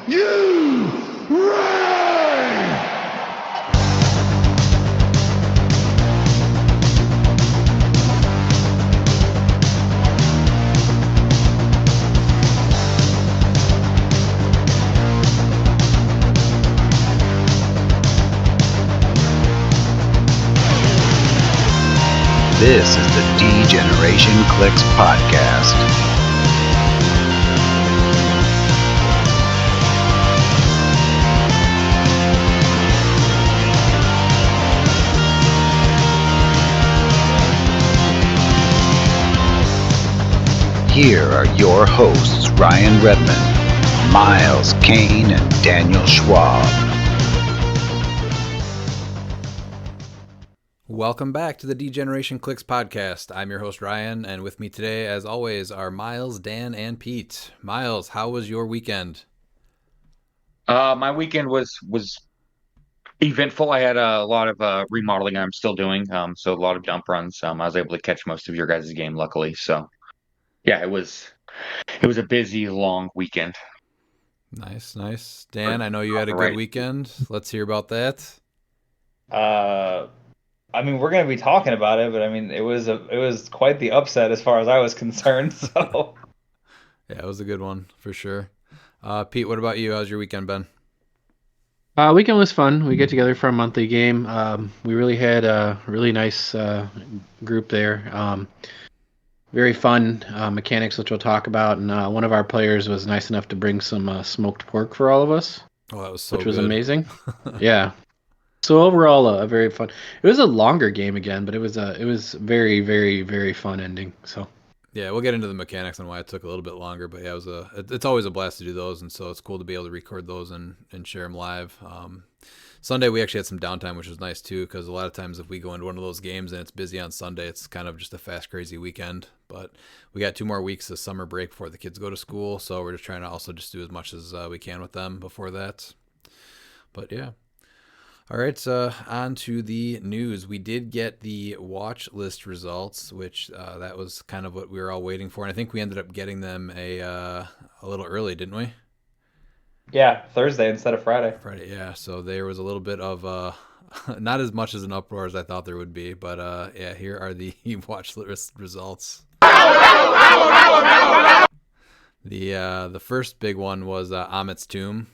you reign! This is the D-Generation cliX podcast. Here are your hosts, Ryan Redmond, Miles Kane, and Daniel Schwab. Welcome back to the D-Generation cliX podcast. I'm your host, Ryan, and with me today, as always, are Miles, Dan, and Pete. Miles, how was your weekend? My weekend was eventful. I had a lot of remodeling I'm still doing, so a lot of dump runs. I was able to catch most of your guys' game, luckily. So, yeah, it was a busy, long weekend. Nice. Dan, I know you had a good weekend. Let's hear about that. I mean, we're going to be talking about it, but I mean, it was quite the upset as far as I was concerned. So, Yeah, it was a good one for sure. Pete, what about you? How's your weekend been? Weekend was fun. We get together for a monthly game. We really had a really nice group there. Very fun mechanics, which we'll talk about. And one of our players was nice enough to bring some smoked pork for all of us. Oh, that was so which was good. amazing. Yeah. So overall, a very fun. It was a longer game again, but it was very, very, very fun ending. So. Yeah, we'll get into the mechanics and why it took a little bit longer, but yeah, it's always a blast to do those, and so it's cool to be able to record those and share them live. Sunday we actually had some downtime, which was nice too, because a lot of times if we go into one of those games and it's busy on Sunday, it's kind of just a fast, crazy weekend. But we got 2 more weeks of summer break before the kids go to school, so we're just trying to also just do as much as we can with them before that. But yeah. All right, so on to the news. We did get the Watchlist results, which that was kind of what we were all waiting for, and I think we ended up getting them a little early, didn't we? yeah, Thursday instead of Friday. Friday, yeah. So there was a little bit of not as much as an uproar as I thought there would be, but yeah, here are the Watchlist results. The first big one was Amit's Tomb.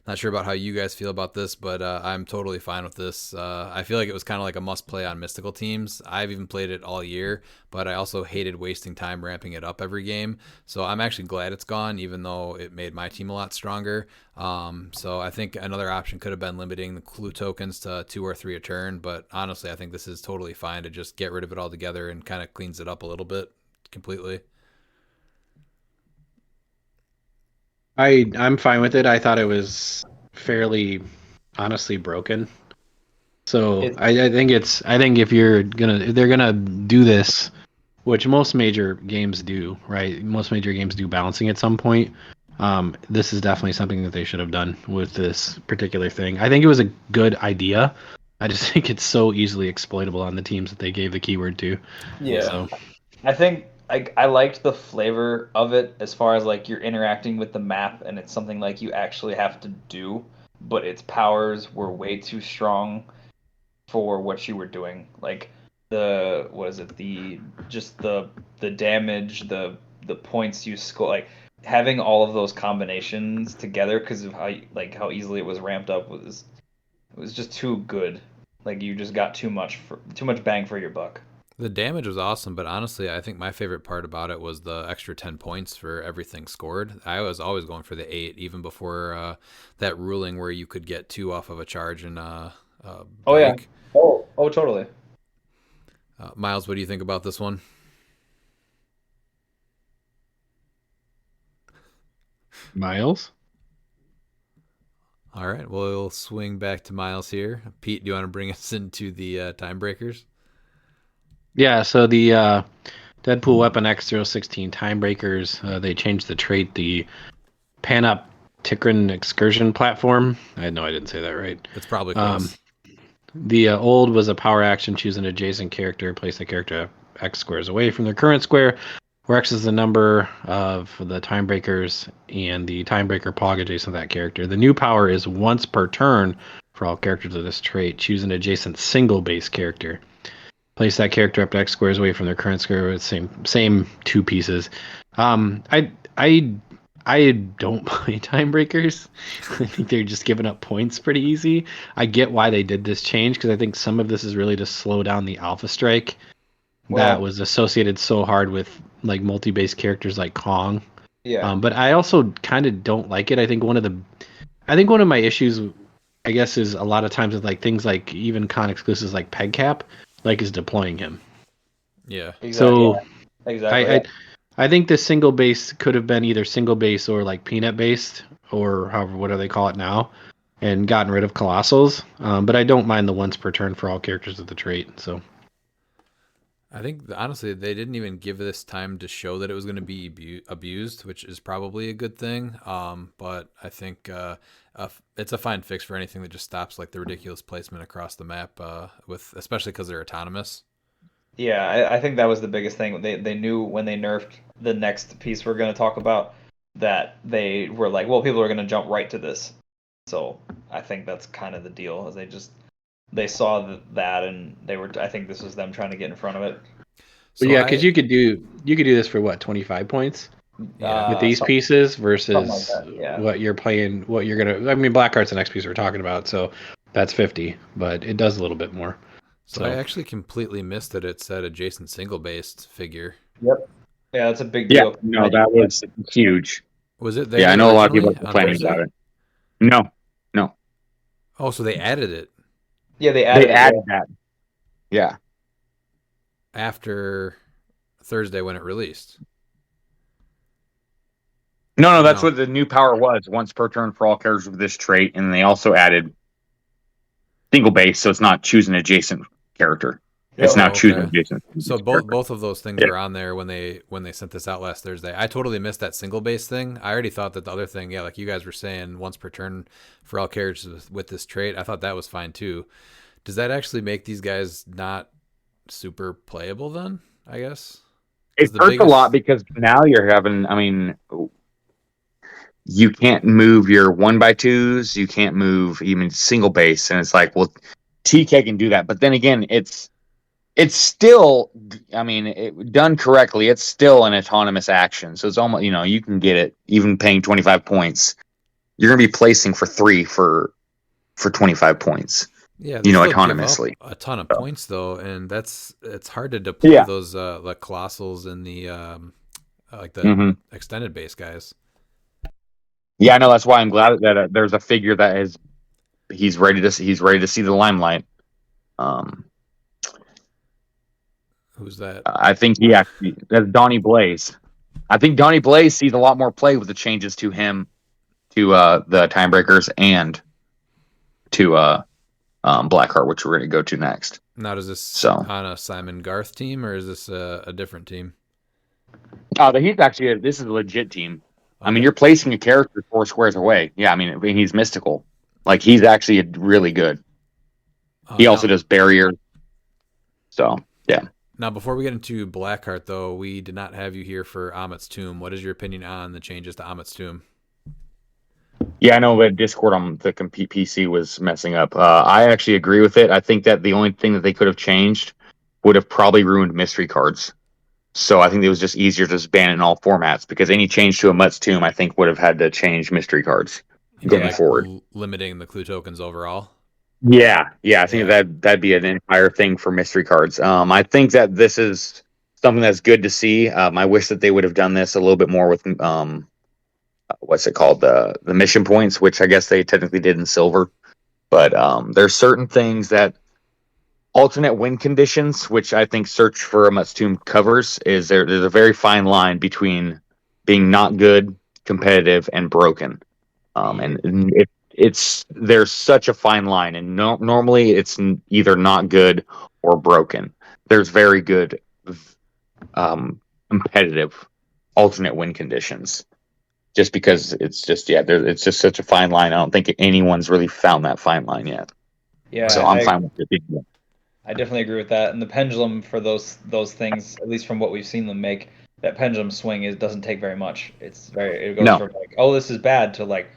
Not sure about how you guys feel about this, but I'm totally fine with this. I feel like it was kind of like a must-play on mystical teams. I've even played it all year, but I also hated wasting time ramping it up every game. So I'm actually glad it's gone, even though it made my team a lot stronger. So I think another option could have been limiting the clue tokens to 2 or 3 a turn, but honestly, I think this is totally fine to just get rid of it altogether and kind of cleans it up a little bit completely. I'm fine with it. I thought it was fairly honestly broken. So I think if they're gonna do this, which most major games do, right? Most major games do balancing at some point. This is definitely something that they should have done with this particular thing. I think it was a good idea. I just think it's so easily exploitable on the teams that they gave the keyword to. Yeah. So. I think I liked the flavor of it as far as like you're interacting with the map and it's something like you actually have to do, but its powers were way too strong for what you were doing. Like the damage, the points you score, like having all of those combinations together because of how easily it was ramped up was just too good. Like you just got too much bang for your buck. The damage was awesome, but honestly, I think my favorite part about it was the extra 10 points for everything scored. I was always going for the 8, even before that ruling where you could get 2 off of a charge and Oh yeah. Oh, totally. Miles, what do you think about this one? Miles? All right, well, we'll swing back to Miles here. Pete, do you want to bring us into the time breakers? Yeah, so the Deadpool Weapon X016 Timebreakers, they changed the trait, the Panopticon Excursion Platform. I know I didn't say that right. It's probably close. The old was a power action, choose an adjacent character, place the character X squares away from their current square. where X is the number of the time breakers and the time breaker pog adjacent to that character. The new power is once per turn for all characters of this trait. Choose an adjacent single base character. Place that character up to X squares away from their current square with same 2 pieces. I don't play time breakers. I think they're just giving up points pretty easy. I get why they did this change because I think some of this is really to slow down the alpha strike that was associated so hard with like multi-base characters like Kong. Yeah. But I also kind of don't like it. I think one of my issues, I guess, is a lot of times with like things like even con exclusives like PegCap, like is deploying him. Yeah. Exactly. So exactly. I think the single base could have been either single base or like peanut based or however what do they call it now, and gotten rid of colossals. But I don't mind the once per turn for all characters of the trait. So I think honestly they didn't even give this time to show that it was going to be abused, which is probably a good thing. But I think it's a fine fix for anything that just stops like the ridiculous placement across the map, with especially because they're autonomous. Yeah, I think that was the biggest thing. They knew when they nerfed the next piece we're going to talk about that they were like, well, people are going to jump right to this. So I think that's kind of the deal. Is they saw that and they were. I think this was them trying to get in front of it. So yeah, because you could do this for what 25 points with these pieces versus like that, yeah. what you're playing. What you're gonna. I mean, Blackheart's the next piece we're talking about, so that's 50, but it does a little bit more. So I actually completely missed that it said adjacent single-based figure. Yep. Yeah, that's a big deal. Yeah, no, that was huge. Was it there? Yeah, I know a lot of people originally are on complaining Thursday? about it. No. Oh, so they added it Yeah, they They added added that. Yeah. after Thursday when it released. No, that's what the new power was. Once per turn for all characters with this trait, and they also added single base, so it's not choosing adjacent character. It's now choosing adjacent. So both of those things were on there when they sent this out last Thursday. I totally missed that single base thing. I already thought that the other thing, yeah, like you guys were saying, once per turn for all characters with this trait, I thought that was fine too. Does that actually make these guys not super playable then? I guess It hurts a lot because now you're having. I mean, you can't move your 1x2s. You can't move even single base, and it's like, well, TK can do that, but then again, it's still. I mean, done correctly, it's still an autonomous action. So it's almost you can get it even paying 25 points. You're gonna be placing for 3 for 25 points. Yeah, autonomously. A ton of points though, and it's hard to deploy those like colossals and the like the extended base guys. Yeah, I know. That's why I'm glad that there's a figure that is he's ready to see the limelight. Who's that? I think that's Donnie Blaze. I think Donnie Blaze sees a lot more play with the changes to him, to the Timebreakers, and to Blackheart, which we're going to go to next. Now, is this on a Simon Garth team, or is this a different team? He's actually this is a legit team. Okay. I mean, you're placing a character 4 squares away. Yeah, I mean he's mystical. Like he's actually really good. He also does barrier. So yeah. Now, before we get into Blackheart, though, we did not have you here for Amit's Tomb. What is your opinion on the changes to Amit's Tomb? Yeah, I know that Discord on the PC was messing up. I actually agree with it. I think that the only thing that they could have changed would have probably ruined mystery cards. So I think it was just easier to just ban it in all formats, because any change to a Mutt's Tomb, I think, would have had to change mystery cards going forward. Limiting the clue tokens overall? Yeah. I think that'd be an entire thing for mystery cards. I think that this is something that's good to see. I wish that they would have done this a little bit more with what's it called, the mission points, which I guess they technically did in silver. But there's certain things that alternate win conditions, which I think Search for a Mutt's Tomb covers, is there's a very fine line between being not good, competitive, and broken. And there's such a fine line, and normally it's either not good or broken. There's very good competitive alternate win conditions, just because it's just such a fine line. I don't think anyone's really found that fine line yet. Yeah, so I'm fine with it. I definitely agree with that. And the pendulum for those things, at least from what we've seen them make, that pendulum swing doesn't take very much. It goes No. from like, oh, this is bad to like,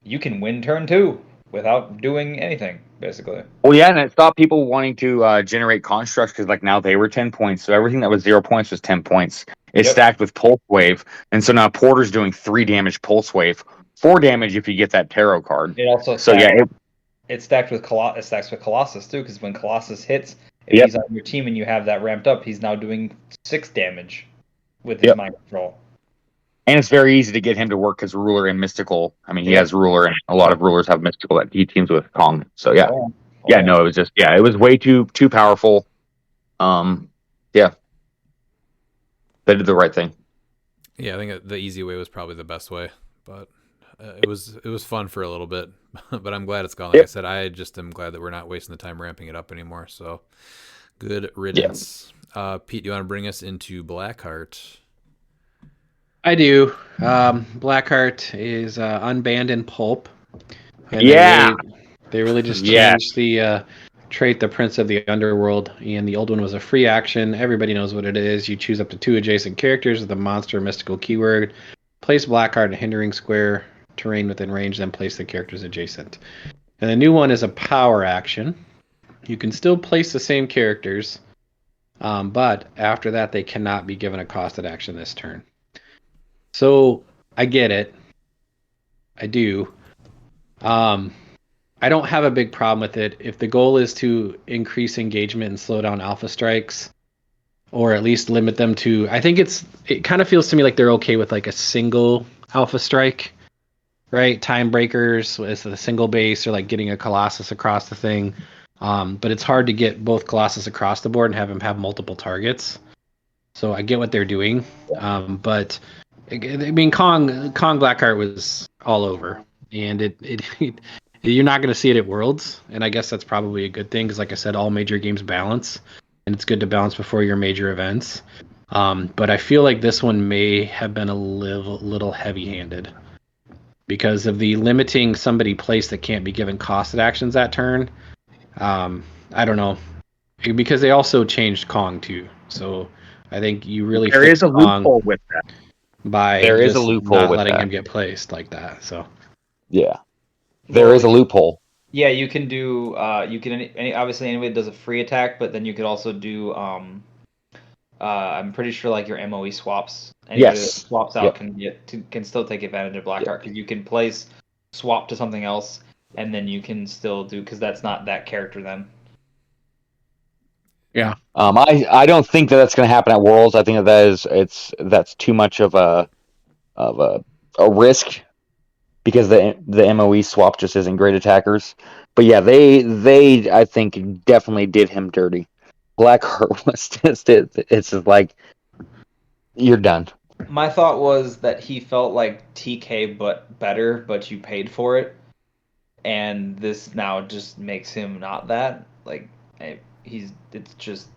you can win turn 2 without doing anything, basically. Well, yeah, and it stopped people wanting to generate constructs because, like, now they were 10 points. So everything that was 0 points was 10 points. It's Yep. stacked with Pulse Wave. And so now Porter's doing 3 damage Pulse Wave, 4 damage if you get that tarot card. It also So, yeah. it stacks with Colossus too, because when Colossus hits, if Yep. he's on your team and you have that ramped up, he's now doing 6 damage with his mind control. And it's very easy to get him to work because Ruler and Mystical. I mean, he Yep. has Ruler, and a lot of Rulers have Mystical that he teams with Kong. So, yeah. Oh, Yeah, no, it was just, it was way too powerful. Yeah. They did the right thing. Yeah, I think the easy way was probably the best way, but it was fun for a little bit. But I'm glad it's gone. Like I said, I just am glad that we're not wasting the time ramping it up anymore. So good riddance. Pete, do you want to bring us into Blackheart? I do. Blackheart is unbanned in Pulp. And they really just changed the trait, the Prince of the Underworld. And the old one was a free action. Everybody knows what it is. You choose up to 2 adjacent characters with a monster or mystical keyword. Place Blackheart in a hindering square terrain within range, then place the characters adjacent. And the new one is a power action. You can still place the same characters, but after that, they cannot be given a costed action this turn. So I get it. I do. I don't have a big problem with it. If the goal is to increase engagement and slow down alpha strikes, or at least limit them to, I think it kind of feels to me like they're okay with like a single alpha strike, right? Time breakers is the single base, or like getting a Colossus across the thing. But it's hard to get both Colossus across the board and have them have multiple targets. So I get what they're doing. But I mean, Kong Blackheart was all over, and it you're not going to see it at Worlds, and I guess that's probably a good thing because, like I said, all major games balance, and it's good to balance before your major events. But I feel like this one may have been a little heavy-handed because of the limiting somebody place that can't be given costed actions that turn. I don't know, because they also changed Kong too, so I think you really There is a Kong loophole with that. by There is just a loophole not with letting that. him get placed like that. So Yeah. There is a loophole. Yeah, you can do. You can obviously anybody does a free attack, but then you could also do. I'm pretty sure like your MOE swaps. Anybody that swaps out can still take advantage of Blackheart because you can place swap to something else, and then you can still do because that's not that character then. yeah. I don't think that's going to happen at Worlds. I think that's too much of a risk because the MOE swap just isn't great attackers. But yeah, they I think definitely did him dirty. Blackheart was just it's just like you're done. My thought was that he felt like TK but better, but you paid for it, and this now just makes him not that. Like it's just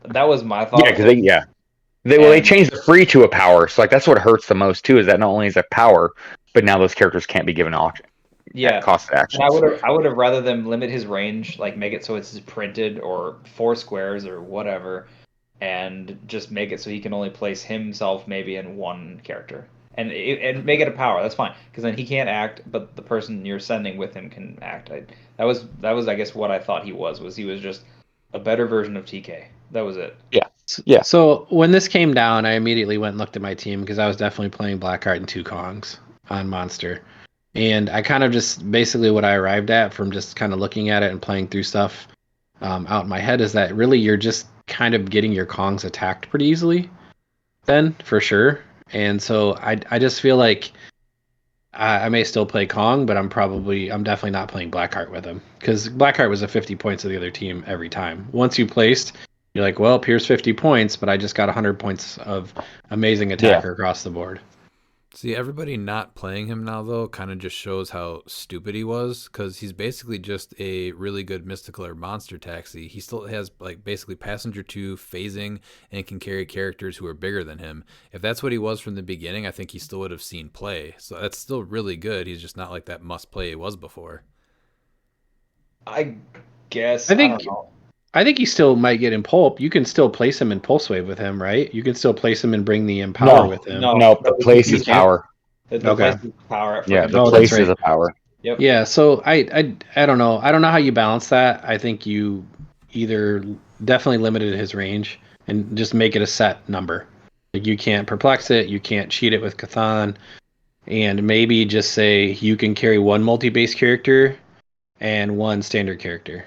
that was my thought. Yeah, because they changed the free to a power. So like that's what hurts the most too. Is that not only is it power, but now those characters can't be given auction. Yeah, cost actions. I would have rather them limit his range, like make it so it's printed or 4 squares or whatever, and just make it so he can only place himself maybe in one character, and make it a power. That's fine because then he can't act, but the person you're sending with him can act. That was I guess what I thought he was just a better version of TK. That was it. Yeah. So when this came down, I immediately went and looked at my team because I was definitely playing Blackheart and 2 Kongs on Monster. And I kind of just basically what I arrived at from just kind of looking at it and playing through stuff out in my head is that really you're just kind of getting your Kongs attacked pretty easily then, for sure. And so I just feel like I may still play Kong, but I'm definitely not playing Blackheart with him because Blackheart was a 50 points of the other team every time. Once you placed, you're like, well, here's 50 points, but I just got 100 points of amazing attacker across the board. See, everybody not playing him now, though, kind of just shows how stupid he was, because he's basically just a really good mystical or monster taxi. He still has, like, basically Passenger 2, phasing, and can carry characters who are bigger than him. If that's what he was from the beginning, I think he still would have seen play. So that's still really good. He's just not like that must-play he was before. I guess. I think don't know. I think he still might get in pulp. You can still place him in pulse wave with him, right? You can still place him and bring the empower with him. No, The place You is can't? power. The Okay. place is power for Yeah, him. the Oh, that's place is right. a power. Yep. Yeah, so I don't know. I don't know how you balance that. I think you either definitely limited his range and just make it a set number. Like you can't perplex it, you can't cheat it with Cathan, and maybe just say you can carry one multi-base character and one standard character.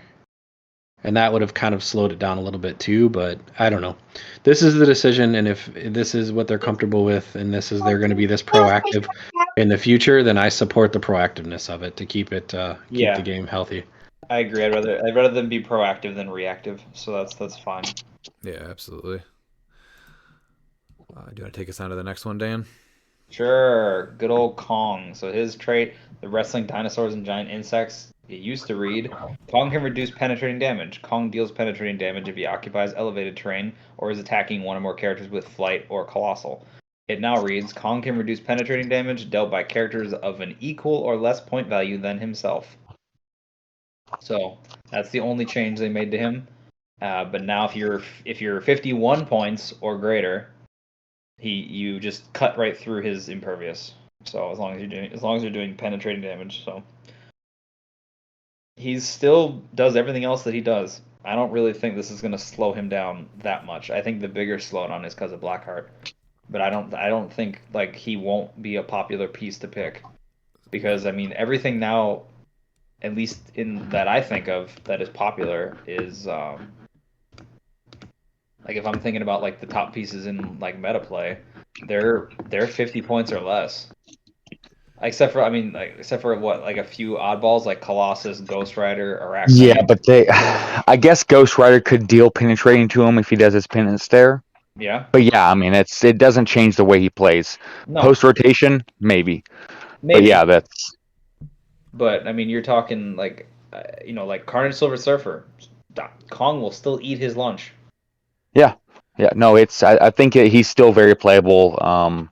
And that would have kind of slowed it down a little bit too, but I don't know. This is the decision, and if this is what they're comfortable with, and this is they're going to be this proactive in the future, then I support the proactiveness of it to keep it keep the game healthy. I agree. I'd rather them be proactive than reactive. So that's fine. Yeah, absolutely. Do you want to take us on to the next one, Dan? Sure. Good old Kong. So his trait, the wrestling dinosaurs and giant insects, it used to read Kong can reduce penetrating damage. Kong deals penetrating damage if he occupies elevated terrain or is attacking one or more characters with flight or colossal. It now reads Kong can reduce penetrating damage dealt by characters of an equal or less point value than himself. So that's the only change they made to him. But now if you're 51 points or greater, you just cut right through his impervious. So as long as you're doing penetrating damage, so he still does everything else that he does. I don't really think this is going to slow him down that much. I think the bigger slowdown is because of Blackheart, but I don't think like he won't be a popular piece to pick because I mean everything now, at least in that I think of that is popular is like if I'm thinking about like the top pieces in like meta play, they're 50 points or less. Except for what like a few oddballs like Colossus, Ghost Rider, Arax. Yeah, but I guess Ghost Rider could deal penetrating to him if he does his penance there. Yeah. But yeah, I mean, it doesn't change the way he plays. No. Post rotation, maybe. Maybe. But yeah, that's. But I mean, you're talking like like Carnage Silver Surfer. Kong will still eat his lunch. Yeah, no, I think he's still very playable. I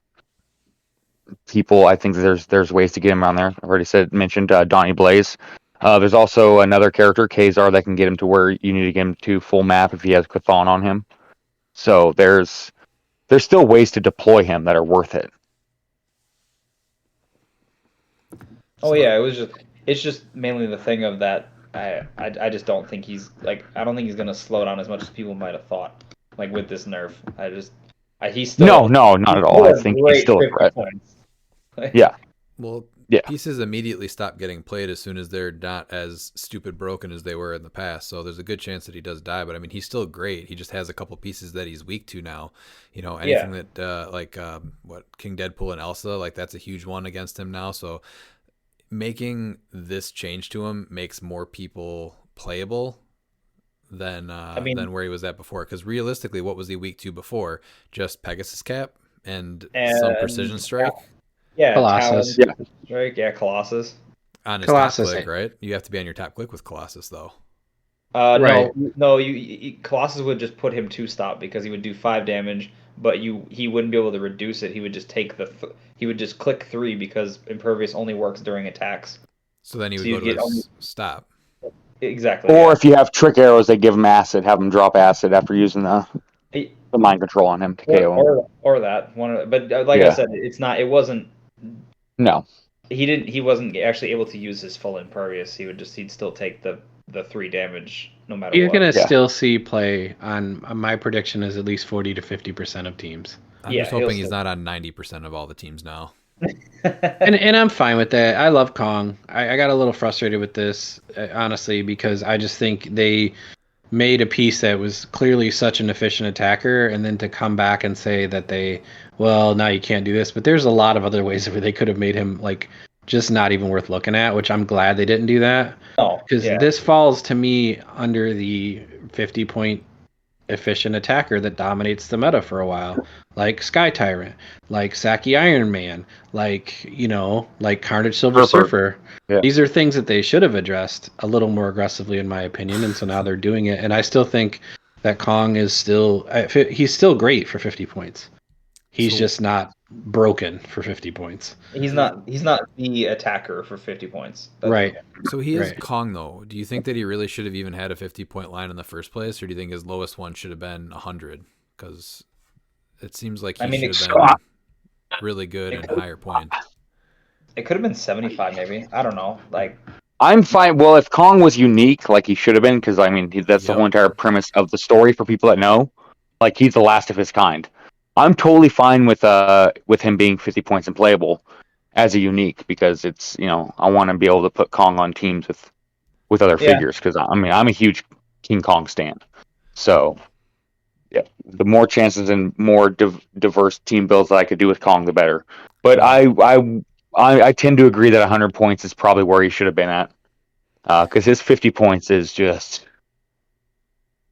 think there's ways to get him around there. I've already mentioned Donnie Blaze. There's also another character, Kazar, that can get him to where you need to get him to full map if he has Chthon on him. So there's still ways to deploy him that are worth it. Oh yeah, it's just mainly the thing of that. I just don't think I don't think he's gonna slow down as much as people might have thought. Like with this nerf, he's still No, not at all. I think he's still a threat. Yeah. Well, Yeah. pieces immediately stop getting played as soon as they're not as stupid broken as they were in the past. So there's a good chance that he does die. But I mean, he's still great. He just has a couple pieces that he's weak to now. Anything that what King Deadpool and Elsa, like that's a huge one against him now. So making this change to him makes more people playable than where he was at before. Because realistically, what was he weak to before? Just Pegasus Cap and some precision strike. Yeah, Colossus. Talon, strike. Yeah, Colossus. On his Colossus. top click, right? You have to be on your top click with Colossus, though. Right. No. Colossus would just put him 2-stop because he would do 5 damage, but he wouldn't be able to reduce it. He would just take he would just click 3 because impervious only works during attacks. So then he would go to his stop. Exactly. Or if you have trick arrows, they give him acid. Have him drop acid after using the mind control on him to KO him. Or that one. But I said, it's not. It wasn't. No. He wasn't actually able to use his full impervious. He'd still take the 3 damage no matter You're what. going to still see play on my prediction is at least 40 to 50% of teams. I'm just hoping he's not on 90% of all the teams now. and I'm fine with that. I love Kong. I got a little frustrated with this, honestly, because I just think they made a piece that was clearly such an efficient attacker, and then to come back and say that now you can't do this. But there's a lot of other ways where they could have made him like just not even worth looking at, which I'm glad they didn't do that. Because this falls to me under the 50-point efficient attacker that dominates the meta for a while, like Sky Tyrant, like Saki Iron Man, like Carnage Silver Surfer. Yeah. These are things that they should have addressed a little more aggressively, in my opinion, and so now they're doing it. And I still think that Kong is he's still great for 50 points. He's just not broken for 50 points. He's not the attacker for 50 points. Right. So he is Right. Kong, though. Do you think that he really should have even had a 50-point line in the first place, or do you think his lowest one should have been 100? Because it seems like he should have been really good and higher points. It could have been 75, maybe. I don't know. Like, I'm fine. Well, if Kong was unique, like he should have been, because I mean that's the whole entire premise of the story for people that know. Like he's the last of his kind. I'm totally fine with him being 50 points and playable as a unique, because it's, you know, I want to be able to put Kong on teams with other figures, because I mean I'm a huge King Kong stan. So yeah, the more chances and more diverse team builds that I could do with Kong, the better. But I tend to agree that 100 points is probably where he should have been at, because his 50 points is just,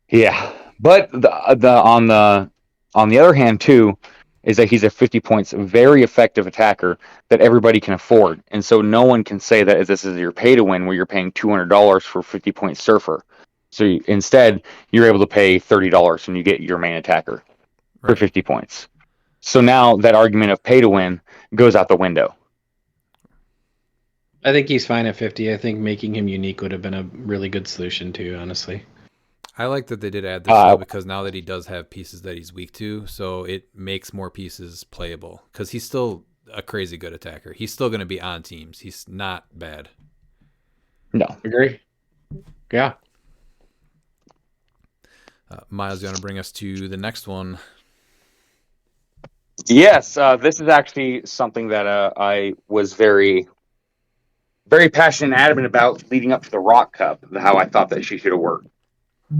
yeah. But on the other hand too, is that he's a 50 points very effective attacker that everybody can afford, and so no one can say that this is your pay to win where you're paying $200 for 50-point surfer. So instead, you're able to pay $30 and you get your main attacker for 50 points. So now that argument of pay to win goes out the window. I think he's fine at 50. I think making him unique would have been a really good solution too, honestly. I like that they did add this though, because now that he does have pieces that he's weak to, so it makes more pieces playable, because he's still a crazy good attacker. He's still going to be on teams. He's not bad. No. Agree. Yeah. Miles, you want to bring us to the next one? Yes, this is actually something that I was very, very passionate and adamant about leading up to the Rock Cup, how I thought that she should have worked.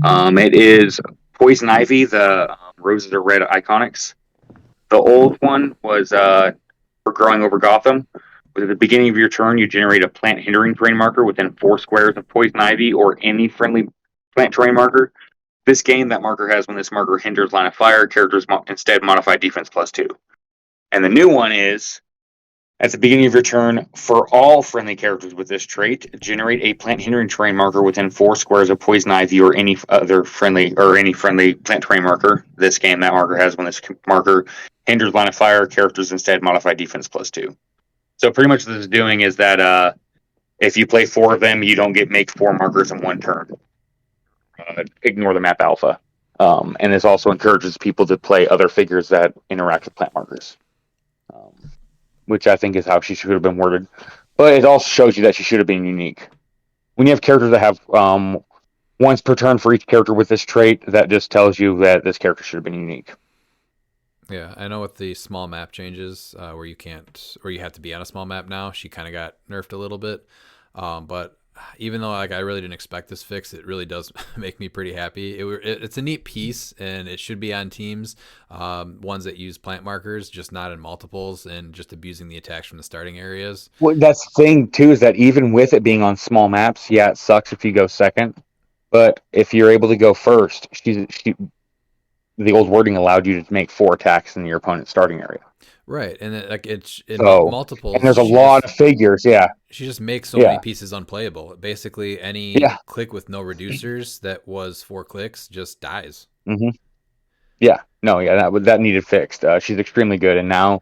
It is Poison Ivy, the Roses Are Red Iconics. The old one was for growing over Gotham. But at the beginning of your turn, you generate a plant hindering terrain marker within 4 squares of Poison Ivy or any friendly plant terrain marker. This game, that marker has, when this marker hinders line of fire, characters instead modify defense +2. And the new one is, at the beginning of your turn, for all friendly characters with this trait, generate a plant hindering terrain marker within 4 squares of Poison Ivy or any other friendly plant terrain marker. This game, that marker has, when this marker hinders line of fire, characters instead modify defense +2. So pretty much what this is doing is that if you play 4 of them, you don't make 4 markers in one turn. Ignore the map alpha. And this also encourages people to play other figures that interact with plant markers, which I think is how she should have been worded. But it also shows you that she should have been unique. When you have characters that have once per turn for each character with this trait, that just tells you that this character should have been unique. Yeah, I know with the small map changes where you have to be on a small map now, she kind of got nerfed a little bit. But even though I really didn't expect this fix, it really does make me pretty happy. It's a neat piece, and it should be on teams, ones that use plant markers, just not in multiples, and just abusing the attacks from the starting areas. Well, that's the thing too, is that even with it being on small maps, yeah, it sucks if you go second, but if you're able to go first, the old wording allowed you to make 4 attacks in your opponent's starting area. Right, and it's in So, multiples. And there's a lot of figures, yeah. She just makes so many pieces unplayable. Basically, any click with no reducers that was 4 clicks just dies. Mm-hmm. Yeah, no, that needed fixed. She's extremely good, and now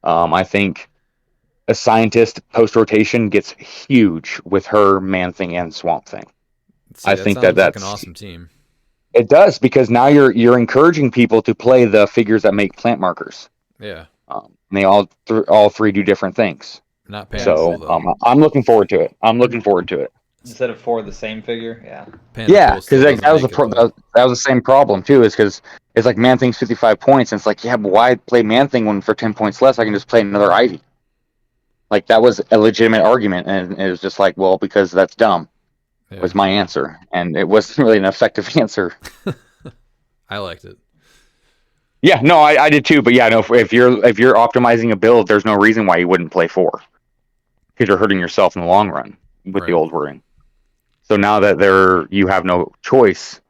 I think a scientist post rotation gets huge with her Man Thing and Swamp Thing. See, I think that's like an awesome team. It does, because now you're encouraging people to play the figures that make plant markers. Yeah. And they all 3 do different things. Not painful, so I'm looking forward to it. Instead of 4 the same figure, yeah. Because that was the same problem too. Is because it's like Man Thing's 55 points, and it's like, yeah, but why play Man Thing when for 10 points less I can just play another Ivy? Like, that was a legitimate argument, and it was just like, well, because that's dumb. Yeah. Was my answer, and it wasn't really an effective answer. I liked it. Yeah, no, I did too. But yeah, no, if you're optimizing a build, there's no reason why you wouldn't play 4, because you're hurting yourself in the long run with the old wording. So now that you have no choice,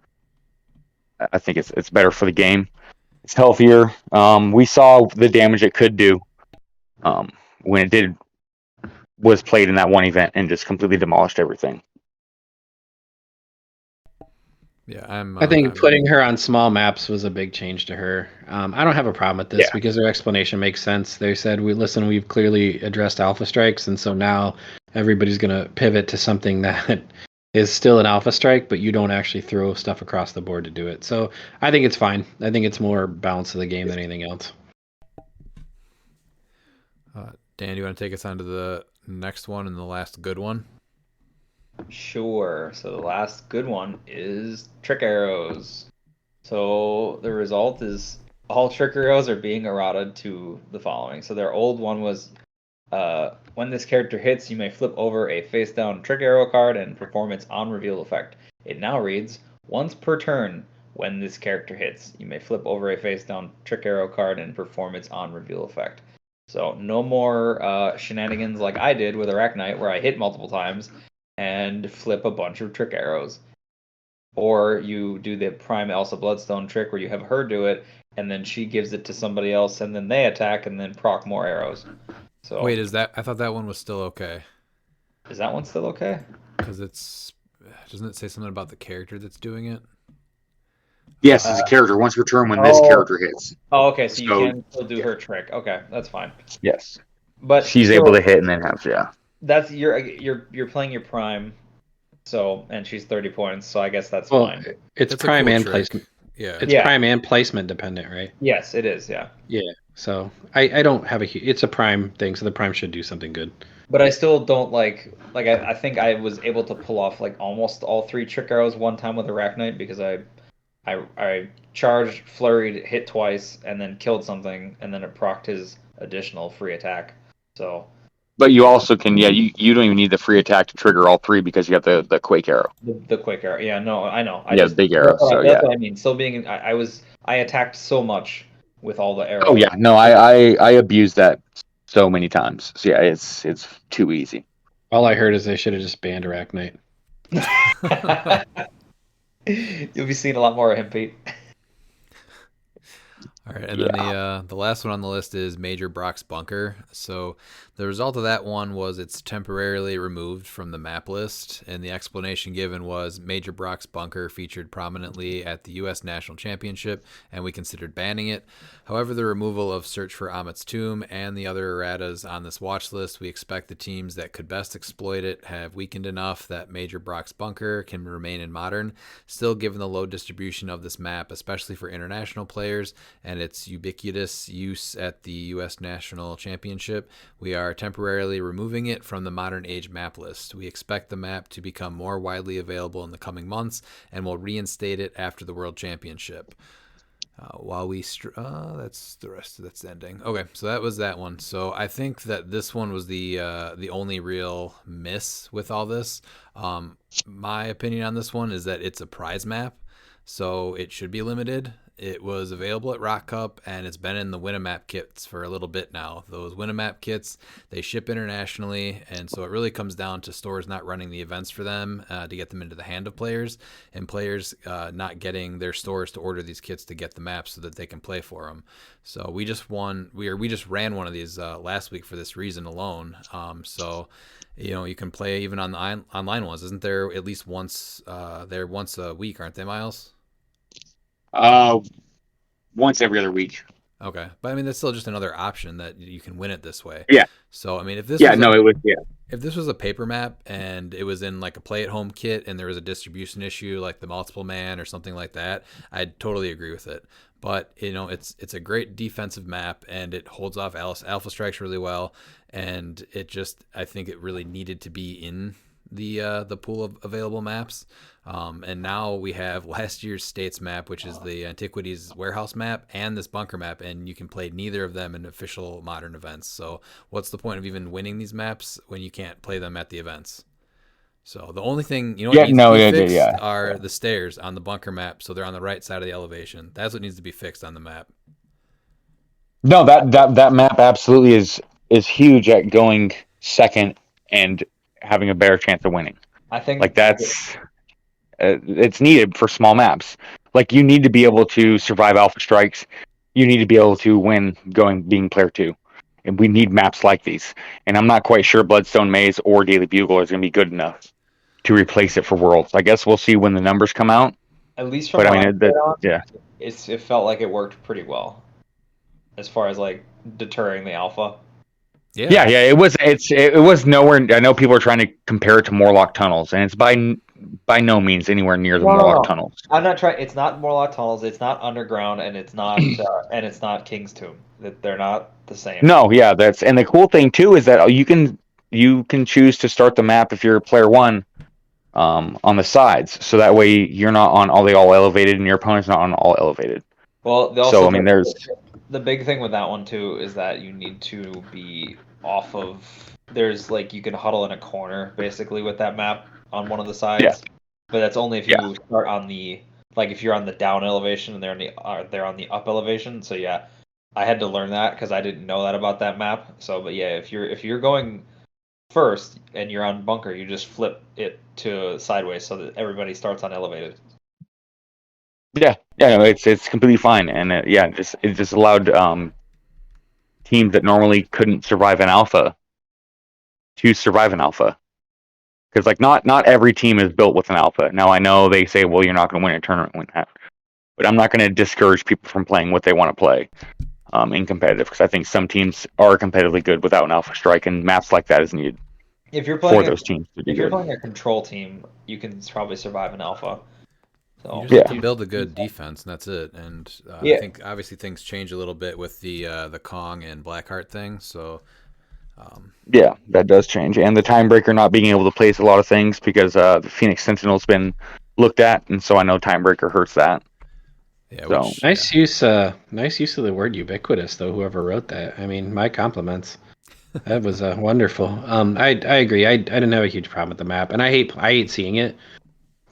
I think it's better for the game. It's healthier. We saw the damage it could do when it was played in that one event and just completely demolished everything. Yeah, I'm. I think putting her on small maps was a big change to her. I don't have a problem with this because their explanation makes sense. They said, we've clearly addressed alpha strikes, and so now everybody's going to pivot to something that is still an alpha strike, but you don't actually throw stuff across the board to do it. So I think it's fine. I think it's more balance of the game than anything else. Dan, do you want to take us on to the next one and the last good one? Sure. So the last good one is trick arrows. So the result is all trick arrows are being errated to the following. So their old one was when this character hits, you may flip over a face down trick arrow card and perform its on reveal effect. It now reads once per turn when this character hits, you may flip over a face down trick arrow card and perform its on reveal effect. So no more shenanigans like I did with Arachnite where I hit multiple times and flip a bunch of trick arrows. Or you do the Prime Elsa Bloodstone trick where you have her do it, and then she gives it to somebody else, and then they attack, and then proc more arrows. So wait, I thought that one was still okay. Is that one still okay? Because doesn't it say something about the character that's doing it? Yes, it's a character once per turn when this character hits. Oh, okay. So you can still do her trick. Okay, that's fine. Yes, but she's able to hit and then have That's you're playing your Prime, so and she's 30 points. So I guess that's fine. It's That's Prime cool and trick. placement. Yeah, It's Prime and placement dependent, right? Yes, it is. Yeah. Yeah. So I don't have it's a Prime thing, so the Prime should do something good. But I still don't I think I was able to pull off like almost all 3 trick arrows one time with Arachnite because I charged, flurried, hit twice, and then killed something, and then it procced his additional free attack. So. But you also can, you don't even need the free attack to trigger all 3 because you have the Quake arrow. The Quake arrow, yeah, no, I know. Big arrow. That's what I mean. Still being, I attacked so much with all the arrows. Oh yeah, no, I abused that so many times. So yeah, it's too easy. All I heard is they should have just banned Arachnite. You'll be seeing a lot more of him, Pete. All right, and then the last one on the list is Major Brock's Bunker. So the result of that one was it's temporarily removed from the map list, and the explanation given was Major Brock's Bunker featured prominently at the U.S. National Championship, and we considered banning it. However, the removal of Search for Amit's Tomb and the other erratas on this watch list, we expect the teams that could best exploit it have weakened enough that Major Brock's Bunker can remain in Modern. Still, given the low distribution of this map, especially for international players, and its ubiquitous use at the U.S. National Championship, we are temporarily removing it from the Modern Age map list. We expect the map to become more widely available in the coming months, and will reinstate it after the World Championship. That's the rest. That's ending. Okay, so that was that one. So I think that this one was the only real miss with all this. My opinion on this one is that it's a prize map, so it should be limited. It was available at Rock Cup, and it's been in the Winamap kits for a little bit now. Those Winamap kits, they ship internationally, and so it really comes down to stores not running the events for them to get them into the hand of players, and players not getting their stores to order these kits to get the maps so that they can play for them. So we just ran one of these last week for this reason alone. So you can play even on the online ones. Isn't there at least once a week, aren't they, Miles? Once every other week. Okay, but I mean that's still just another option that you can win it this way. Yeah. So I mean, if this if this was a paper map and it was in like a play at home kit and there was a distribution issue like the multiple man or something like that, I'd totally agree with it. But it's a great defensive map and it holds off alpha strikes really well, and I think it really needed to be in the pool of available maps. And now we have last year's States map, which is the Antiquities Warehouse map, and this Bunker map, and you can play neither of them in official Modern events. So what's the point of even winning these maps when you can't play them at the events? So the only thing needs to be fixed are the stairs on the Bunker map, so they're on the right side of the elevation. That's what needs to be fixed on the map. No, that map absolutely is huge at going second and having a better chance of winning. I think like that's it's needed for small maps. Like you need to be able to survive alpha strikes. You need to be able to win being player 2. And we need maps like these. And I'm not quite sure Bloodstone Maze or Daily Bugle is going to be good enough to replace it for Worlds. I guess we'll see when the numbers come out. At least from But I what mean, I played on, yeah. it felt like it worked pretty well as far as like deterring the alpha. Yeah, it was nowhere. I know people are trying to compare it to Morlock tunnels, and it's by no means anywhere near the Morlock No. tunnels. I'm not trying. It's not Morlock tunnels. It's not underground, and it's not King's Tomb. That they're not the same. No, yeah, and the cool thing too is that you can choose to start the map if you're player one, on the sides, so that way you're not on all elevated, and your opponent's not on all elevated. Well, So I mean, there's the big thing with that one too is that you need to be off of. There's like you can huddle in a corner basically with that map on one of the sides, Yeah. but that's only if you start on the like if you're on the down elevation and they're on the up elevation. So yeah, I had to learn that because I didn't know that about that map. So but yeah, if you're going first and you're on bunker, you just flip it to sideways so that everybody starts on elevated. yeah, no, it's completely fine, and it just allowed teams that normally couldn't survive an alpha to survive an alpha. Because like not every team is built with an alpha. Now I know they say, well, you're not going to win a tournament with that, but I'm not going to discourage people from playing what they want to play in competitive, because I think some teams are competitively good without an alpha strike, and maps like that is needed If you're for playing those teams to be if you're good. playing a control team, you can probably survive an alpha. You So just have to build a good defense, and that's it. And Yeah. I think obviously things change a little bit with the Kong and Blackheart thing. So Yeah, that does change, and the timebreaker not being able to place a lot of things because the Phoenix Sentinel's been looked at, and so I know timebreaker hurts that. yeah, So- which Nice use of the word ubiquitous, though. Whoever wrote that, I mean, my compliments. That was wonderful. I agree. I didn't have a huge problem with the map, and I hate seeing it.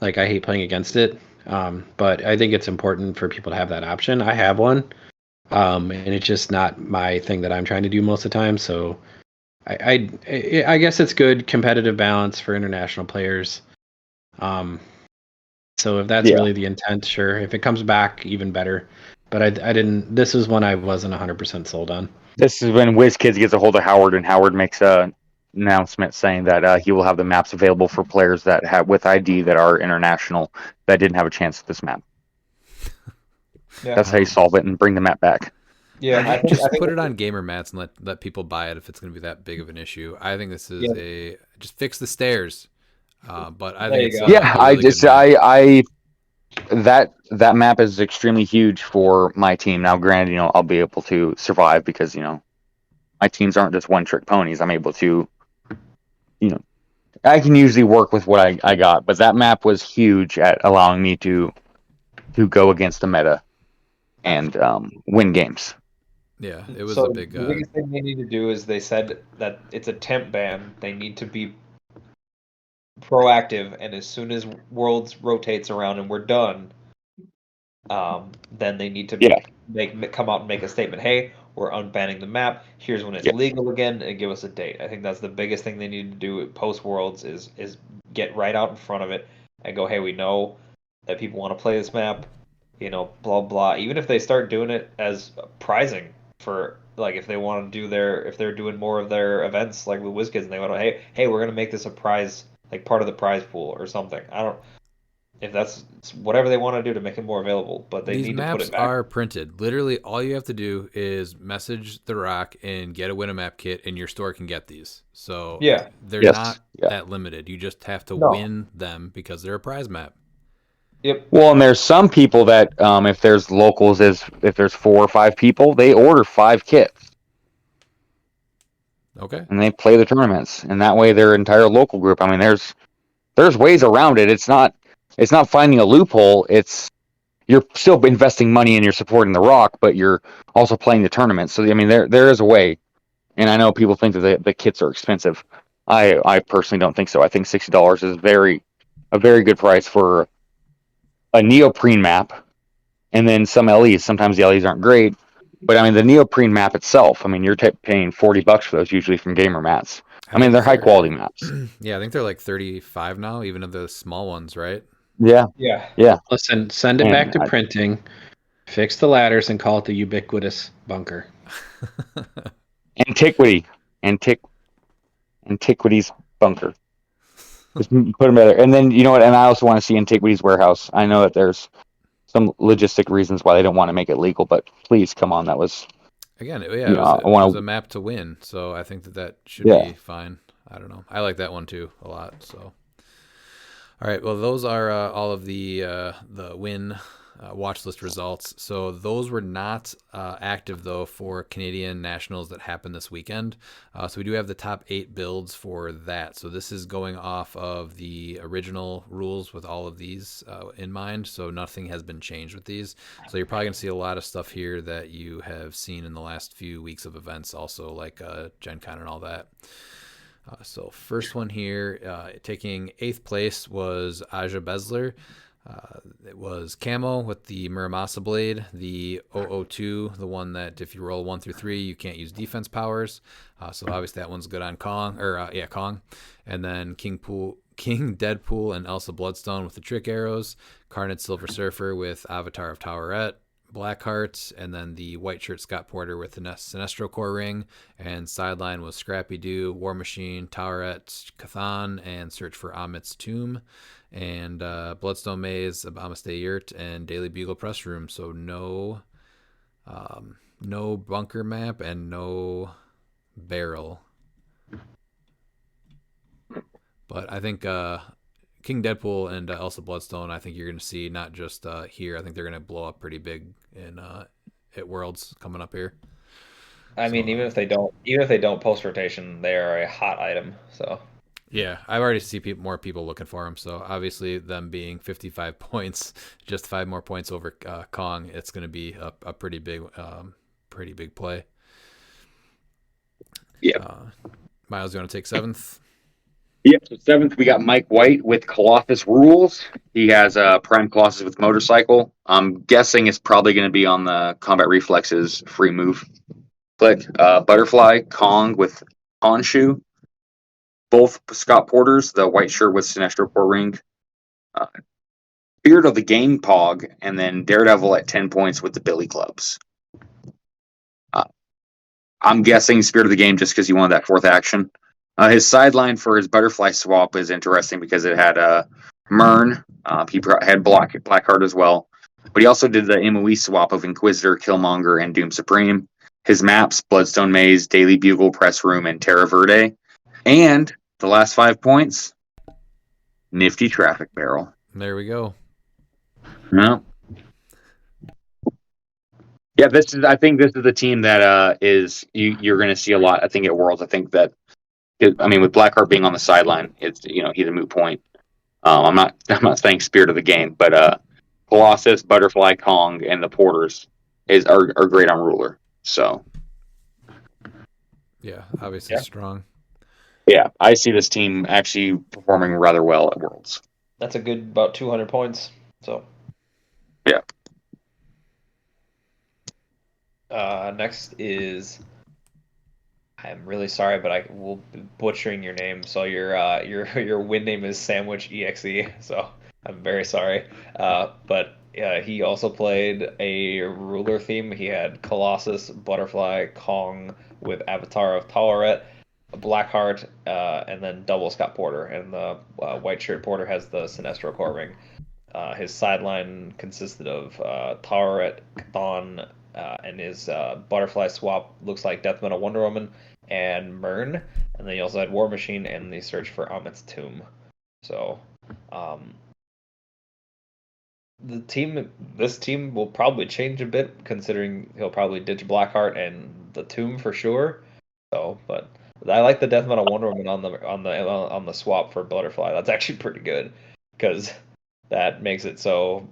Like I hate playing against it. But I think it's important for people to have that option. I have one, and it's just not my thing that I'm trying to do most of the time. So I guess it's good competitive balance for international players. So if that's Yeah. really the intent, sure. If it comes back, even better. But I didn't. This was one I wasn't 100% sold on. This is when WizKids gets a hold of Howard, and Howard makes a announcement saying that he will have the maps available for players that have with ID that are international that didn't have a chance at this map. yeah, That's how you solve it and bring the map back. yeah. I think, just put it on gamer mats and let people buy it if it's going to be that big of an issue. I think this is just fix the stairs. But I There think you it's go. Yeah, a really good map. that map is extremely huge for my team. Now, granted, I'll be able to survive because my teams aren't just one trick ponies. I'm able to, I can usually work with what I got. But that map was huge at allowing me to go against the meta and win games. Yeah, it was so a big. the biggest thing they need to do is they said that it's a temp ban. They need to be proactive, and as soon as Worlds rotates around and we're done, then they need to come out and make a statement. Hey, we're unbanning the map. Here's when it's legal again, and give us a date. I think that's the biggest thing they need to do post Worlds is get right out in front of it and go, hey, we know that people want to play this map, blah blah. Even if they start doing it as prizing for like if they want to do if they're doing more of their events like with WizKids and they want to hey we're gonna make this a prize like part of the prize pool or something. I don't if that's whatever they want to do to make it more available, but they These need to put maps it back. are printed. Literally, all you have to do is message The Rock and get a Winamap kit, and your store can get these. So they're not that limited. You just have to win them because they're a prize map. Yep. Well, and there's some people that if there's locals, if there's 4 or 5 people, they order 5 kits. Okay. And they play the tournaments, and that way their entire local group. I mean, there's ways around it. It's not finding a loophole. You're still investing money and you're supporting The Rock, but you're also playing the tournament. So I mean, there is a way. And I know people think that the kits are expensive. I personally don't think so. I think $60 is a very good price for a neoprene map, and then some LEs. Sometimes the LEs aren't great, but I mean the neoprene map itself. I mean you're paying $40 for those usually from gamer mats. I mean they're high quality maps. Yeah, I think they're like 35 now, even of the small ones, right? Yeah. Listen, send it back to printing, fix the ladders, and call it the ubiquitous bunker. Antiquity's bunker. Just put them there. And then, you know what? And I also want to see Antiquities Warehouse. I know that there's some logistic reasons why they don't want to make it legal, but please, come on. That was, Again, yeah, you know, I it was want a to, map to win, so I think that should yeah. be fine. I don't know. I like that one too a lot. So, all right. Well, those are all of the win watch list results. So those were not active though for Canadian nationals that happened this weekend. So we do have the top 8 builds for that. So this is going off of the original rules with all of these in mind. So nothing has been changed with these. So you're probably gonna see a lot of stuff here that you have seen in the last few weeks of events, also like Gen Con and all that. So first one here, taking 8th place was Aja Besler. It was Camo with the Muramasa Blade, the 002, the one that if you roll 1 through 3, you can't use defense powers. So obviously that one's good on Kong, Kong. And then King Deadpool and Elsa Bloodstone with the trick arrows, Carnage Silver Surfer with Avatar of Towerette, Blackheart, and then the white shirt Scott Porter with the Sinestro Core Ring, and sideline was Scrappy Doo, War Machine, Towerette, Cathan, and Search for Amit's Tomb, and Bloodstone Maze, Amistad Yurt, and Daily Bugle Press Room. So no bunker map and no barrel. But I think King Deadpool and Elsa Bloodstone, I think you're going to see not just here. I think they're going to blow up pretty big in at Worlds coming up here. I mean, even if they don't post rotation, they are a hot item. So yeah, I've already see more people looking for them. So obviously, them being 55 points, just 5 more points over Kong, it's going to be a pretty big play. Yeah. Miles, you want to take 7th? Yep, so 7th, we got Mike White with Colossus Rules. He has Prime Colossus with Motorcycle. I'm guessing it's probably going to be on the Combat Reflexes free move click. Butterfly, Kong with Honshu. Both Scott Porters, the white shirt with Sinestro Core Ring. Spirit of the Game Pog, and then Daredevil at 10 points with the Billy Clubs. I'm guessing Spirit of the Game just because he wanted that 4th action. His sideline for his butterfly swap is interesting because it had Mern. He had Blackheart as well. But he also did the MOE swap of Inquisitor, Killmonger, and Doom Supreme. His maps, Bloodstone Maze, Daily Bugle, Press Room, and Terra Verde. And the last 5 points, Nifty Traffic Barrel. There we go. No. Yeah, I think this is the team that you're going to see a lot. I think at Worlds, I think that, I mean, with Blackheart being on the sideline, it's he's a moot point. I'm not saying Spirit of the Game, but Colossus, Butterfly, Kong, and the Porters are great on Ruler. So yeah, obviously strong. Yeah, I see this team actually performing rather well at Worlds. That's a good about 200 points. So yeah. Next is, I'm really sorry, but I will be butchering your name. So your win name is Sandwich EXE. So I'm very sorry. But he also played a ruler theme. He had Colossus, Butterfly, Kong with Avatar of Towerette, Blackheart, and then double Scott Porter. And the white shirt Porter has the Sinestro Core Ring. His sideline consisted of Towerette, Cathan, and his butterfly swap looks like Death Metal Wonder Woman and Mern. And then he also had War Machine and the Search for Amit's Tomb. So this team will probably change a bit, considering he'll probably ditch Blackheart and the Tomb for sure. So, but I like the Death Metal Wonder Woman on the swap for Butterfly. That's actually pretty good because that makes it so,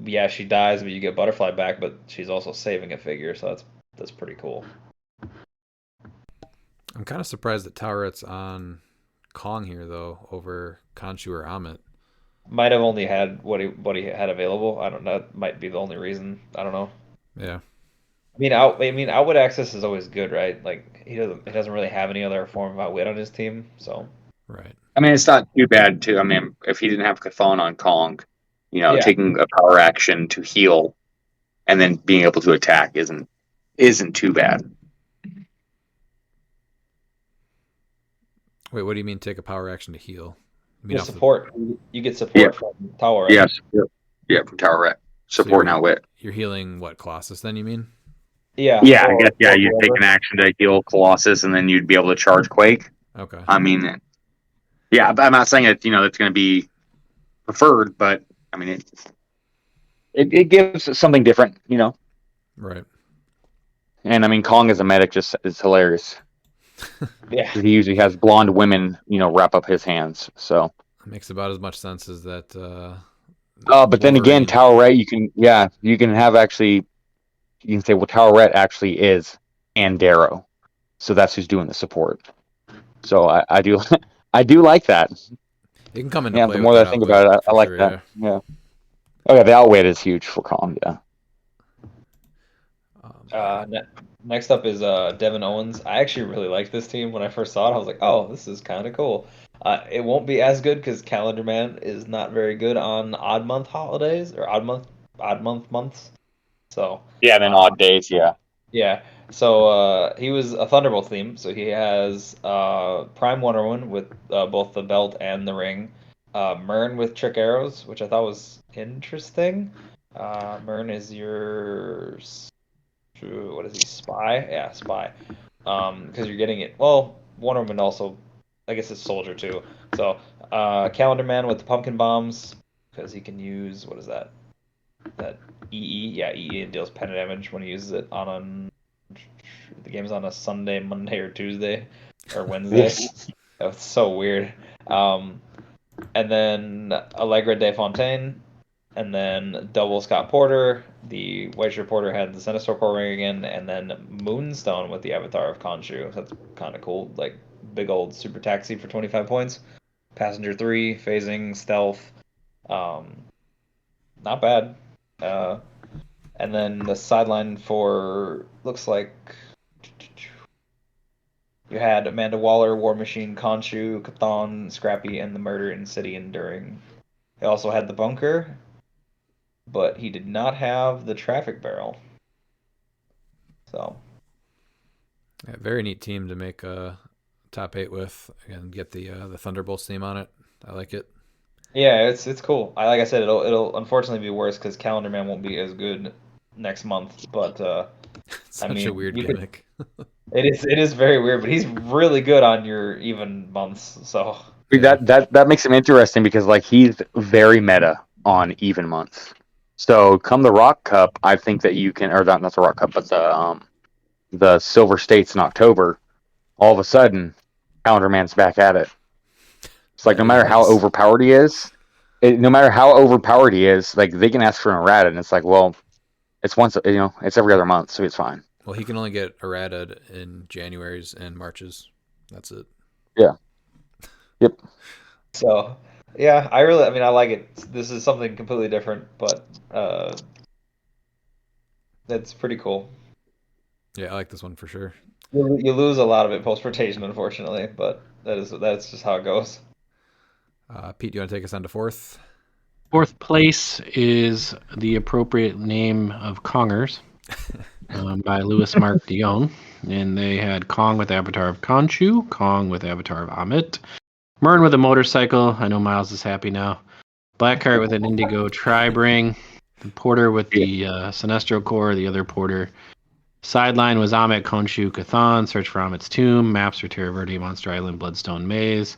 yeah, she dies, but you get Butterfly back, but she's also saving a figure, so that's pretty cool. I'm kind of surprised that Towerette's on Kong here though over Khonshu or Amit. Might have only had what he had available. I don't know. That might be the only reason. I don't know. Yeah. I mean, outwit access is always good, right? Like he doesn't really have any other form of outwit on his team, so. Right. I mean, it's not too bad too. I mean, if he didn't have Cathan on Kong, Yeah. taking a power action to heal and then being able to attack isn't too bad. Wait, what do you mean take a power action to heal? mean, The off the- support. You get support Yeah. from Tower. Right? Yes. Yeah, from Tower Ret. Support now wit. You're healing what, Colossus? Then you mean? Yeah. Yeah, I or- guess. Yeah, or you'd take whatever. an action to heal Colossus, and then you'd be able to charge Quake. Okay. I mean, yeah, I'm not saying it's it's going to be preferred, but I mean it gives something different, Right. And I mean, Kong as a medic just is hilarious. Yeah. He usually has blonde women, wrap up his hands. So, It makes about as much sense as that. but then again, Wolverine. Tower Ret, you can have actually, you can say, well, Tower Ret actually is Andaro, so that's who's doing the support. So I do, I do like that. It can come into Yeah, play. the more with that I think about it, I like sure, that. Yeah. Oh yeah, the outwit is huge for Kong. Yeah. Next up is Devin Owens. I actually really liked this team when I first saw it. I was like, oh, this is kind of cool. It won't be as good because Calendar Man is not very good on odd month holidays or odd month months. So Yeah, then odd days. Yeah. yeah. So he was a Thunderbolt theme. So he has Prime Wonder Woman with both the belt and the ring. Mern with trick arrows, which I thought was interesting. Mern is your what is he? Spy? Yeah, spy. Because you're getting it. Well, Wonder Woman also, I guess, it's soldier too. So Calendar Man with the pumpkin bombs because he can use what is that? That EE, yeah, EE, and deals pen damage when he uses it on the game's on a Sunday, Monday, or Tuesday, or Wednesday. That's so weird. And then Allegra De Fontaine, and then double Scott Porter. The White Shirt Porter had the Sinestro core ring again, and then Moonstone with the Avatar of Khonshu. That's kind of cool. Like big old super taxi for 25 points. Passenger 3, phasing, stealth. Not bad. And then the sideline for looks like you had Amanda Waller, War Machine, Khonshu, Chthon, Scrappy, and the Murder in City Enduring. He also had the bunker, but he did not have the traffic barrel. So Yeah, very neat team to make a top 8 with and get the Thunderbolts theme on it. I like it. yeah, it's cool. Like I said, it'll unfortunately be worse because Calendar Man won't be as good next month. But Such a weird gimmick. it is very weird. But he's really good on your even months. So Yeah. That makes him interesting because he's very meta on even months. So come the Rock Cup, I think that you can, or not the Rock Cup, but the Silver States in October. All of a sudden, Calendar Man's back at it. It's like no matter how overpowered he is, they can ask for an errata, and it's like, well, it's once, it's every other month, so it's fine. Well, he can only get errata in January's and March's. That's it. Yeah. Yep. So, yeah, I mean, I like it. This is something completely different, but that's pretty cool. Yeah, I like this one for sure. You lose a lot of it post rotation, unfortunately, but that's just how it goes. Pete, do you want to take us on to fourth? Fourth place is the appropriate name of Kongers by Louis Mark Dion. And they had Kong with Avatar of Khonshu, Kong with Avatar of Amit, Mern with a motorcycle. I know Miles is happy now. Blackheart with an Indigo Tri-Bring, Porter with the Sinestro core, the other Porter. Sideline was Amit, Khonshu, Chthon, Search for Amit's Tomb, Maps for Terra Verde, Monster Island, Bloodstone Maze.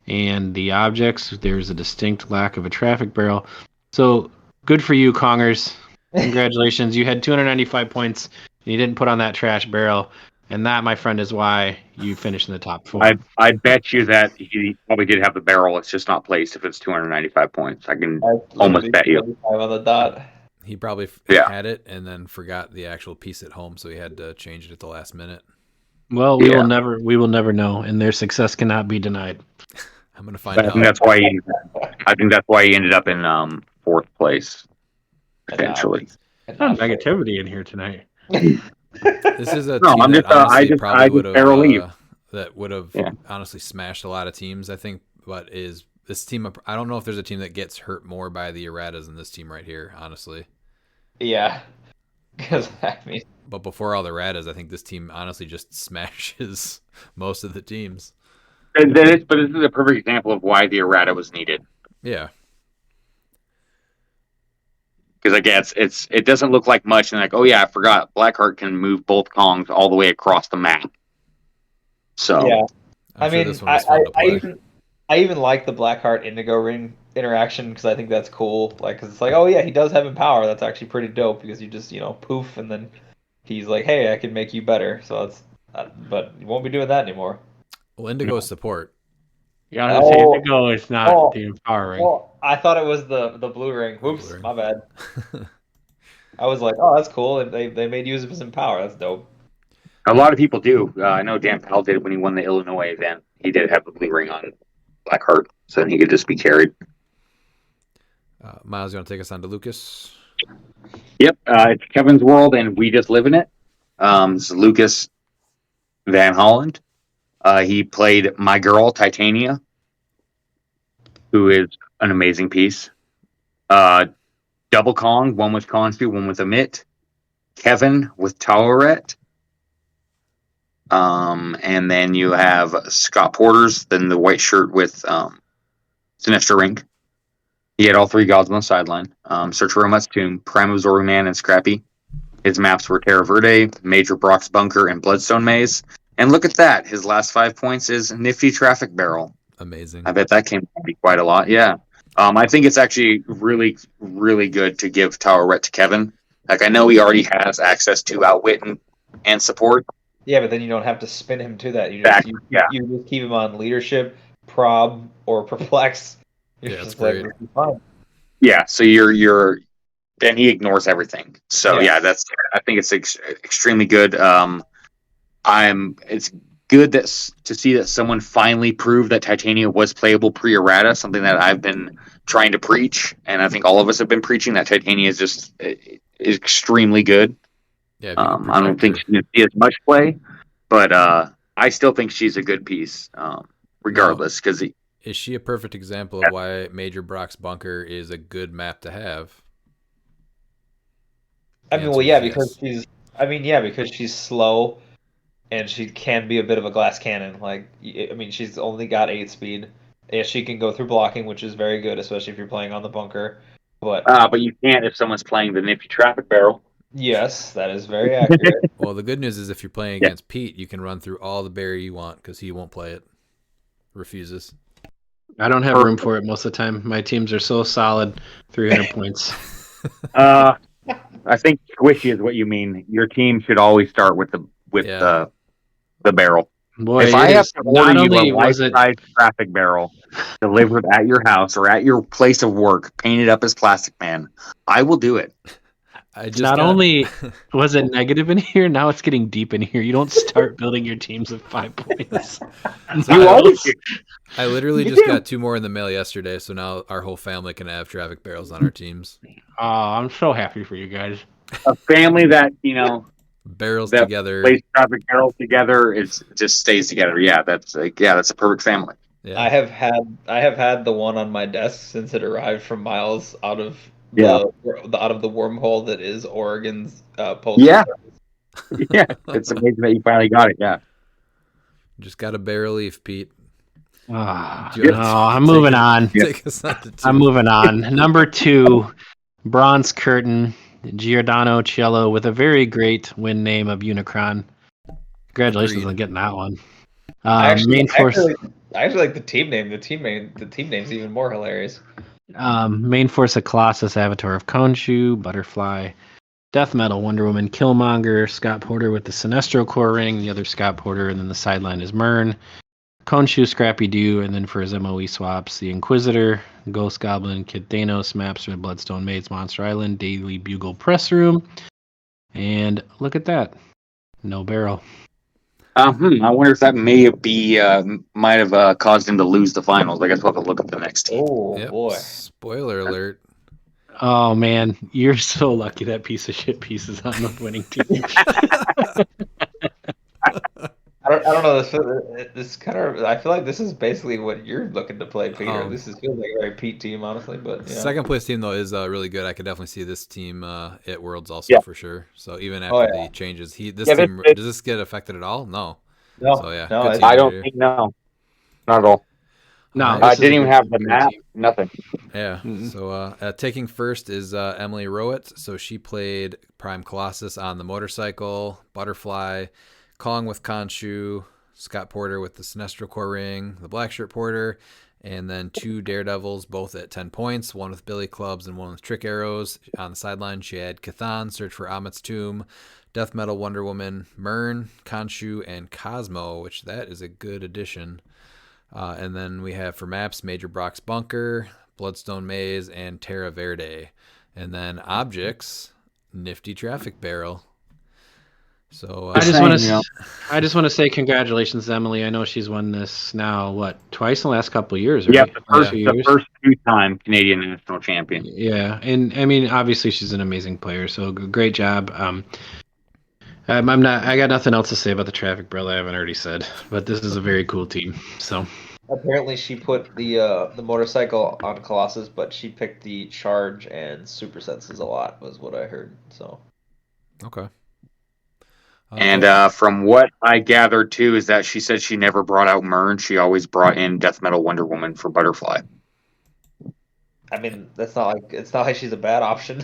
And the objects, there's a distinct lack of a traffic barrel. So good for you, Kongers. Congratulations. You had 295 points, and you didn't put on that trash barrel. And that, my friend, is why you finished in the top 4. I bet you that he probably did have the barrel. It's just not placed if it's 295 points. I can almost bet you. 5 on the dot. He probably Yeah. had it and then forgot the actual piece at home, so he had to change it at the last minute. Well, we will never know, and their success cannot be denied. I'm gonna find I out. think that's why he ended up in fourth place. Eventually. Negativity in here tonight. This is a No, team I'm that just, I honestly just probably would barrel leave. have that would have Yeah. honestly smashed a lot of teams. I think, but is this team? I don't know if there's a team that gets hurt more by the erratas than this team right here. Honestly, Yeah, because I mean, but before all the erratas, I think this team honestly just smashes most of the teams. but this is a perfect example of why the errata was needed. Yeah. Because again, it doesn't look like much, and like, oh yeah, I forgot, Blackheart can move both Kongs all the way across the map. So Yeah, I'm sure this one was fun to play. I even like the Blackheart Indigo Ring interaction because I think that's cool. Like, cause it's like, oh yeah, he does have empower. That's actually pretty dope because you just poof, and then he's like, hey, I can make you better. So that's, but you won't be doing that anymore. Well, Indigo's support. Yeah, I was gonna say Indigo is not the empowering. Oh, I thought it was the blue ring. Oops, Blue ring. my bad. I was like, oh, that's cool. And they made use of his empower. That's dope. a lot of people do. I know Dan Powell did when he won the Illinois event. He did have the blue ring on Blackheart, so he could just be carried. Miles, you want to take us on to Lucas? Yep, it's Kevin's world, and we just live in it. This is Lucas Van Holland. He played my girl Titania, who is an amazing piece. Double Kong, one with Khonshu, one with Amit. Kevin with Taweret. And then you have Scott Porter's, then the white shirt with Sinestro Ring. He had all three gods on the sideline. Search for Romet's Tomb, Prime of Zoruman, and Scrappy. His maps were Terra Verde, Major Brock's Bunker, and Bloodstone Maze. And look at that. His last 5 points is Nifty Traffic Barrel. Amazing. I bet that came to be quite a lot. Yeah. I think it's actually really, really good to give Taweret to Kevin. Like, I know he already has access to Outwit and support. Yeah, but then you don't have to spin him to that. You just keep him on leadership, prob, or perplex. Yeah, that's great. Fine. Yeah, so then he ignores everything. So yeah, I think it's extremely good. It's good to see that someone finally proved that Titania was playable pre-errata, something that I've been trying to preach, and I think all of us have been preaching that Titania is just extremely good. Yeah, I don't think she see as much play, but I still think she's a good piece, regardless. Because is she a perfect example of why Major Brock's Bunker is a good map to have? Because she's slow, and she can be a bit of a glass cannon. Like, I mean, she's only got 8 speed. Yeah, she can go through blocking, which is very good, especially if you're playing on the bunker. But you can't if someone's playing the Nifty Traffic Barrel. Yes, that is very accurate. Well, the good news is if you're playing against Pete, you can run through all the barrier you want because he won't play it. Refuses. I don't have room for it most of the time. My teams are so solid, 300 points. I think squishy is what you mean. Your team should always start with the barrel. Boy, if I have to order you a life-size traffic barrel delivered at your house or at your place of work, painted up as Plastic Man, I will do it. Only was it negative in here, now it's getting deep in here. You don't start building your teams with 5 points. I literally just got 2 more in the mail yesterday, so now our whole family can have traffic barrels on our teams. Oh, I'm so happy for you guys. A family that, barrels that together, plays traffic barrels together, it just stays together. Yeah, that's a perfect family. Yeah. I have had the one on my desk since it arrived from Miles out of the wormhole that is Oregon's postal service. Yeah, it's amazing that you finally got it. Yeah, just got a barrel leaf, Pete. I'm moving on. I'm moving on. Number 2, Bronze Curtain, Giordano Cello with a very great win name of Unicron. Congratulations on getting that one. I actually like the team name. The team name's even more hilarious. Main Force of Colossus, Avatar of Khonshu, Butterfly, Death Metal, Wonder Woman, Killmonger, Scott Porter with the Sinestro core ring, the other Scott Porter, and then the sideline is Myrn. Khonshu, Scrappy Doo, and then for his MOE swaps, the Inquisitor, Ghost Goblin, Kid Thanos, Maps for Bloodstone Maze, Monster Island, Daily Bugle Press Room, and look at that, no barrel. I wonder if that might have caused him to lose the finals. I guess we'll have to look at the next team. Oh boy! Spoiler alert. Oh man, you're so lucky that piece of shit piece is on the winning team. I don't know. This kind of. I feel like this is basically what you're looking to play, Peter. This feels like a very Pete team, honestly. But second place team though is really good. I could definitely see this team at Worlds also for sure. So even after the changes, does this get affected at all? No. No. So I don't think no. Not at all. No, Alright. I this is didn't a even good- have the good map. team. Nothing. Yeah. Mm-mm. So taking first is Emily Rowett. So she played Prime Colossus on the motorcycle, Butterfly, Kong with Khonshu, Scott Porter with the Sinestro Core Ring, the Blackshirt Porter, and then 2 Daredevils, both at 10 points, one with Billy Clubs and one with Trick Arrows. On the sideline, she had Cathan, Search for Amit's Tomb, Death Metal Wonder Woman, Myrn, Khonshu, and Cosmo, which that is a good addition. And then we have for maps Major Brock's Bunker, Bloodstone Maze, and Terra Verde. And then objects, Nifty Traffic Barrel. So I just saying, want you know. to. I just want to say congratulations, to Emily. I know she's won this now twice in the last couple of years, right? Yep, the Years. first 2-time Canadian national champion. Yeah, and I mean, obviously, she's an amazing player. So great job. I'm not. I got nothing else to say about the Traffic Barrel I haven't already said. But this is a very cool team. So Apparently, she put the motorcycle on Colossus, but she picked the charge and super senses a lot, was what I heard. So okay. And from what I gathered too, is that she said she never brought out Myrn. She always brought in Death Metal Wonder Woman for Butterfly. I mean, it's not like she's a bad option.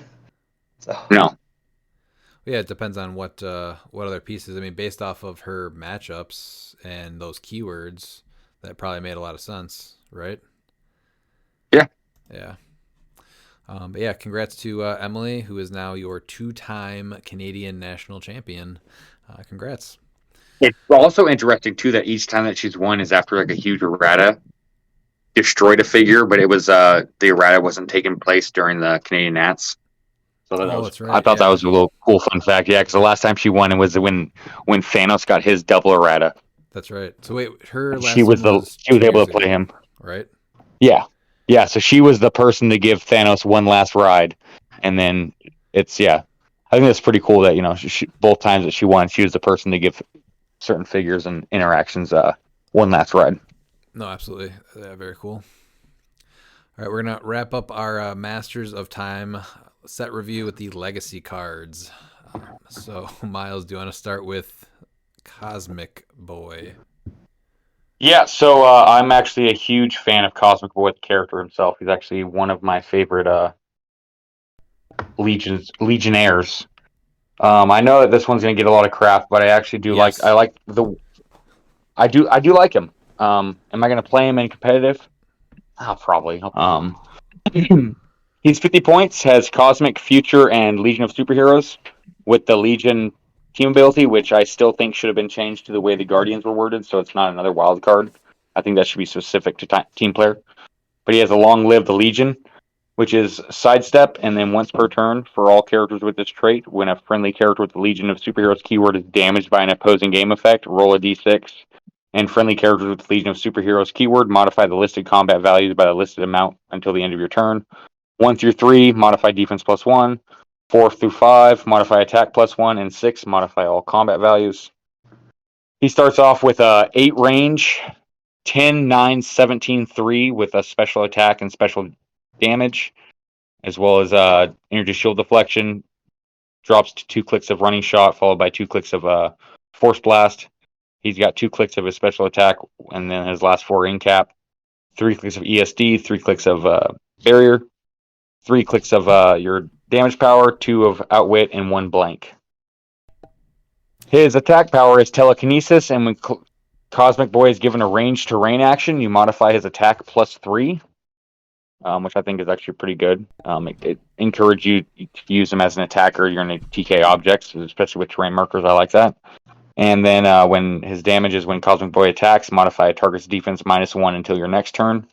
So No. Yeah, it depends on what other pieces. I mean, based off of her matchups and those keywords, that probably made a lot of sense, right? Yeah. Yeah. But yeah, congrats to Emily, who is now your 2-time Canadian national champion. Congrats. It's also interesting too that each time that she's won is after like a huge errata destroyed a figure, but it was the errata wasn't taking place during the Canadian Nats. So That's right. I thought that was a little cool fun fact. Yeah, because the last time she won it was when Thanos got his double errata. That's right. So wait, her last She was one was she was 2 able years to play ago, him. right? Yeah. Yeah, so she was the person to give Thanos one last ride, and then it's I think that's pretty cool that she, both times that she won, she was the person to give certain figures and interactions one last ride. No, absolutely. Yeah, very cool. All right, we're gonna wrap up our Masters of Time set review with the legacy cards. So Miles, do you want to start with Cosmic Boy? Yeah, so I'm actually a huge fan of Cosmic Boy, the character himself. He's actually one of my favorite Legionnaires. I know that this one's gonna get a lot of crap, but I actually do Yes. I do like him. Am I gonna play him in competitive? Probably. He's 50 points, has Cosmic, Future, and Legion of Superheroes, with the Legion team ability, which I still think should have been changed to the way the Guardians were worded, so it's not another wild card. I think that should be specific to team player. But he has a Long Live the Legion, which is sidestep, and then once per turn for all characters with this trait, when a friendly character with the Legion of Superheroes keyword is damaged by an opposing game effect, roll a d6. And friendly characters with the Legion of Superheroes keyword, modify the listed combat values by the listed amount until the end of your turn. 1 through 3, modify defense +1. 4 through 5, modify attack +1. And 6, modify all combat values. He starts off with 8 range, 10, 9, 17, 3 with a special attack and special damage, as well as energy shield deflection. Drops to 2 clicks of running shot, followed by 2 clicks of force blast. He's got 2 clicks of his special attack, and then his last 4 in cap. 3 clicks of ESD, 3 clicks of barrier, 3 clicks of your damage power, 2 of outwit, and 1 blank. His attack power is telekinesis, and when Cosmic Boy is given a range terrain action, you modify his attack +3, which I think is actually pretty good. It encourages you to use him as an attacker. You're going to TK objects, especially with terrain markers. I like that. And then when his damage is when Cosmic Boy attacks, modify a target's defense -1 until your next turn.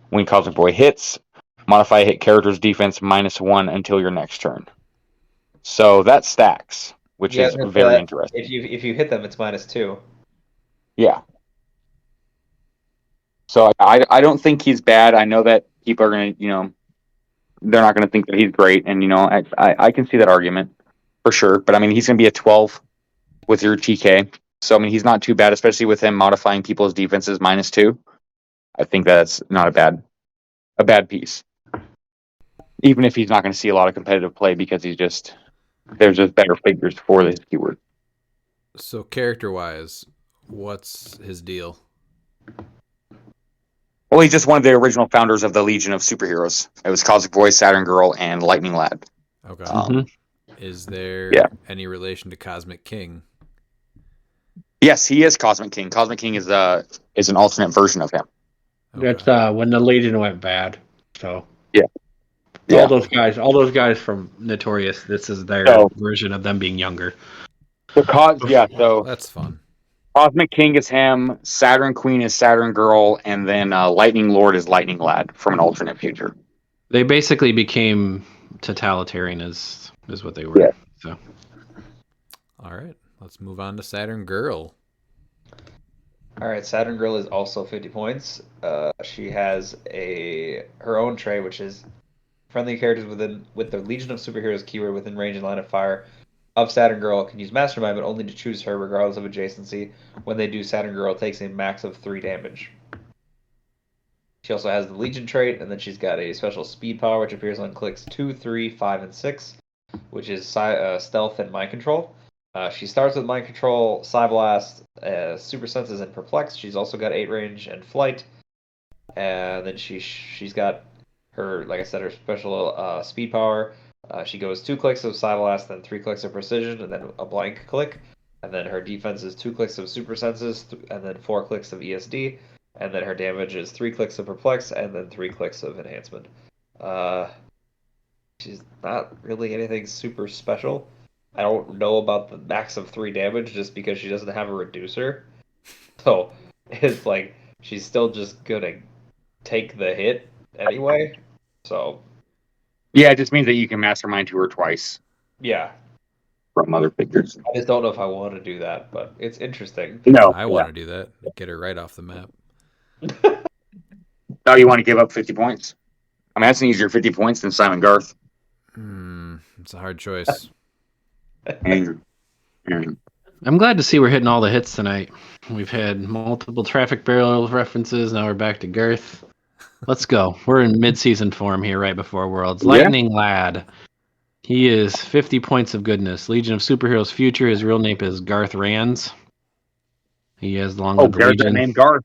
When Cosmic Boy hits, modify a hit character's defense -1 until your next turn. So that stacks, which is very interesting. if you hit them, it's -2. Yeah. So I don't think he's bad. I know that people are going to, they're not going to think that he's great. And, I can see that argument for sure. But, I mean, he's going to be a 12 with your TK. So, I mean, he's not too bad, especially with him modifying people's defenses -2. I think that's not a bad piece. Even if he's not going to see a lot of competitive play because there's just better figures for this keyword. So character-wise, what's his deal? Well, he's just one of the original founders of the Legion of Superheroes. It was Cosmic Voice, Saturn Girl, and Lightning Lad. Okay. Is Yeah. there any relation to Cosmic King? Yes, he is Cosmic King. Cosmic King is an alternate version of him. Okay. That's when the Legion went bad. So Yeah. all those guys from Notorious. This is their version of them being younger. So That's fun. Cosmic King is him, Saturn Queen is Saturn Girl, and then Lightning Lord is Lightning Lad from an alternate future. They basically became totalitarian, is what they were. Yeah. So, all right, let's move on to Saturn Girl. All right, Saturn Girl is also 50 points. She has her own trait, which is friendly characters with the Legion of Superheroes keyword within range and line of fire of Saturn Girl can use Mastermind, but only to choose her regardless of adjacency. When they do, Saturn Girl takes a max of 3 damage. She also has the Legion trait, and then she's got a special speed power, which appears on clicks 2, 3, 5, and 6, which is stealth and mind control. She starts with mind control, Psyblast, super senses, and perplex. She's also got 8 range and flight, and then she's got her, like I said, her special speed power. She goes 2 clicks of Psyblast, then 3 clicks of precision, and then a blank click. And then her defense is 2 clicks of super senses, and then 4 clicks of ESD. And then her damage is 3 clicks of perplex, and then 3 clicks of enhancement. She's not really anything super special. I don't know about the max of 3 damage just because she doesn't have a reducer. So it's like she's still just gonna take the hit anyway. So yeah, it just means that you can Mastermind to her twice. Yeah. From other figures. I just don't know if I want to do that, but it's interesting. No, I want to do that. Get her right off the map. Oh, you want to give up 50 points? I mean, that's an easier 50 points than Simon Garth. It's a hard choice. I'm glad to see we're hitting all the hits tonight. We've had multiple traffic barrel references. Now we're back to Garth. Let's go. We're in mid-season form here right before Worlds. Lightning Lad. He is 50 points of goodness. Legion of Superheroes Future. His real name is Garth Rands. He has long lived the Legion. Name Garth.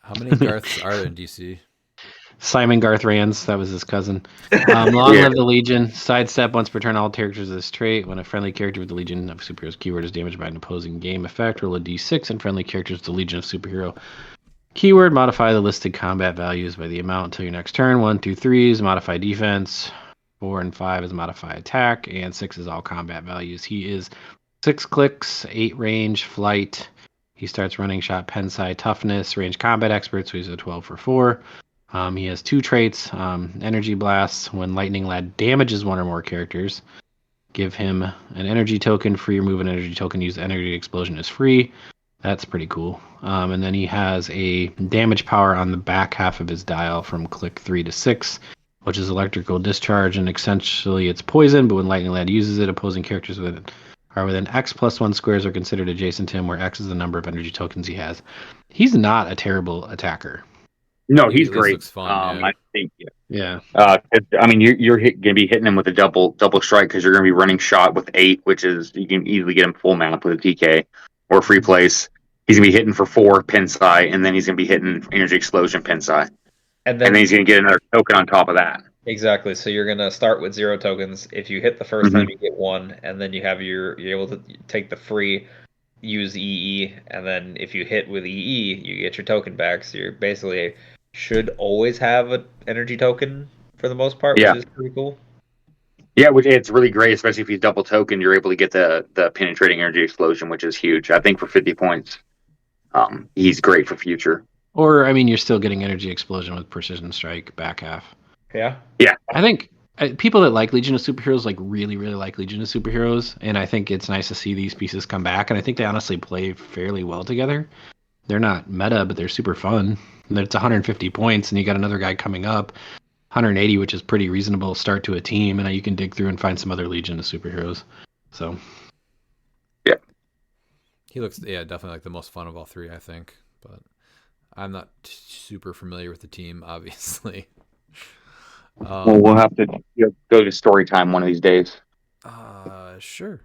How many Garths are in DC? Simon Garth Rands, that was his cousin. Long live the Legion. Sidestep once per turn all characters of this trait. When a friendly character with the Legion of Superheroes keyword is damaged by an opposing game effect, roll a d6 and friendly characters with the Legion of Superhero keyword. Modify the listed combat values by the amount until your next turn. 1, 2, 3 is modify defense. 4 and 5 is modify attack. And 6 is all combat values. He is 6 clicks, 8 range, flight. He starts running shot, Pensai, toughness, range combat expert, so he's a 12 for 4. He has 2 traits, energy blasts. When Lightning Lad damages one or more characters, give him an energy token. Free, remove an energy token. Use energy explosion is free. That's pretty cool. And then he has a damage power on the back half of his dial from click 3 to 6, which is electrical discharge, and essentially it's poison, but when Lightning Lad uses it, opposing characters are within X plus 1 squares are considered adjacent to him, where X is the number of energy tokens he has. He's not a terrible attacker. No, he's great. Looks fun, I think. Yeah. I mean, you're going to be hitting him with a double strike because you're going to be running shot with 8, which is you can easily get him full map with a TK or free place. He's going to be hitting for 4 Pensai, and then he's going to be hitting energy explosion Pensai, and then he's going to get another token on top of that. Exactly. So you're gonna start with 0 tokens. If you hit the first time, you get 1, and then you're able to take the free, use EE, and then if you hit with EE, you get your token back. So you're basically should always have an energy token for the most part, which is pretty cool. Yeah, which it's really great, especially if he's double token. You're able to get the penetrating energy explosion, which is huge. I think for 50 points, he's great for future. Or I mean, you're still getting energy explosion with precision strike back half. Yeah. I think people that like Legion of Superheroes really, really like Legion of Superheroes, and I think it's nice to see these pieces come back, and I think they honestly play fairly well together. They're not meta, but they're super fun. And it's 150 points, and you got another guy coming up, 180, which is pretty reasonable start to a team, and you can dig through and find some other Legion of Superheroes. So, yeah. He looks, definitely like the most fun of all 3, I think, but I'm not super familiar with the team, obviously. Well, we'll have to go to story time one of these days. Sure.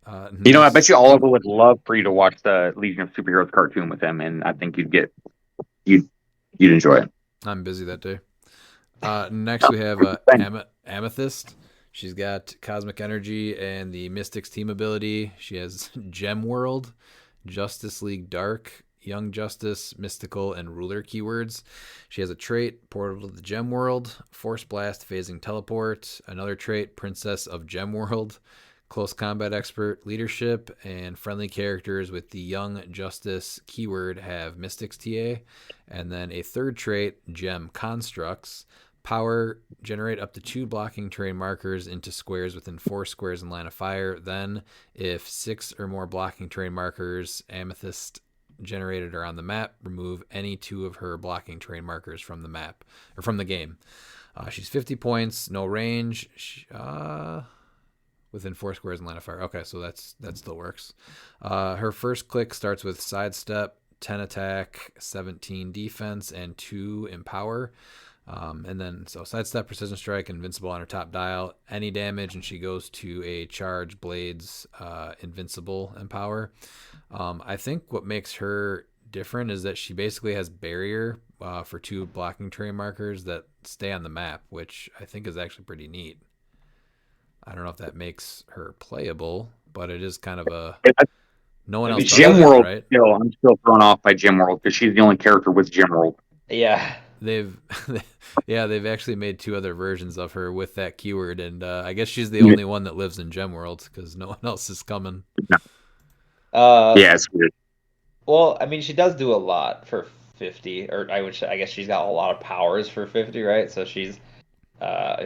I bet you all of it would love for you to watch the Legion of Superheroes cartoon with him, and I think you'd you'd enjoy it. I'm busy that day. Next, we have Amethyst. She's got Cosmic Energy and the Mystics team ability. She has Gem World, Justice League Dark, Young Justice, Mystical, and Ruler keywords. She has a trait, Portal to the Gem World, Force Blast, Phasing Teleport. Another trait, Princess of Gem World, Close Combat Expert, Leadership, and friendly characters with the Young Justice keyword have Mystics TA. And then a third trait, Gem Constructs. Power, generate up to 2 blocking terrain markers into squares within 4 squares in line of fire. Then, if 6 or more blocking terrain markers Amethyst generated are on the map, remove any 2 of her blocking terrain markers from the map or from the game. She's 50 points, no range. Within 4 squares in line of fire. Okay, so that still works. Her first click starts with Sidestep, 10 attack, 17 defense, and 2 empower. And then, so Sidestep, Precision Strike, Invincible on her top dial, any damage, and she goes to a Charge, Blades, Invincible, Empower. I think what makes her different is that she basically has Barrier for 2 blocking terrain markers that stay on the map, which I think is actually pretty neat. I don't know if that makes her playable, but it is kind of a... No one else does Gem that, World, right? I'm still thrown off by Gem World because she's the only character with Gem World. Yeah. They've actually made 2 other versions of her with that keyword, and I guess she's the only one that lives in Gem World because no one else is coming. Yeah, it's weird. Well, I mean, she does do a lot for 50, or I guess she's got a lot of powers for 50, right? So she's got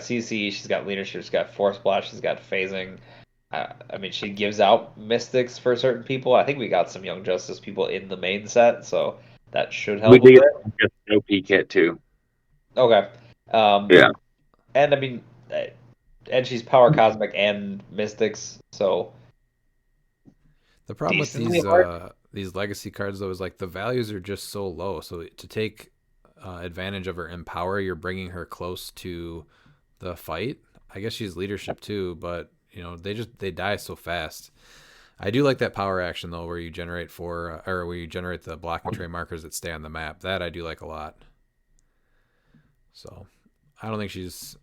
CC, she's got leadership, she's got force blast, she's got phasing. I mean, she gives out mystics for certain people. I think we got some Young Justice people in the main set, so that should help. We a did bit. get an OP kit too. Okay. Yeah. And I mean, and she's power cosmic and mystics, so The problem with decently hard. these legacy cards though is like the values are just so low. So to take advantage of her empower, you're bringing her close to the fight. I guess she's leadership too, but you know they die so fast. I do like that power action though, where you generate where you generate the blocking terrain markers that stay on the map. That I do like a lot. So I don't think she's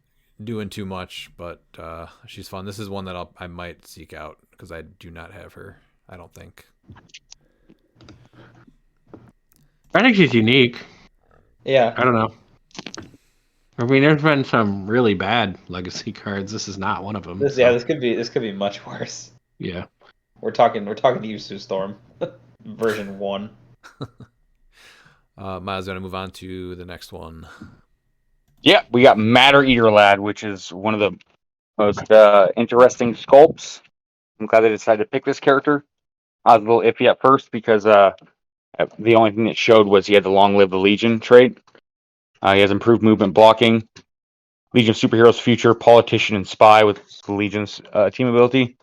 doing too much, but she's fun. This is one that I might seek out because I do not have her. I don't think. I think she's unique. Yeah. I don't know. I mean, there's been some really bad legacy cards. This is not one of them. This could be much worse. Yeah. We're talking Yusu Storm version 1. Miles, going to move on to the next one. Yeah, we got Matter Eater Lad, which is one of the most interesting sculpts. I'm glad they decided to pick this character. I was a little iffy at first because the only thing that showed was he had the Long Live the Legion trait. He has improved movement blocking, Legion of Superheroes Future, Politician, and Spy with the Legion's team ability.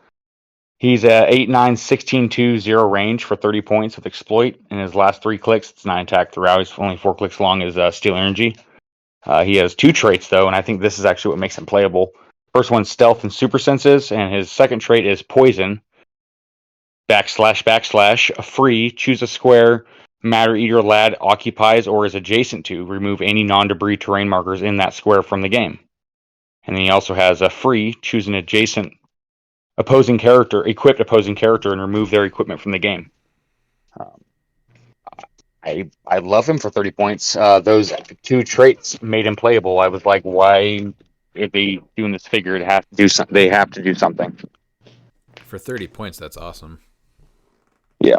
He's at 8'9", 16'2", 0 range for 30 points with Exploit. In his last 3 clicks, it's 9 attack throughout. He's only 4 clicks long as Steel Energy. He has 2 traits, though, and I think this is actually what makes him playable. First one's Stealth and Super Senses, and his second trait is Poison. // free, choose a square Matter Eater Lad occupies or is adjacent to. Remove any non-debris terrain markers in that square from the game. And then he also has a free, choose an adjacent equipped opposing character, and remove their equipment from the game. I love him for 30 points. Those 2 traits made him playable. I was like, why, if they doing this figure, they have to do something. For 30 points, that's awesome. Yeah.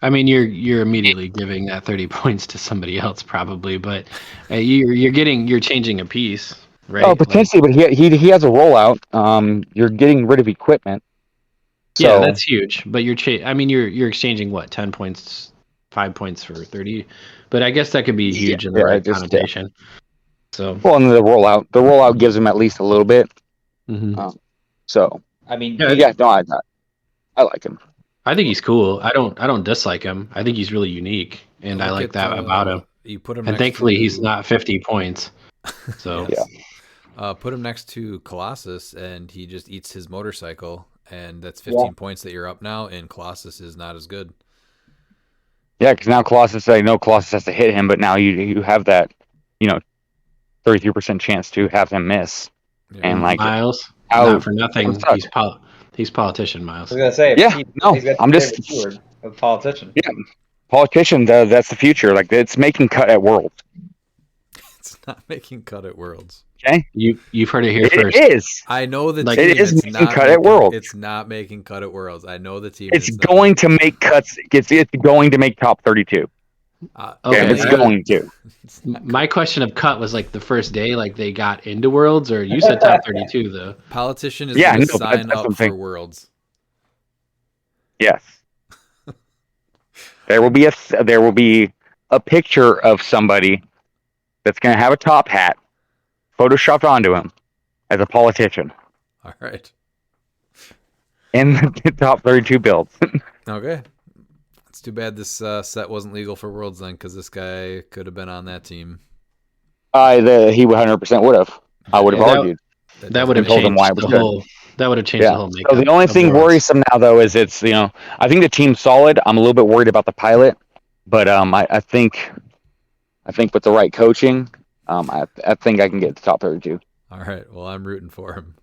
I mean, you're immediately giving that 30 points to somebody else, probably, but you're changing a piece, right? Oh, potentially, but he has a rollout. You're getting rid of equipment. So, yeah, that's huge. But you're exchanging what, 10 points, 5 points for 30. But I guess that could be huge in the right connotation. So well, and the rollout gives him at least a little bit. Mm-hmm. So I mean, I like him. I think he's cool. I don't dislike him. I think he's really unique, and I like that about him. You put him, and thankfully he's not 50 points. So yeah. Put him next to Colossus, and he just eats his motorcycle, and that's 15 points that you're up now. And Colossus is not as good. Yeah, because now Colossus, I know Colossus has to hit him, but now you have that, 33% chance to have him miss. Yeah. And like, Miles, how not for that nothing, would suck. he's politician, Miles. I was gonna say, Yeah, no, he's got I'm the just favorite keyword of politician. yeah, politician. That's the future. Like it's making cut at Worlds. It's not making cut at Worlds. Okay, You've heard it here it first. is. I know the Like, team. It is It's making not cut at Worlds. It's not making cut at Worlds. I know the team. It's not going making- to make cuts. It's going to make top 32. Okay, Okay, it's I- going to. It's not My question of cut was like the first day, like they got into Worlds, or you said top 32 though. Politician is Yeah, going to no, sign that's up what I'm for saying. Worlds. Yes. There will be a picture of somebody that's going to have a top hat photoshopped onto him as a politician All right. in the top 32 builds. Okay. It's too bad this set wasn't legal for Worlds then, because this guy could have been on that team. He 100% would have. I would have Yeah, argued. That would have told them changed why it was the good. whole. That would have changed the whole makeup. So the only of thing Worlds. worrisome now, though, is it's I think the team's solid. I'm a little bit worried about the pilot, but I think with the right coaching, I think I can get to top 32. All right. Well, I'm rooting for him.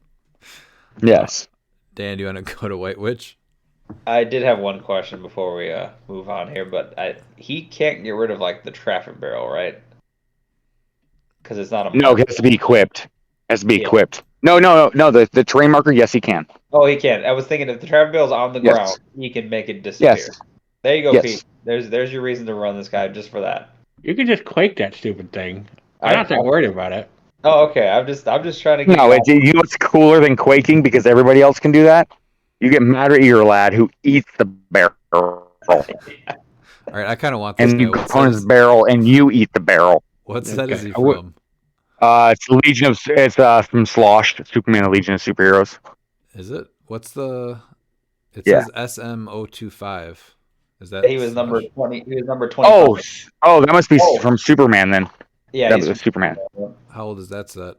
Yes. Dan, do you want to go to White Witch? I did have one question before we move on here, but he can't get rid of like the traffic barrel, right? Because it's not a No, marker. it has to be equipped. It has to be Yeah. equipped. No. The terrain marker, yes, he can. Oh, he can. I was thinking if the traffic barrel's on the Yes. ground, he can make it disappear. Yes. There you go, Yes. Pete. There's your reason to run this guy just for that. You could just quake that stupid thing. I'm not that worried about it. Oh, okay. I'm just trying to get No, you you know what's cooler than quaking because everybody else can do that? You get madder at your lad who eats the barrel. All right. I kind of want this And guy. you What clone set his is, barrel and you eat the barrel. what set is he I would- from? It's Legion of it's from Sloshed, Superman and Legion of Superheroes. Is it? What's the... It Yeah. says SM025. Is that... He was number 20. He was number 25. Oh, that must be Oh. from Superman then. Yeah, That he's was Superman. How old is that set?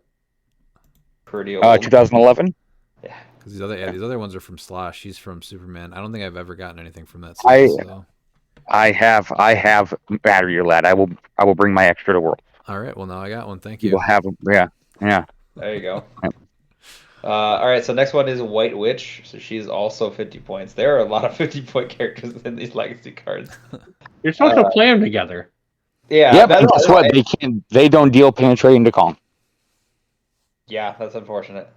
pretty old. 2011. Because these other ones are from Slosh. He's from Superman. I don't think I've ever gotten anything from that I- set. So. I have madder your lad. I will bring my extra to World. All right. Well, now I got one. Thank You you. will have yeah. There you go. All right, so next one is White Witch. So she's also 50 points. There are a lot of 50-point characters in these legacy cards. You're supposed to play them together. Yeah, Yeah, but guess what? They don't deal penetrating to Kong. Yeah, that's unfortunate.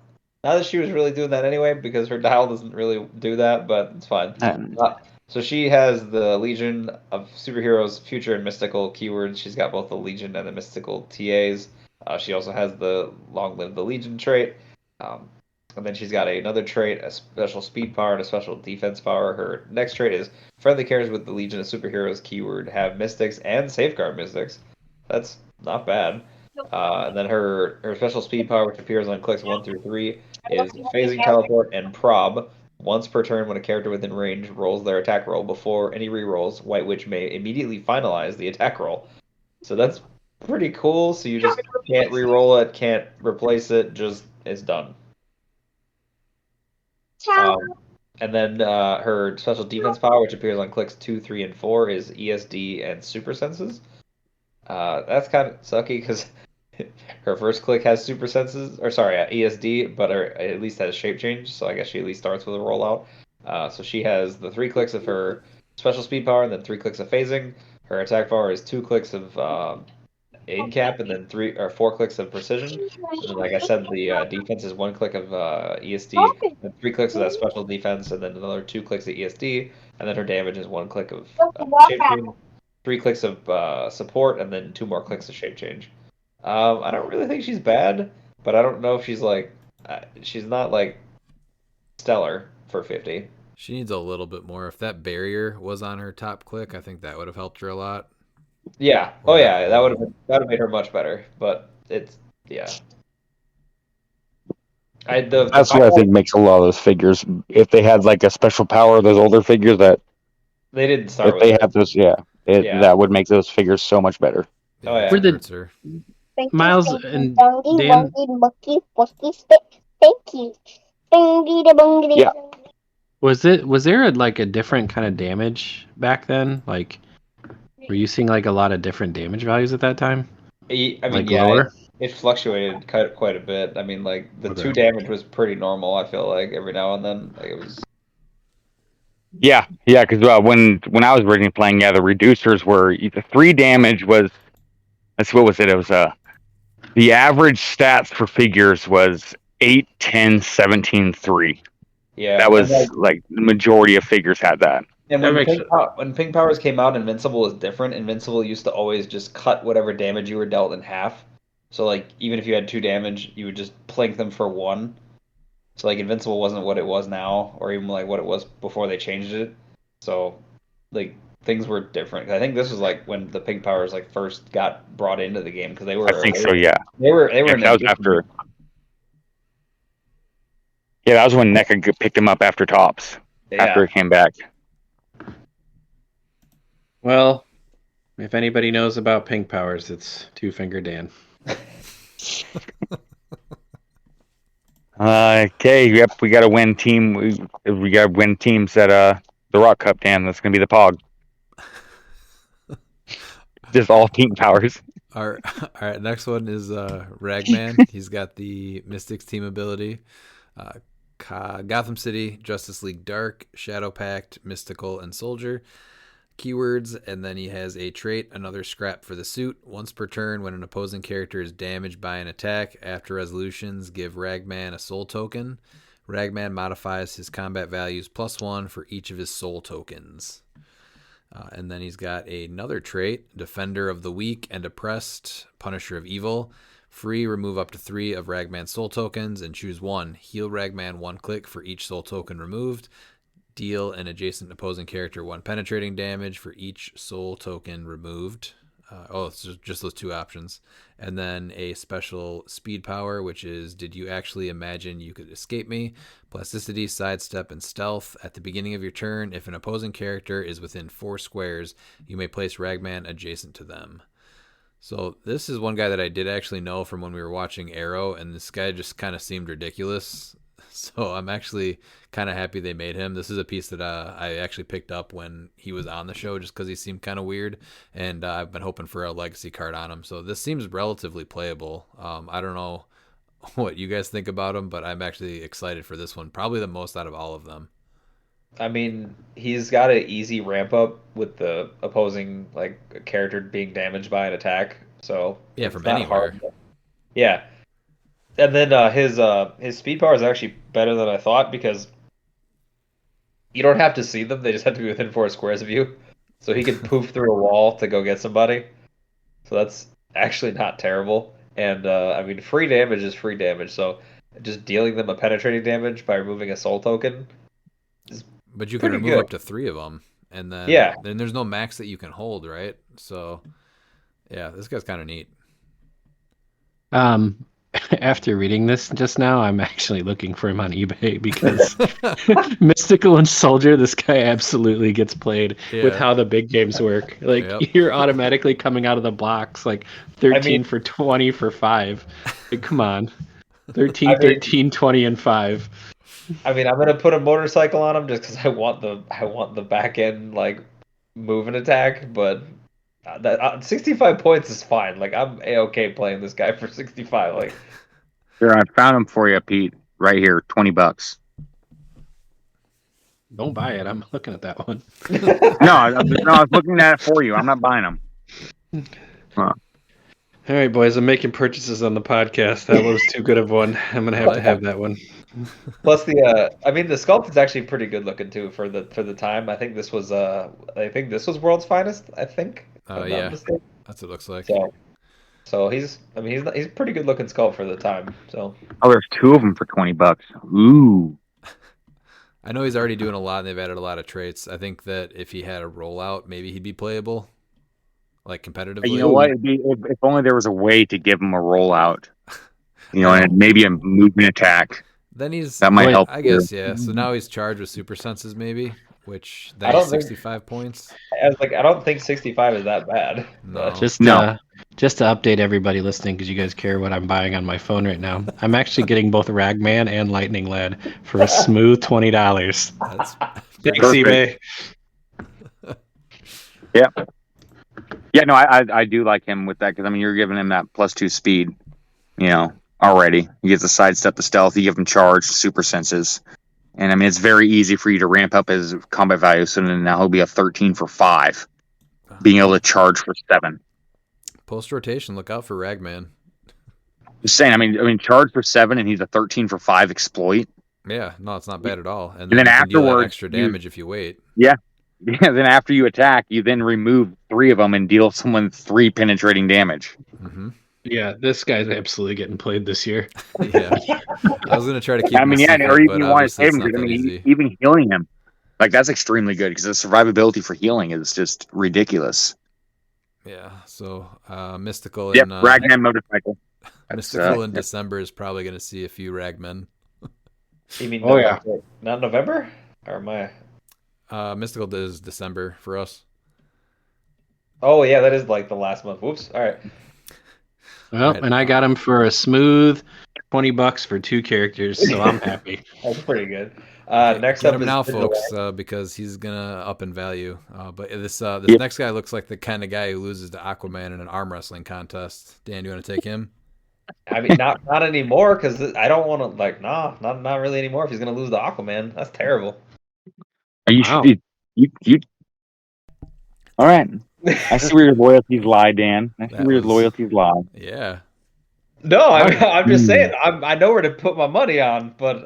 Not that she was really doing that anyway, because her dial doesn't really do that, but it's fine. So she has the Legion of Superheroes Future and Mystical keywords. She's got both the Legion and the Mystical TAs. She also has the Long Live the Legion trait. And then she's got another trait, a special speed power and a special defense power. Her next trait is friendly characters with the Legion of Superheroes keyword have Mystics and Safeguard Mystics. That's not bad. And then her special speed power, which appears on clicks 1 through 3, is phasing, teleport, and prob. Once per turn, when a character within range rolls their attack roll before any rerolls, White Witch may immediately finalize the attack roll. So that's pretty cool. So you just can't reroll it, can't replace it, just it's done. And then her special defense power, which appears on clicks 2, 3, and 4, is ESD and Super Senses. That's kind of sucky because her first click has Super Senses, or sorry, ESD, but at least has Shape Change, so I guess she at least starts with a rollout. So she has the 3 clicks of her special speed power, and then 3 clicks of phasing. Her attack power is 2 clicks of aid cap, and then 3 or 4 clicks of precision. And then, like I said, the defense is 1 click of ESD, and 3 clicks of that special defense, and then another 2 clicks of ESD, and then her damage is 1 click of shape change, 3 clicks of support, and then 2 more clicks of shape change. I don't really think she's bad, but I don't know if she's like she's not like stellar for 50. She needs a little bit more. If that barrier was on her top click, I think that would have helped her a lot. Yeah. Oh yeah, that would have made her much better. But it's yeah. That's what I think makes a lot of those figures. If they had like a special power, those older figures that they didn't start if with they it. had those, that would make those figures so much better. Oh, yeah. Were the- hurts her. Miles and Dan, Yeah. was there like a different kind of damage back then? Like Were you seeing like a lot of different damage values at that time? I mean, Like yeah, lower? it fluctuated quite a bit. I mean, like the Okay. 2 damage was pretty normal. I feel like every now and then, like it was. Yeah, because when I was originally playing, the reducers were the 3 damage was. What was it? It was the average stats for figures was 8, 10, 17, 3. Yeah, That and was like, like the majority of figures had that. and That when makes when pink powers came out, Invincible was different. Invincible used to always just cut whatever damage you were dealt in half. So like even if you had 2 damage, you would just plink them for 1. So like Invincible wasn't what it was now, or even like what it was before they changed it. So like things were different. I think this was like when the pink powers like first got brought into the game because I think so. Yeah. they were Yeah, an 'cause that was addition. after. Yeah, that was when NECA picked him up after Tops. After Yeah. it came back. Well, if anybody knows about pink powers, it's Two Finger Dan. Okay, yep, we got to win team. We got to win teams at the Rock Cup. Dan, that's gonna be the Pog. Just all pink powers. All right. Next one is Ragman. He's got the Mystics team ability. Gotham City, Justice League Dark, Shadow Pact, Mystical, and Soldier. Keywords, and then he has a trait, another scrap for the suit. Once per turn, when an opposing character is damaged by an attack, after resolutions, give Ragman a soul token. Ragman modifies his combat values +1 for each of his soul tokens. And then he's got another trait, Defender of the Weak and Oppressed, Punisher of Evil. Free, remove up to 3 of Ragman's soul tokens and choose 1. Heal Ragman 1 click for each soul token removed. Deal an adjacent opposing character 1 penetrating damage for each soul token removed. It's just those 2 options. And then a special speed power, which is, did you actually imagine you could escape me? Plasticity, sidestep, and stealth. At the beginning of your turn, if an opposing character is within 4 squares, you may place Ragman adjacent to them. So this is one guy that I did actually know from when we were watching Arrow, and this guy just kind of seemed ridiculous. So I'm actually kind of happy they made him. This is a piece that I actually picked up when he was on the show just because he seemed kind of weird, and I've been hoping for a legacy card on him. So this seems relatively playable. I don't know what you guys think about him, but I'm actually excited for this one, probably the most out of all of them. I mean, he's got an easy ramp up with the opposing like character being damaged by an attack. So Yeah, it's from not anywhere. hard. Yeah. And then his speed power is actually better than I thought because you don't have to see them; they just have to be within 4 squares of you. So he can poof through a wall to go get somebody. So that's actually not terrible. And I mean, free damage is free damage. So just dealing them a penetrating damage by removing a soul token is But you can pretty remove good. up to 3 of them, and Yeah. then there's no max that you can hold, right? So yeah, this guy's kind of neat. After reading this just now, I'm actually looking for him on eBay because Mystical and Soldier, this guy absolutely gets played with how the big games work. Like you're automatically coming out of the blocks like 13 for 20 for 5. Like, come on. 13, 13, 20, and 5. I mean, I'm gonna put a motorcycle on him just because I want the back end like move and attack, but that 65 points is fine. Like I'm a-okay playing this guy for 65. Like, Here, I found him for you, Pete. Right here, $20. Don't buy it. I'm looking at that one. No, I was looking at it for you. I'm not buying them. All right, boys. I'm making purchases on the podcast. That was too good of one. I'm gonna have to have that one. Plus the the sculpt is actually pretty good looking too for the time. I think this was World's Finest. I think. Yeah, that's what it looks like. So he's a pretty good looking sculpt for the time. So. Oh, there's 2 of them for $20. Ooh. I know he's already doing a lot, and they've added a lot of traits. I think that if he had a rollout, maybe he'd be playable, like competitively. You know what? If only there was a way to give him a rollout. And maybe a movement attack. Then that might help. I guess, yeah. So now he's charged with super senses, maybe, which that's 65 points. I don't think 65 is that bad. No. Just to update everybody listening, because you guys care what I'm buying on my phone right now. I'm actually getting both Ragman and Lightning Lad for a smooth $20. That's thanks, eBay. Yeah. Yeah, no, I do like him with that because I mean you're giving him that +2 speed, already. He gets a sidestep, the stealth. You give him charge, super senses, and I mean it's very easy for you to ramp up his combat value. So then now he'll be a 13 for 5, being able to charge for 7. Post rotation, look out for Ragman. Just saying, I mean charge for 7, and he's a 13 for 5 exploit. Yeah, no, it's not bad at all. And And then then you can deal that afterwards, extra damage if you wait. yeah. Then after you attack, you then remove 3 of them and deal someone 3 penetrating damage. Mm-hmm. Yeah, this guy's absolutely getting played this year. Yeah, I was gonna try to keep him I mean, a yeah, secret, or even but you want to obviously save it's him not because I that mean, easy. even healing him, like that's extremely good because the survivability for healing is just ridiculous. Yeah, so mystical Yep, in Ragman motorcycle. mystical in December is probably gonna see a few Ragmen. You mean Oh, yeah. not November? Or am I? Mystical is December for us. Oh yeah, that is like the last month. Whoops. All right. Well, Right. and I got him for a smooth $20 for 2 characters, so I'm happy. That's pretty good. Get Next get up him is now, Vigilante. folks, because he's gonna up in value. But this Yep. next guy looks like the kind of guy who loses to Aquaman in an arm wrestling contest. Dan, do you want to take him? I mean, not anymore because I don't want to not really anymore. If he's gonna lose the Aquaman, that's terrible. You Wow. should you. All right, I see where your loyalties lie, Dan. I see That where your was- loyalties lie. Yeah. No, I'm just saying I know where to put my money on, but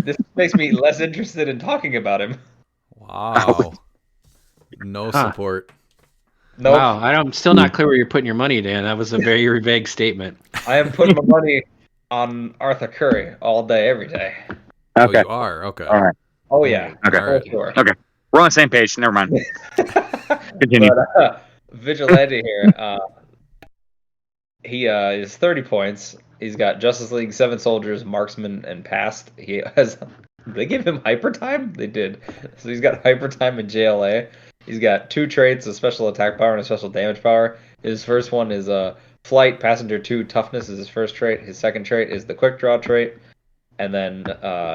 this makes me less interested in talking about him. Wow. No Huh. support. Nope, Wow, I'm still not clear where you're putting your money, Dan. That was a very vague statement. I am putting my money on Arthur Curry all day, every day. Okay, Oh, you are? Okay. all right, Oh yeah, Okay. All right. for sure. okay. We're on the same page. Never mind. Continue. But Vigilante here, he is 30 points. He's got Justice League, 7 soldiers, marksman, and past. He has. They give him hyper time. They did. So he's got hyper time and JLA. He's got 2 traits: a special attack power and a special damage power. His first one is flight. Passenger 2 toughness is his first trait. His second trait is the quick draw trait. And then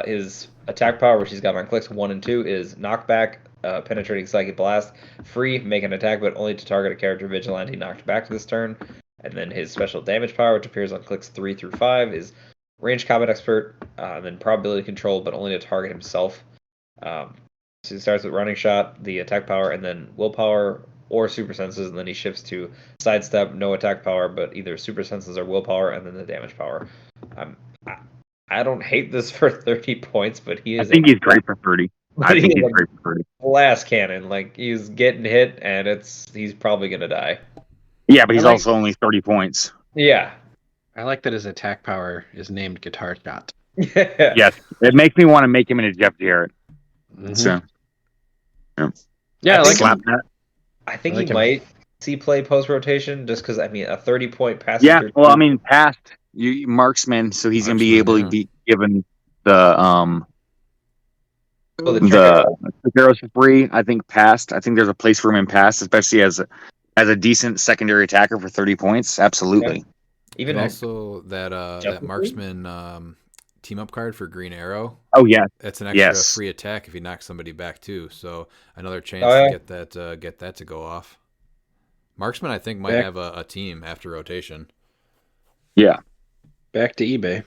his attack power, which he's got on clicks 1 and 2, is knockback, penetrating psychic blast, free, make an attack, but only to target a character vigilante knocked back this turn. And then his special damage power, which appears on clicks 3 through 5, is range combat expert, and then probability control, but only to target himself. So he starts with running shot, the attack power, and then willpower or super senses, and then he shifts to sidestep, no attack power, but either super senses or willpower, and then the damage power. I don't hate this for 30 points, but he I is think he's great for 30. I think he's great for 30. blast cannon. Like he's getting hit, and he's probably gonna die. Yeah, but he's I like- also only 30 points. Yeah. I like that his attack power is named Guitar Shot. Yeah. Yes, it makes me want to make him into Jeff Jarrett. Mhm. So Yeah, I like slap him. that. I think I like he him. might see play post rotation just because I mean a 30-point Yeah, passenger. well, I mean, past marksman, so he's going to be able Marksman, to be given the the the arrows for free. I think past. I think there's a place for him in past, especially as a decent secondary attacker for 30 points. Absolutely. even And also that Justice that League? marksman team up card for Green Arrow. Oh yeah, It's an extra Yes. free attack if he knocks somebody back too. So another chance Oh, yeah. to get that to go off. Marksman, I think, might Back- have a team after rotation. yeah, Back to eBay.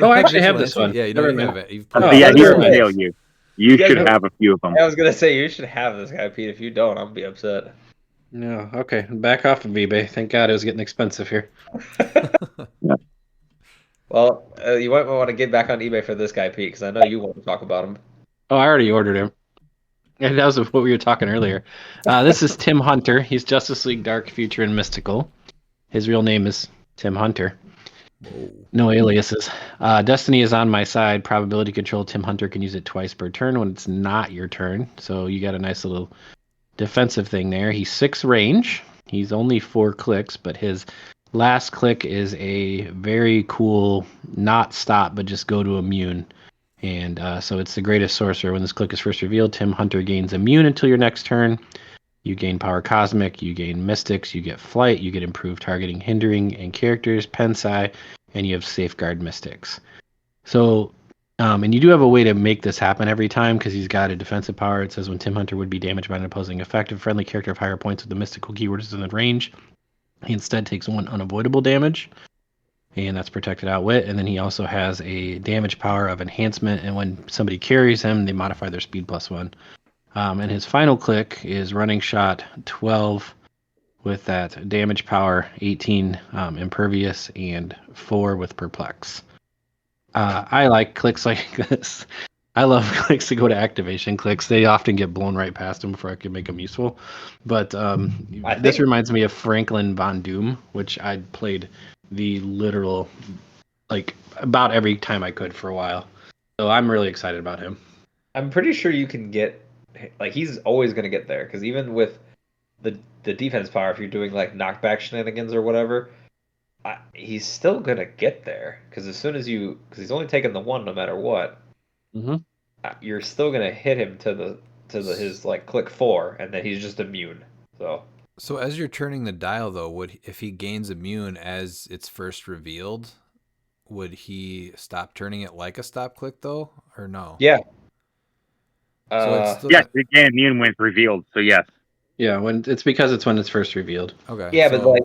Oh, I actually have this one. Yeah, you know Never you mind. have it. You've Oh, yeah. He never should mind. nail you. You guys should know- have a few of them. I was gonna say you should have this guy, Pete. If you don't, I'll be upset. No, okay. Back off of eBay. Thank God it was getting expensive here. Well, you might want to get back on eBay for this guy, Pete, because I know you want to talk about him. Oh, I already ordered him. And that was what we were talking earlier. This is Tim Hunter. He's Justice League Dark Future and Mystical. His real name is Tim Hunter. No aliases. Destiny is on my side. Probability control. Tim Hunter can use it twice per turn when it's not your turn. So you got a nice little defensive thing there. He's 6 range. He's only 4 clicks, but his last click is a very cool not stop, but just go to immune. And so it's the greatest sorcerer. When this click is first revealed, Tim Hunter gains immune until your next turn. You gain power cosmic, you gain mystics, you get flight, you get improved targeting, hindering, and characters, pensai, and you have safeguard mystics. So And you do have a way to make this happen every time because he's got a defensive power. It says when Tim Hunter would be damaged by an opposing effective friendly character of higher points with the mystical keywords in the range, he instead takes 1 unavoidable damage, and that's protected outwit. And then he also has a damage power of enhancement, and when somebody carries him, they modify their speed +1. And his final click is running shot 12 with that damage power, 18 impervious, and 4 with perplex. I like clicks like this. I love clicks that go to activation clicks. They often get blown right past them before I can make them useful. But this reminds me of Franklin Von Doom, which I played the literal, like, about every time I could for a while. So I'm really excited about him. I'm pretty sure you can get, like, he's always going to get there, because even with the defense power, if you're doing, like, knockback shenanigans or whatever, he's still going to get there, because because he's only taking the 1 no matter what, you're still going to hit him to his, like, click 4, and then he's just immune, So as you're turning the dial, though, if he gains immune as it's first revealed, would he stop turning it like a stop click, though, or no? Yeah. So it's still Yes, you gain immune when it's revealed. So yes. Yeah, when it's first revealed. Okay. Yeah, but like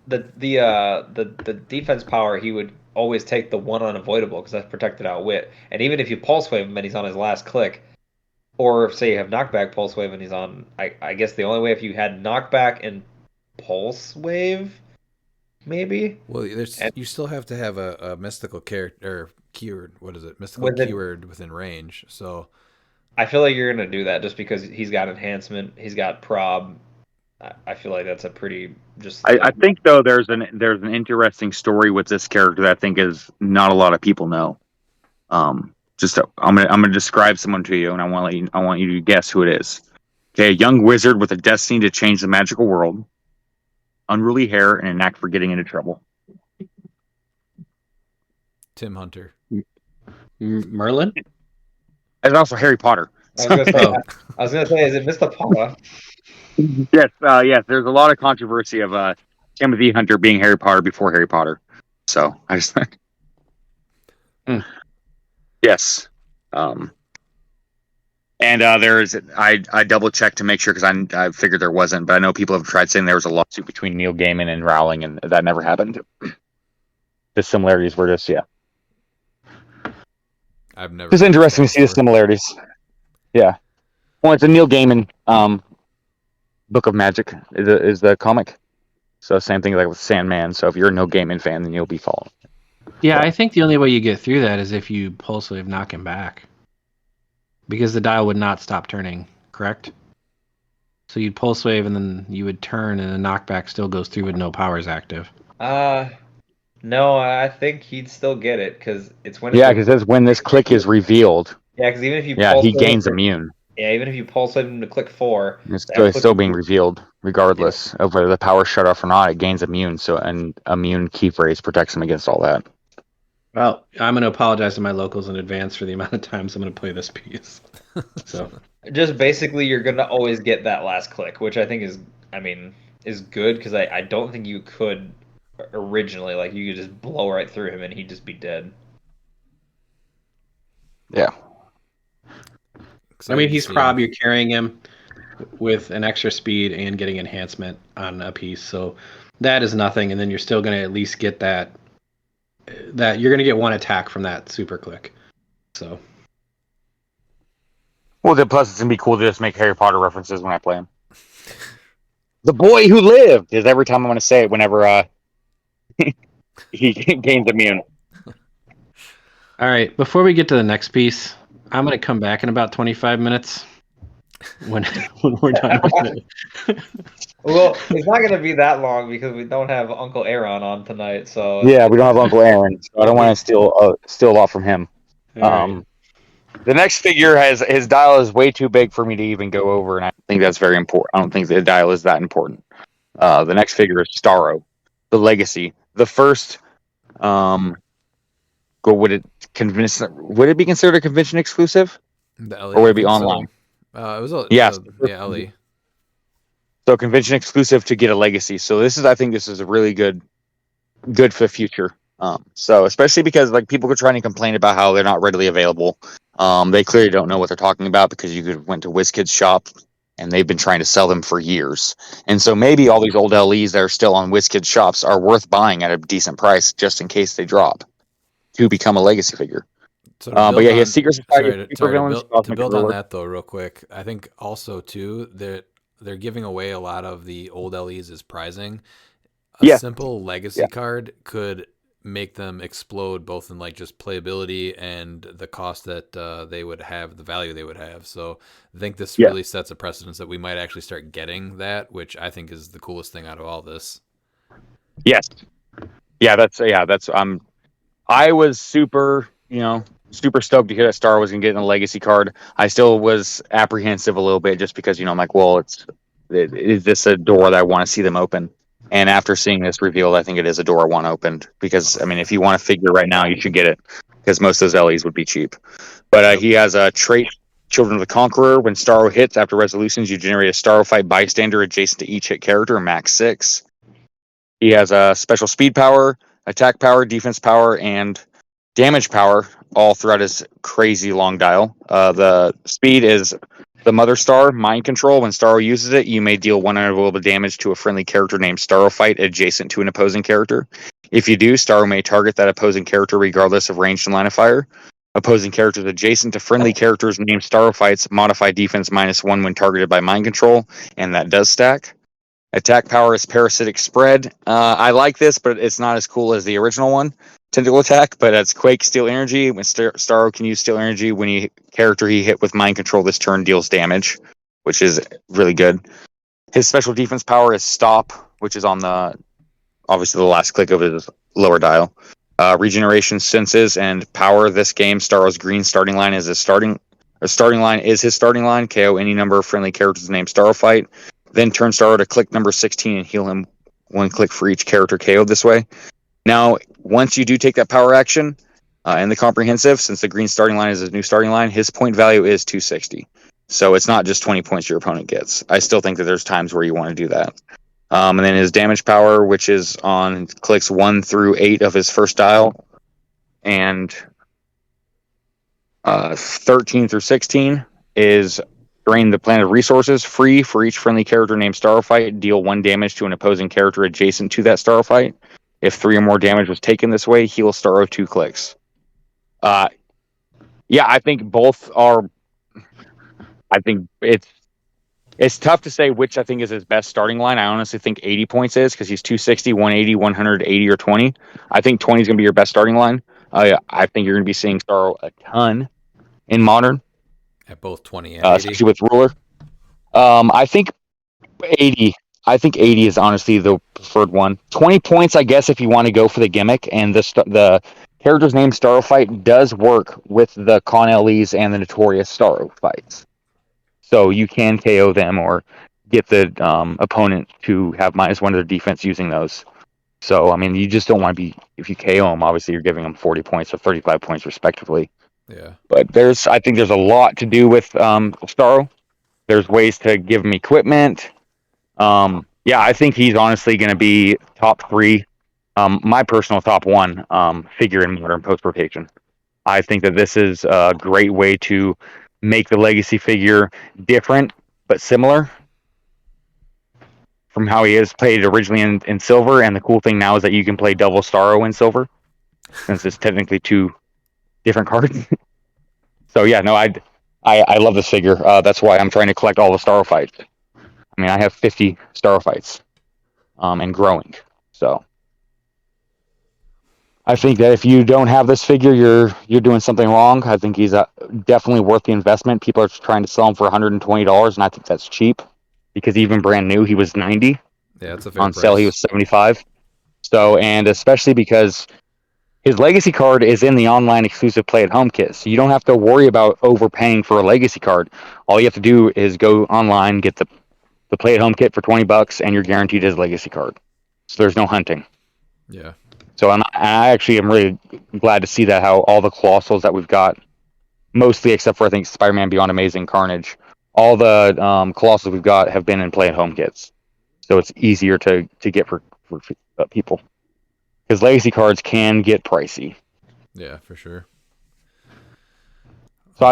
the defense power, he would always take the 1 unavoidable because that's protected outwit. And even if you pulse wave him and he's on his last click, or say you have knockback pulse wave and he's on, I guess the only way if you had knockback and pulse wave, maybe. Well, you still have to have a mystical character or keyword. What is it? Mystical keyword within range. So I feel like you're gonna do that just because he's got enhancement, he's got prob. I feel like that's a pretty just. I think though there's an interesting story with this character that I think is not a lot of people know. I'm gonna describe someone to you, and I want you to guess who it is. Okay, a young wizard with a destiny to change the magical world, unruly hair, and a knack for getting into trouble. Tim Hunter. Merlin? And also Harry Potter. I was gonna say, is it Mr. Potter? Yes, yes. There's a lot of controversy of Timothy Hunter being Harry Potter before Harry Potter. So I just yes. And there's I double checked to make sure because I figured there wasn't, but I know people have tried saying there was a lawsuit between Neil Gaiman and Rowling, and that never happened. The similarities were just I've never. It's interesting to see the similarities. Yeah. Well, it's a Neil Gaiman Book of Magic is the comic. So same thing like with Sandman. So if you're a Neil Gaiman fan, then you'll be following. Yeah, I think the only way you get through that is if you pulse wave knock him back. Because the dial would not stop turning, correct? So you'd pulse wave and then you would turn and the knockback still goes through with no powers active. No, I think he'd still get it because it's when. Yeah, because that's when this click is revealed. Yeah, because even if you. Yeah, he gains immune. Yeah, even if you pulse him to click 4, it's still being revealed, regardless of whether the power's shut off or not. It gains immune, so an immune key phrase protects him against all that. Well, I'm going to apologize to my locals in advance for the amount of times I'm going to play this piece. So, just basically, you're going to always get that last click, which I think is good because I don't think you could originally, like, you could just blow right through him and he'd just be dead. Yeah. I mean, he's prob, you're carrying him with an extra speed and getting enhancement on a piece, so that is nothing, and then you're still going to at least get that you're going to get 1 attack from that super click. So. Well, then plus it's going to be cool to just make Harry Potter references when I play him. The boy who lived is every time I'm going to say it whenever he gains immune. All right, before we get to the next piece, I'm going to come back in about 25 minutes when we're done with it. Well, it's not going to be that long because we don't have Uncle Aaron on tonight. So yeah, we don't have Uncle Aaron, so I don't want to steal a lot from him. Right. The next figure his dial is way too big for me to even go over, and I think that's very important. I don't think the dial is that important. The next figure is Starro, the Legacy, the first. Would it be considered a convention exclusive? Or would it be online? It was Ellie. So convention exclusive to get a Legacy. So I think this is a really good for the future. So especially because like people are trying to complain about how they're not readily available. They clearly don't know what they're talking about because you could went to WizKids shop and they've been trying to sell them for years. And so maybe all these old LEs that are still on WizKids shops are worth buying at a decent price just in case they drop to become a legacy figure. So But yeah, he has Secret Society of Super Villains, to Cosmic build on Ruler. that though, real quick. I think also too that they're giving away a lot of the old LEs as prizing. A Yeah, simple legacy yeah, card could make them explode both in like just playability and the cost that they would have, the value they would have. So I think this yeah. really sets a precedence that we might actually start getting that, which I think is the coolest thing out of all this. Yes. That's I was super, super stoked to hear that Star was going to get in a legacy card. I still was apprehensive a little bit just because, I'm like, well, is this a door that I want to see them open? And after seeing this revealed, I think it is a door I want opened because, I mean, if you want a figure right now, you should get it because most of those LEs would be cheap. But Yep. he has a trait, Children of the Conqueror. When Starro hits after resolutions, you generate a Starro fight bystander adjacent to each hit character, max 6. He has a special speed power, attack power, defense power, and damage power all throughout his crazy long dial. The speed is the Mother Star, Mind Control. When Starro uses it, you may deal one unavoidable damage to a friendly character named Starro Fight adjacent to an opposing character. If you do, Starro may target that opposing character regardless of range and line of fire. Opposing characters adjacent to friendly characters named Starro Fights modify defense -1 when targeted by Mind Control, and that does stack. Attack power is Parasitic Spread. I like this, but it's not as cool as the original one. Tentacle Attack, but that's Quake Steel Energy. When Starro can use Steel Energy when character he hit with Mind Control this turn deals damage, which is really good. His special defense power is Stop, which is on obviously the last click of his lower dial. Regeneration, Senses, and Power. This game, Starro's green starting line is his starting line. KO any number of friendly characters named Starro Fight. Then turn Starro to click number 16 and heal him 1 click for each character KO'd this way. Now, once you do take that power action in the comprehensive, since the green starting line is his new starting line, his point value is 260. So it's not just 20 points your opponent gets. I still think that there's times where you want to do that. And then his damage power, which is on clicks 1 through 8 of his first dial, and 13 through 16 is drain the planet of resources free for each friendly character named Starfight. Deal 1 damage to an opposing character adjacent to that Starfight. If 3 or more damage was taken this way, heal Starro 2 clicks. Yeah, I think both are. I think it's tough to say which I think is his best starting line. I honestly think 80 points is because he's 260, 180, 180, or 20. I think 20 is going to be your best starting line. I think you're going to be seeing Starro a ton in Modern. At both 20 and 80. Especially with Ruler. I think 80. I think 80 is honestly the preferred one. 20 points, I guess, if you want to go for the gimmick. And the character's name Starro Fight does work with the Con LEs and the notorious Starro Fights. So you can KO them or get the opponent to have -1 to their defense using those. So, I mean, you just don't want to be... If you KO them, obviously you're giving them 40 points or 35 points respectively. Yeah. But I think there's a lot to do with Starro. There's ways to give him equipment. Yeah, I think he's honestly going to be top 3. My personal top 1 figure in Modern post-rotation. I think that this is a great way to make the legacy figure different but similar from how he is played originally in Silver. And the cool thing now is that you can play double Starro in Silver, since it's technically 2 different cards. So yeah, no, I love this figure. That's why I'm trying to collect all the Starro Fights. I mean, I have 50 Starro Fights, and growing. So I think that if you don't have this figure, you're doing something wrong. I think he's definitely worth the investment. People are trying to sell him for $120, and I think that's cheap because even brand new, he was $90. Yeah, that's a fair On price. sale, he was $75. So, and especially because his legacy card is in the online exclusive play at home kit, so you don't have to worry about overpaying for a legacy card. All you have to do is go online, get the play at home kit for $20, and you're guaranteed his legacy card. So there's no hunting. Yeah. So I actually am really glad to see that, how all the Colossals that we've got, mostly except for I think Spider-Man Beyond Amazing Carnage, all the Colossals we've got have been in play at home kits. So it's easier to get for people. because legacy cards can get pricey. Yeah, for sure. So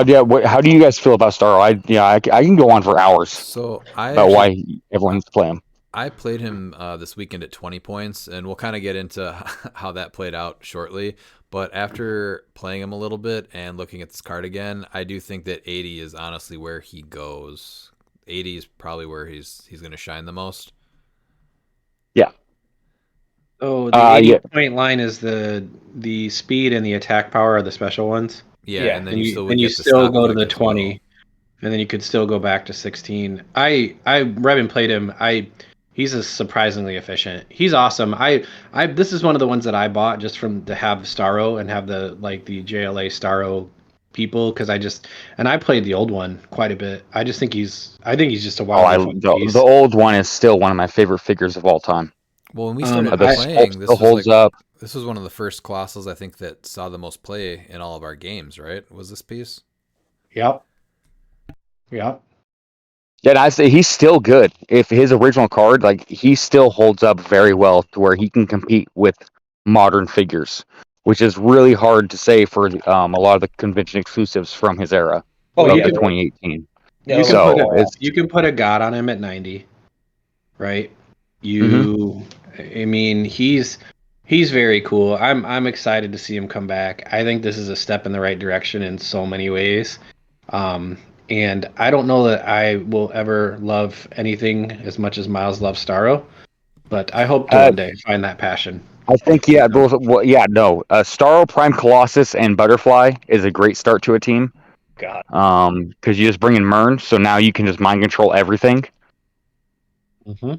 how do you guys feel about Starro? I can go on for hours So about why everyone needs to play him. I played him this weekend at 20 points, and we'll kind of get into how that played out shortly. But after playing him a little bit and looking at this card again, I do think that 80 is honestly where he goes. 80 is probably where he's going to shine the most. Yeah. Oh, the 80-point line is the speed and the attack power are the special ones. Yeah, and then you still would and get you the still stop go to click the as well. 20, and then you could still go back to 16. Revan played him. He's a surprisingly efficient. He's awesome. This is one of the ones that I bought just to have Starro and have the JLA Starro people, because I played the old one quite a bit. I think he's just a wildly fun piece. The old one is still one of my favorite figures of all time. Well, when we started The playing, sculpt still holds up. This was one of the first Colossals I think that saw the most play in all of our games, right? Was this piece? Yep. Yeah, and I say he's still good. If his original card, he still holds up very well to where he can compete with modern figures, which is really hard to say for a lot of the convention exclusives from his era. Oh, up yeah. to 2018. You can put a god on him at 90, right? I mean, he's very cool. I'm excited to see him come back. I think this is a step in the right direction in so many ways. And I don't know that I will ever love anything as much as Miles loves Starro, but I hope to one day find that passion. I think Starro, Prime Colossus, and Butterfly is a great start to a team. God. Because you just bring in Mern, so now you can just mind control everything. Mm-hmm.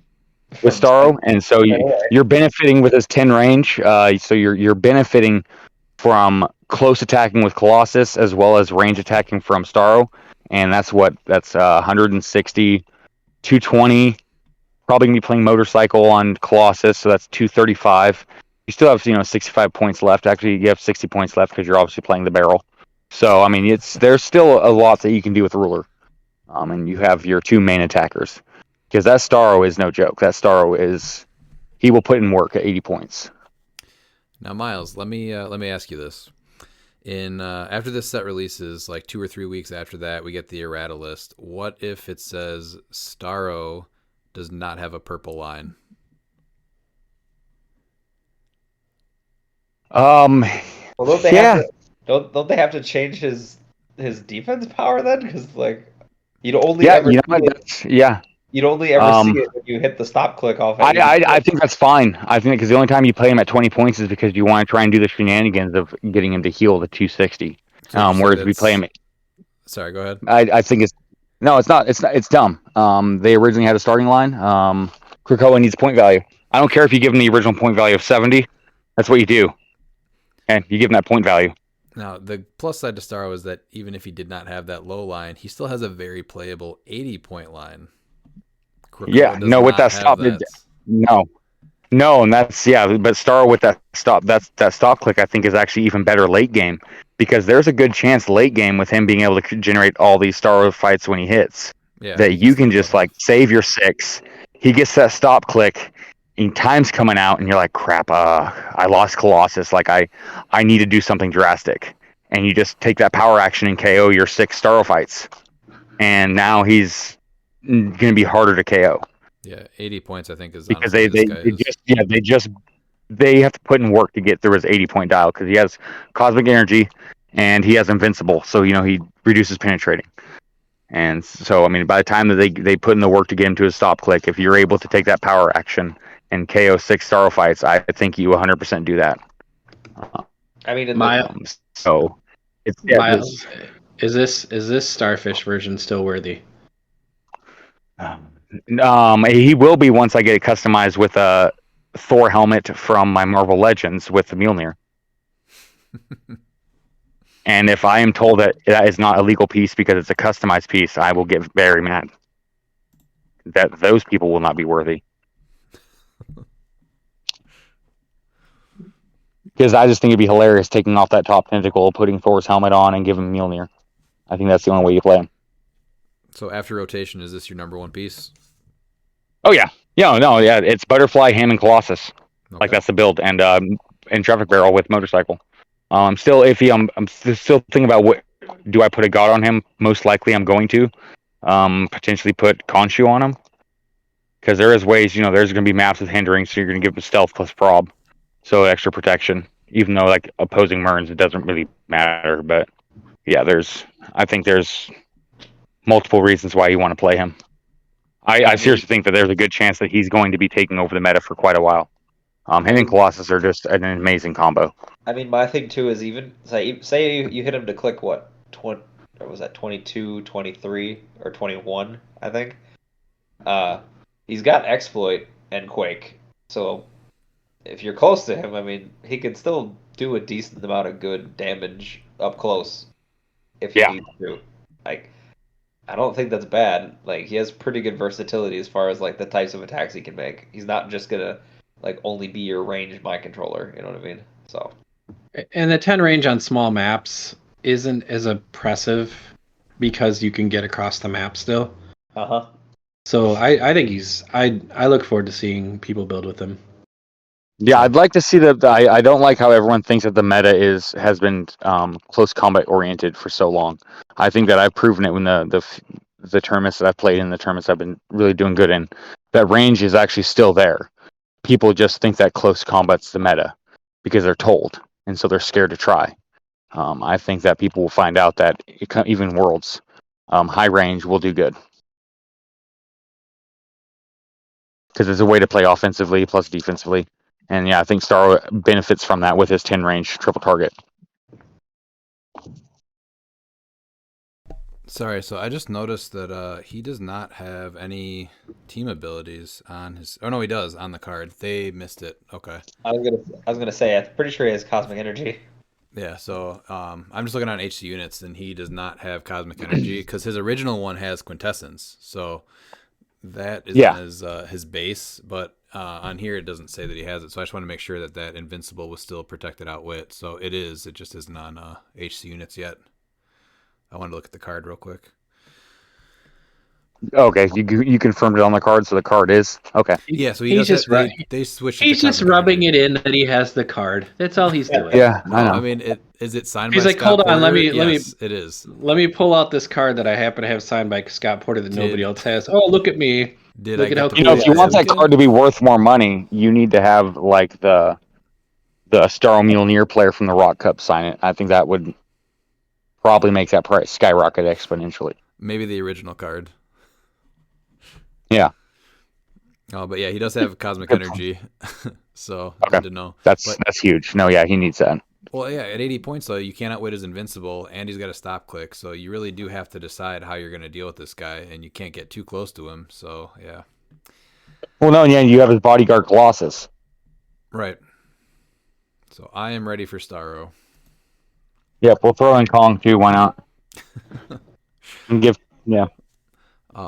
With Starro, and so you're benefiting with his 10 range. So you're benefiting from close attacking with Colossus as well as range attacking from Starro, and that's 160, 220. Probably gonna be playing Motorcycle on Colossus, so that's 235. You still have 65 points left. Actually, you have 60 points left because you're obviously playing the barrel. So I mean, there's still a lot that you can do with Ruler, and you have your two main attackers. Because that Starro is no joke. That Starro he will put in work at 80 points. Now, Miles, let me ask you this: after this set releases, like 2 or 3 weeks after that, we get the errata list. What if it says Starro does not have a purple line? Well, don't they have to change his defense power then? Because you'd only ever You'd only ever see it when you hit the stop click off. I think that's fine. I think because the only time you play him at 20 points is because you want to try and do the shenanigans of getting him to heal to 260. Whereas we play him. Sorry, go ahead. I think it's not. It's dumb. They originally had a starting line. Krakoa needs point value. I don't care if you give him the original point value of 70. That's what you do, and you give him that point value. Now, the plus side to Starro is that even if he did not have that low line, he still has a very playable 80-point line. Krakoa with that stop. No, and that's but Starro with that stop click I think is actually even better late game, because there's a good chance late game with him being able to generate all these Starro fights when he hits that you can just save your 6. He gets that stop click, and time's coming out, and you're like, crap, I lost Colossus. I need to do something drastic, and you just take that power action and KO your 6 Starro fights, and now he's going to be harder to KO. Yeah, 80 points I think is because they have to put in work to get through his 80-point dial, because he has Cosmic Energy and he has Invincible, so he reduces penetrating. And so I mean, by the time that they put in the work to get him to his stop click, if you're able to take that power action and KO 6 Starro fights, I think you 100% do that. I mean, so it's Miles, is this Starfish version still worthy? He will be once I get it customized with a Thor helmet from my Marvel Legends with the Mjolnir. And if I am told that is not a legal piece because it's a customized piece, I will get very mad. That those people will not be worthy. Because I just think it'd be hilarious taking off that top tentacle, putting Thor's helmet on, and giving Mjolnir. I think that's the only way you play him. So after rotation, is this your number one piece? Oh yeah. It's Butterfly, Ham, and Colossus. Like that's the build, and traffic barrel with motorcycle. I'm still iffy. I'm still thinking about what do I put a god on him. Most likely, I'm going to potentially put Khonshu on him because there is ways. There's going to be maps with hindering, so you're going to give him stealth plus prob, so extra protection. Even though like opposing Merns, it doesn't really matter. But yeah, I think there's multiple reasons why you want to play him. I seriously think that there's a good chance that he's going to be taking over the meta for quite a while. Him and Colossus are just an amazing combo. I mean, my thing too is even say you hit him to click what 20, or was that 22, 23, or 21? I think. He's got exploit and quake, so if you're close to him, I mean, he can still do a decent amount of good damage up close if he needs to. Like, I don't think that's bad. Like, he has pretty good versatility as far as like the types of attacks he can make. He's not just gonna like only be your ranged mind controller. You know what I mean? So. And the 10 range on small maps isn't as oppressive because you can get across the map still. Uh-huh. So I think I look forward to seeing people build with him. Yeah, I'd like to see I don't like how everyone thinks that the meta has been close combat oriented for so long. I think that I've proven it when the tournaments that I've played in, the tournaments I've been really doing good in, that range is actually still there. People just think that close combat's the meta because they're told, and so they're scared to try. I think that people will find out that even worlds, high range will do good. Because it's a way to play offensively plus defensively. And yeah, I think Starro benefits from that with his 10 range triple target. Sorry, so I just noticed that he does not have any team abilities on his. Oh no, he does on the card. They missed it. Okay. I was gonna say I'm pretty sure he has cosmic energy. Yeah, so I'm just looking on HC units, and he does not have cosmic energy because his original one has quintessence. So that is his base, but on here it doesn't say that he has it. So I just want to make sure that invincible was still protected outwit. So it is. It just isn't on HC units yet. I wanted to look at the card real quick. Okay, you confirmed it on the card, so the card is okay. Yeah, so they switched. He's just rubbing it in that he has the card. That's all he's doing. Yeah, no, I know. I mean, is it signed he's by like, Scott hold on, Porter? let me. It is. Let me pull out this card that I happen to have signed by Scott Porter that nobody else has. Oh, look at me. Did look I at get how the cool if you want that card to be worth more money, you need to have like the Starro Mjolnir player from the Rock Cup sign it. I think that would probably make that price skyrocket exponentially. Maybe the original card. Yeah. Oh, but yeah, he does have cosmic energy, so okay. good to know. That's huge. No, yeah, he needs that. Well, yeah, at 80 points though, you can't outwit his invincible, and he's got a stop click, so you really do have to decide how you're going to deal with this guy, and you can't get too close to him. So yeah. Well, no, yeah, you have his bodyguard Colossus. Right. So I am ready for Starro. Yep, we'll throw in Kong too. Why not? Yeah.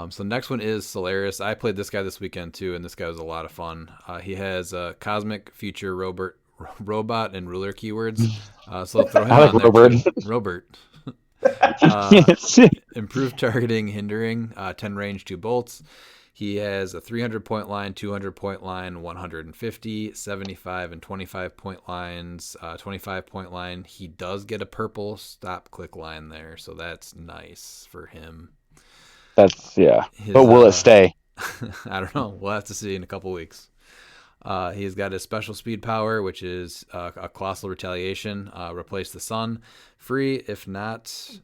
So next one is Solaris. I played this guy this weekend too, and this guy was a lot of fun. He has Cosmic, Future, Robot, and Ruler keywords. So I'll throw him on there. Robert. Improved targeting, hindering, 10 range, 2 bolts. He has a 300-point line, 200-point line, 150, 75, and 25-point lines. 25-point line. He does get a purple stop click line there, so that's nice for him. But will it stay? I don't know. We'll have to see in a couple weeks. He's got his special speed power, which is a colossal retaliation. Replace the sun. Free, if not...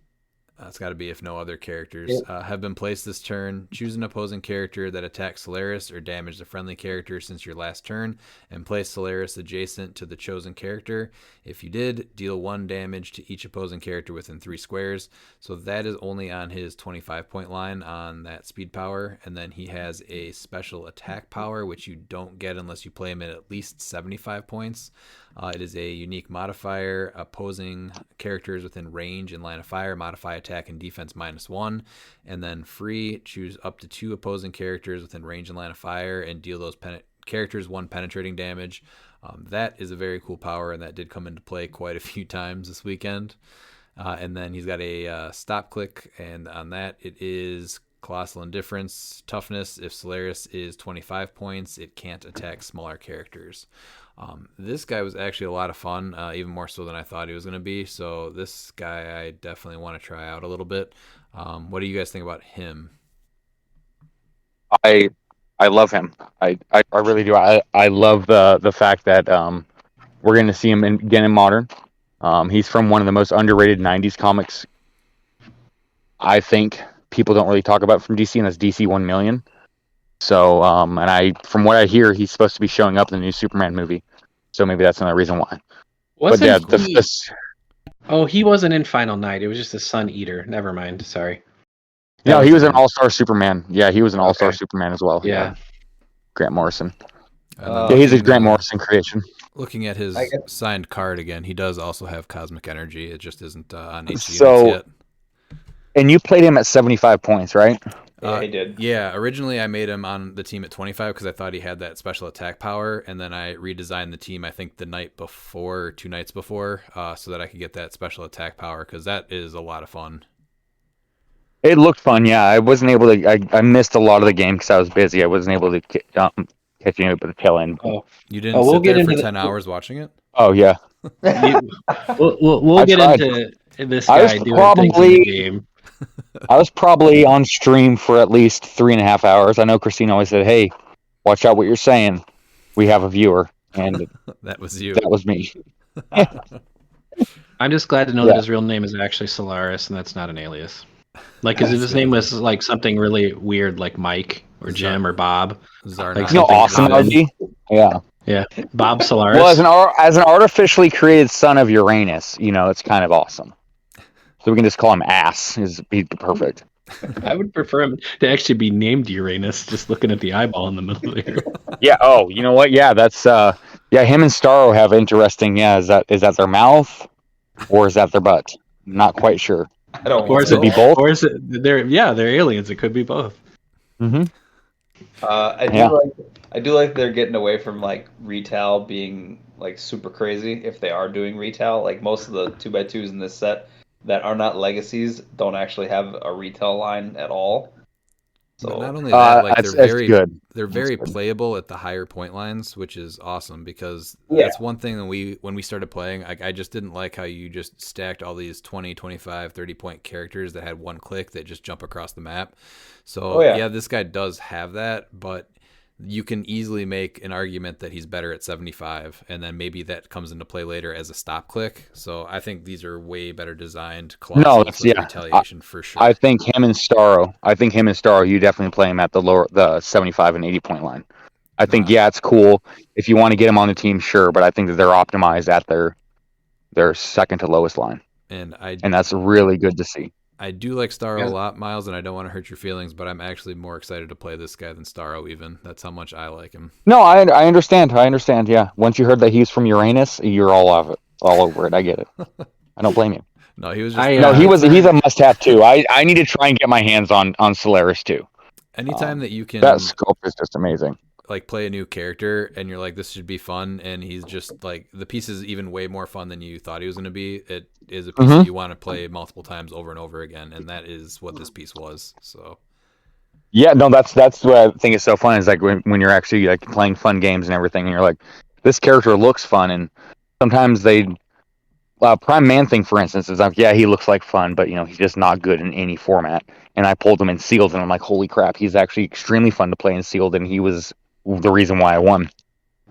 it's got to be if no other characters have been placed this turn. Choose an opposing character that attacks Solaris or damage a friendly character since your last turn, and place Solaris adjacent to the chosen character. If you did, deal 1 damage to each opposing character within 3 squares. So that is only on his 25-point line on that speed power. And then he has a special attack power, which you don't get unless you play him at least 75 points. It is a unique modifier. Opposing characters within range and line of fire modify attack and defense -1. And then free, choose up to 2 opposing characters within range and line of fire and deal those characters 1 penetrating damage. That is a very cool power, and that did come into play quite a few times this weekend. And then he's got a stop click, and on that it is Colossal Indifference, Toughness. If Solaris is 25 points, it can't attack smaller characters. This guy was actually a lot of fun, even more so than I thought he was going to be. So this guy I definitely want to try out a little bit. What do you guys think about him? I love him. I really do. I love the fact that we're going to see him again in Modern. He's from one of the most underrated 90s comics I think people don't really talk about from DC, and that's DC 1 Million. So, from what I hear, he's supposed to be showing up in the new Superman movie. So maybe that's another reason why. He wasn't in Final Night. It was just a Sun Eater. Never mind. Sorry. No, he was an All-Star Superman. Yeah, he was an All-Star Superman as well. Yeah. Grant Morrison. He's a Grant Morrison creation. Looking at his signed card again, he does also have Cosmic Energy. It just isn't on HG units yet. And you played him at 75 points, right? Yeah, he did. Yeah, originally I made him on the team at 25 because I thought he had that special attack power, and then I redesigned the team, I think, the night before or 2 nights before, so that I could get that special attack power, because that is a lot of fun. It looked fun, yeah. I wasn't able to... I missed a lot of the game because I was busy. I wasn't able to catch you at the tail end. You didn't sit there for 10 hours watching it? Oh, yeah. We'll get into this guy doing things in the game. I was probably on stream for at least 3.5 hours. I know Christine always said, "Hey, watch out what you're saying. We have a viewer," and that was you. That was me. I'm just glad to know that his real name is actually Solaris, and that's not an alias. Like, if his name was like something really weird, like Mike or Jim or Bob, awesome RG. Yeah, Bob Solaris. Well, as an artificially created son of Uranus, it's kind of awesome. So we can just call him Ass. He'd be perfect. I would prefer him to actually be named Uranus, just looking at the eyeball in the middle there. Yeah. Oh, you know what? Yeah, that's him and Starro have interesting. Yeah, is that their mouth or is that their butt? I'm not quite sure. I don't. Or is it be both? Or is it they're aliens? It could be both. Mm-hmm. I do like they're getting away from like retail being like super crazy. If they are doing retail, like most of the 2x2s in this set that are not legacies don't actually have a retail line at all. So but not only that, like they're very good. Playable at the higher point lines, which is awesome because that's one thing that when we started playing, I just didn't like how you just stacked all these 20, 25, 30 point characters that had one click that just jump across the map. So this guy does have that, but you can easily make an argument that he's better at 75, and then maybe that comes into play later as a stop click. So I think these are way better designed. Retaliation for sure. I think him and Starro, you definitely play him at the 75 and 80 point line. I think it's cool if you want to get him on the team, sure, but I think that they're optimized at their second to lowest line, and that's really good to see. I do like Starro a lot, Miles, and I don't want to hurt your feelings, but I'm actually more excited to play this guy than Starro even. That's how much I like him. No, I understand. Yeah. Once you heard that he's from Uranus, you're all over it. I get it. I don't blame you. No, he was just... he's a must-have too. I need to try and get my hands on Solaris too. Anytime that you can... That scope is just amazing. Like play a new character and you're like, this should be fun, and he's just like, the piece is even way more fun than you thought he was going to be. It is a piece that you want to play multiple times over and over again, and that is what this piece was. So that's what I think is so fun, is like when you're actually like playing fun games and everything, and you're like, this character looks fun, and sometimes Prime Man Thing, for instance, is like, he looks like fun, but he's just not good in any format. And I pulled him in sealed, and I'm like, holy crap, he's actually extremely fun to play in sealed, and he was the reason why I won.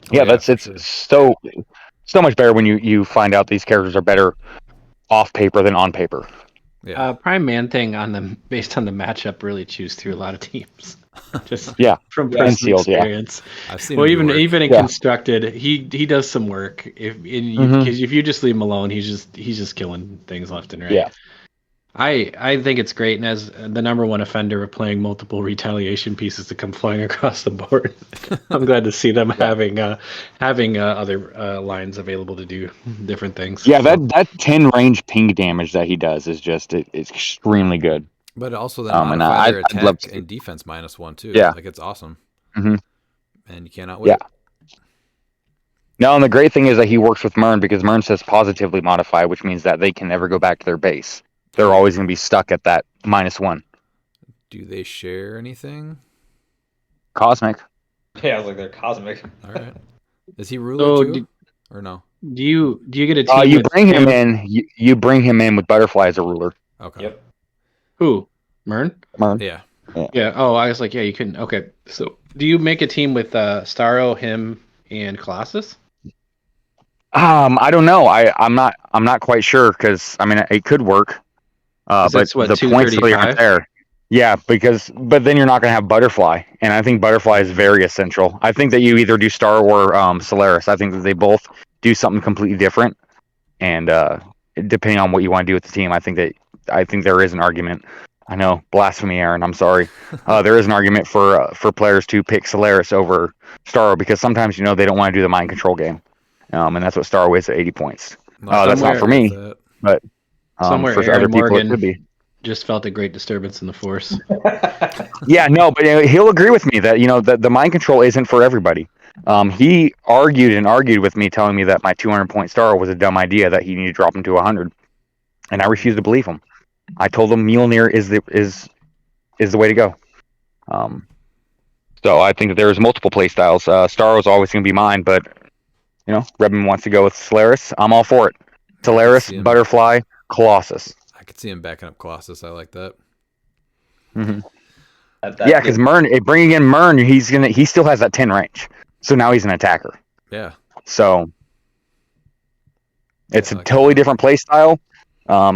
It's so much better when you find out these characters are better off paper than on paper. Prime Man Thing based on the matchup really chews through a lot of teams. Just from personal experience. I've seen even in constructed, he does some work. Because if you just leave him alone, he's just killing things left and right. Yeah. I think it's great, and as the number one offender of playing multiple retaliation pieces to come flying across the board, I'm glad to see them having other lines available to do different things. Yeah, that 10 range ping damage that he does is just it's extremely good. But also that modifier attack and defense -1 too. Yeah, like it's awesome. Mm-hmm. And you cannot wait. Yeah. No, and the great thing is that he works with Mern, because Mern says positively modify, which means that they can never go back to their base. They're always going to be stuck at that -1. Do they share anything? Cosmic. Yeah, I was like, they're cosmic. All right. Is he ruler So too, or no? do you get a team You with bring him in. You bring him in with Butterfly as a ruler. Okay. Yep. Who? Mern? Mern. Yeah. Yeah. Oh, I was like, yeah, you couldn't. Okay. So do you make a team with Starro, him, and Colossus? I don't know. I'm not quite sure because I mean it could work. 'Cause But that's what, the points really aren't 235? there. Yeah, but then you're not gonna have Butterfly, and I think Butterfly is very essential. I think that you either do Star or Solaris. I think that they both do something completely different, and depending on what you want to do with the team, I think there is an argument. I know, blasphemy, Aaron. I'm sorry. There is an argument for players to pick Solaris over Starro because sometimes they don't want to do the mind control game, and that's what Starro is at 80 points. That's not for me, but Somewhere for Aaron other people Morgan it could be. just felt a great disturbance in the force. Yeah, no, but he'll agree with me that that the mind control isn't for everybody. He argued with me, telling me that my 200-point Starro was a dumb idea, that he needed to drop him to 100, and I refused to believe him. I told him Mjolnir is the way to go. So I think that there's multiple play styles. Starro is always going to be mine, but Redmond wants to go with Solaris. I'm all for it. Solaris, Butterfly, Colossus. I could see him backing up Colossus. I like that. Mm-hmm. Yeah, because bringing in Mern, he still has that 10 range, so now he's an attacker. Yeah. So it's a totally different play style. I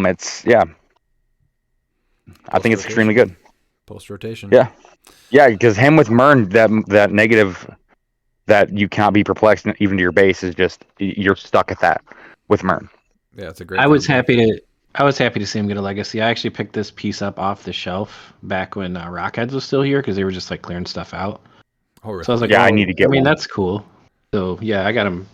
think it's extremely good. Post rotation. Yeah, because him with Mern, that negative that you cannot be perplexed even to your base is just, you're stuck at that with Mern. Yeah, it's a great. I was happy to see him get a legacy. I actually picked this piece up off the shelf back when Rockheads was still here because they were just like clearing stuff out. Oh, really? So I was like, I need to get one. that's cool. So yeah, I got him.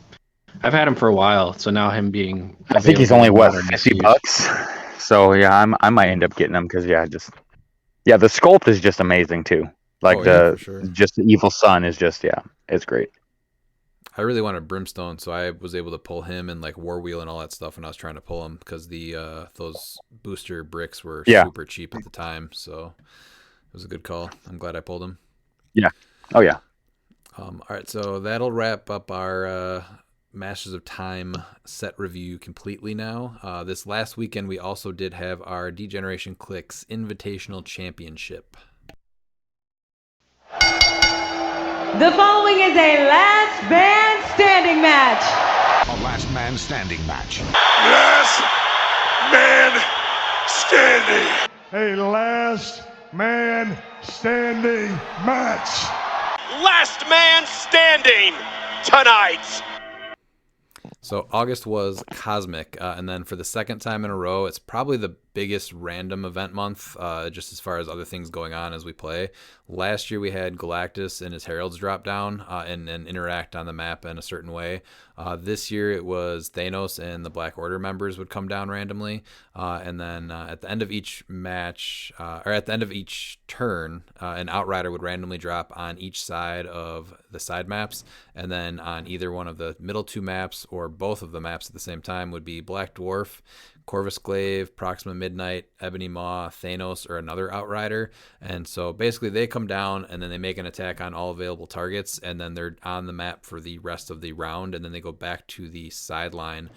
I've had him for a while. So now him being, I think he's only $50. So yeah, I might end up getting him because the sculpt is just amazing too. Like just the evil sun is just it's great. I really wanted Brimstone, so I was able to pull him and like War Wheel and all that stuff when I was trying to pull him because those booster bricks were super cheap at the time. So it was a good call. I'm glad I pulled him. Yeah. Oh yeah. All right, so that'll wrap up our Masters of Time set review completely now. This last weekend, we also did have our D-Generation cliX Invitational Championship. The following is a last man standing match. A last man standing match. Last man standing. A last man standing match. Last man standing tonight. So August was Cosmic, and then for the second time in a row, it's probably the biggest random event month, just as far as other things going on as we play. Last year we had Galactus and his Heralds drop down and interact on the map in a certain way. This year it was Thanos and the Black Order members would come down randomly, and then at the end of each match, or at the end of each turn, an Outrider would randomly drop on each side of the side maps, and then on either one of the middle two maps or both of the maps at the same time would be Black Dwarf, Corvus Glaive, Proxima Midnight, Ebony Maw, Thanos, or another Outrider. And so basically they come down and then they make an attack on all available targets, and then they're on the map for the rest of the round, and then they go back to the sideline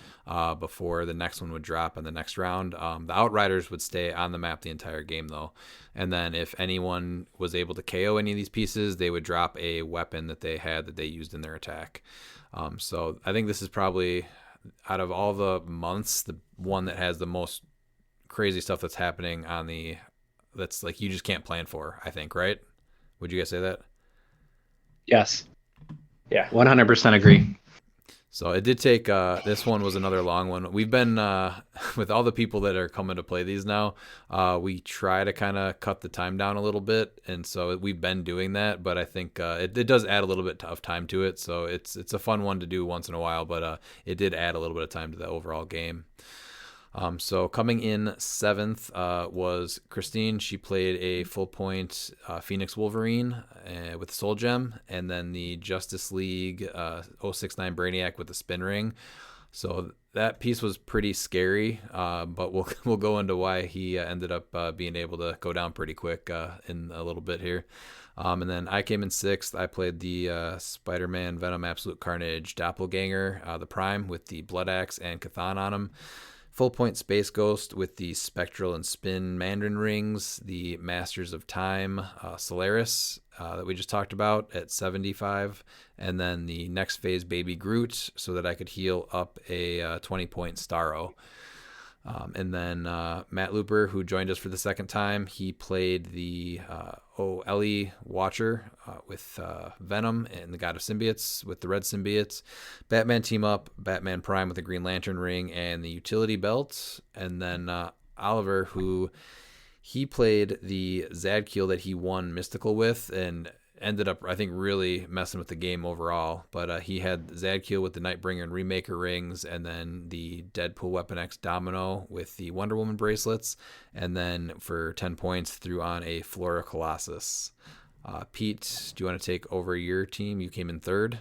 before the next one would drop in the next round. The Outriders would stay on the map the entire game though. And then if anyone was able to KO any of these pieces, they would drop a weapon that they had that they used in their attack. So I think this is probably, out of all the months, the one that has the most crazy stuff that's happening on that's like you just can't plan for, I think, right? Would you guys say that? Yes. Yeah. 100% agree. So it did take, this one was another long one. We've been, with all the people that are coming to play these now, we try to kind of cut the time down a little bit. And so we've been doing that, but I think it does add a little bit of time to it. So it's a fun one to do once in a while, but it did add a little bit of time to the overall game. So coming in 7th was Christine. She played a full point Phoenix Wolverine with the Soul Gem, and then the Justice League 069 Brainiac with the Spin Ring. So that piece was pretty scary, but we'll go into why he ended up being able to go down pretty quick in a little bit here. And then I came in 6th. I played the Spider-Man Venom Absolute Carnage Doppelganger, the Prime with the Blood Axe and Chthon on him. Full Point Space Ghost with the Spectral and Spin Mandarin Rings, the Masters of Time Solaris that we just talked about at 75, and then the next phase Baby Groot so that I could heal up a 20-point Starro. And then Matt Looper, who joined us for the second time, he played the OLE Watcher with Venom and the God of Symbiotes with the Red Symbiotes. Batman Team Up, Batman Prime with the Green Lantern Ring and the Utility Belt. And then Oliver, who he played the Zadkiel that he won Mystical with and ended up, I think, really messing with the game overall. But he had Zadkiel with the Nightbringer and Remaker rings, and then the Deadpool Weapon X Domino with the Wonder Woman bracelets, and then for 10 points threw on a Flora Colossus. Pete, do you want to take over your team? You came in 3rd.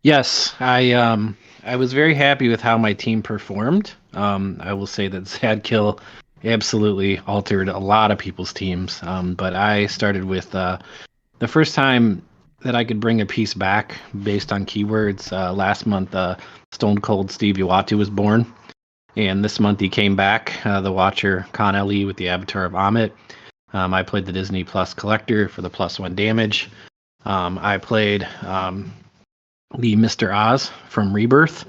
Yes, I was very happy with how my team performed. I will say that Zadkill absolutely altered a lot of people's teams, but I started with the first time that I could bring a piece back based on keywords. Last month, Stone Cold Steve Uatu was born, and this month he came back, the Watcher Khan Le with the Avatar of Amit. I played the Disney Plus Collector for the +1 damage. I played the Mr. Oz from Rebirth,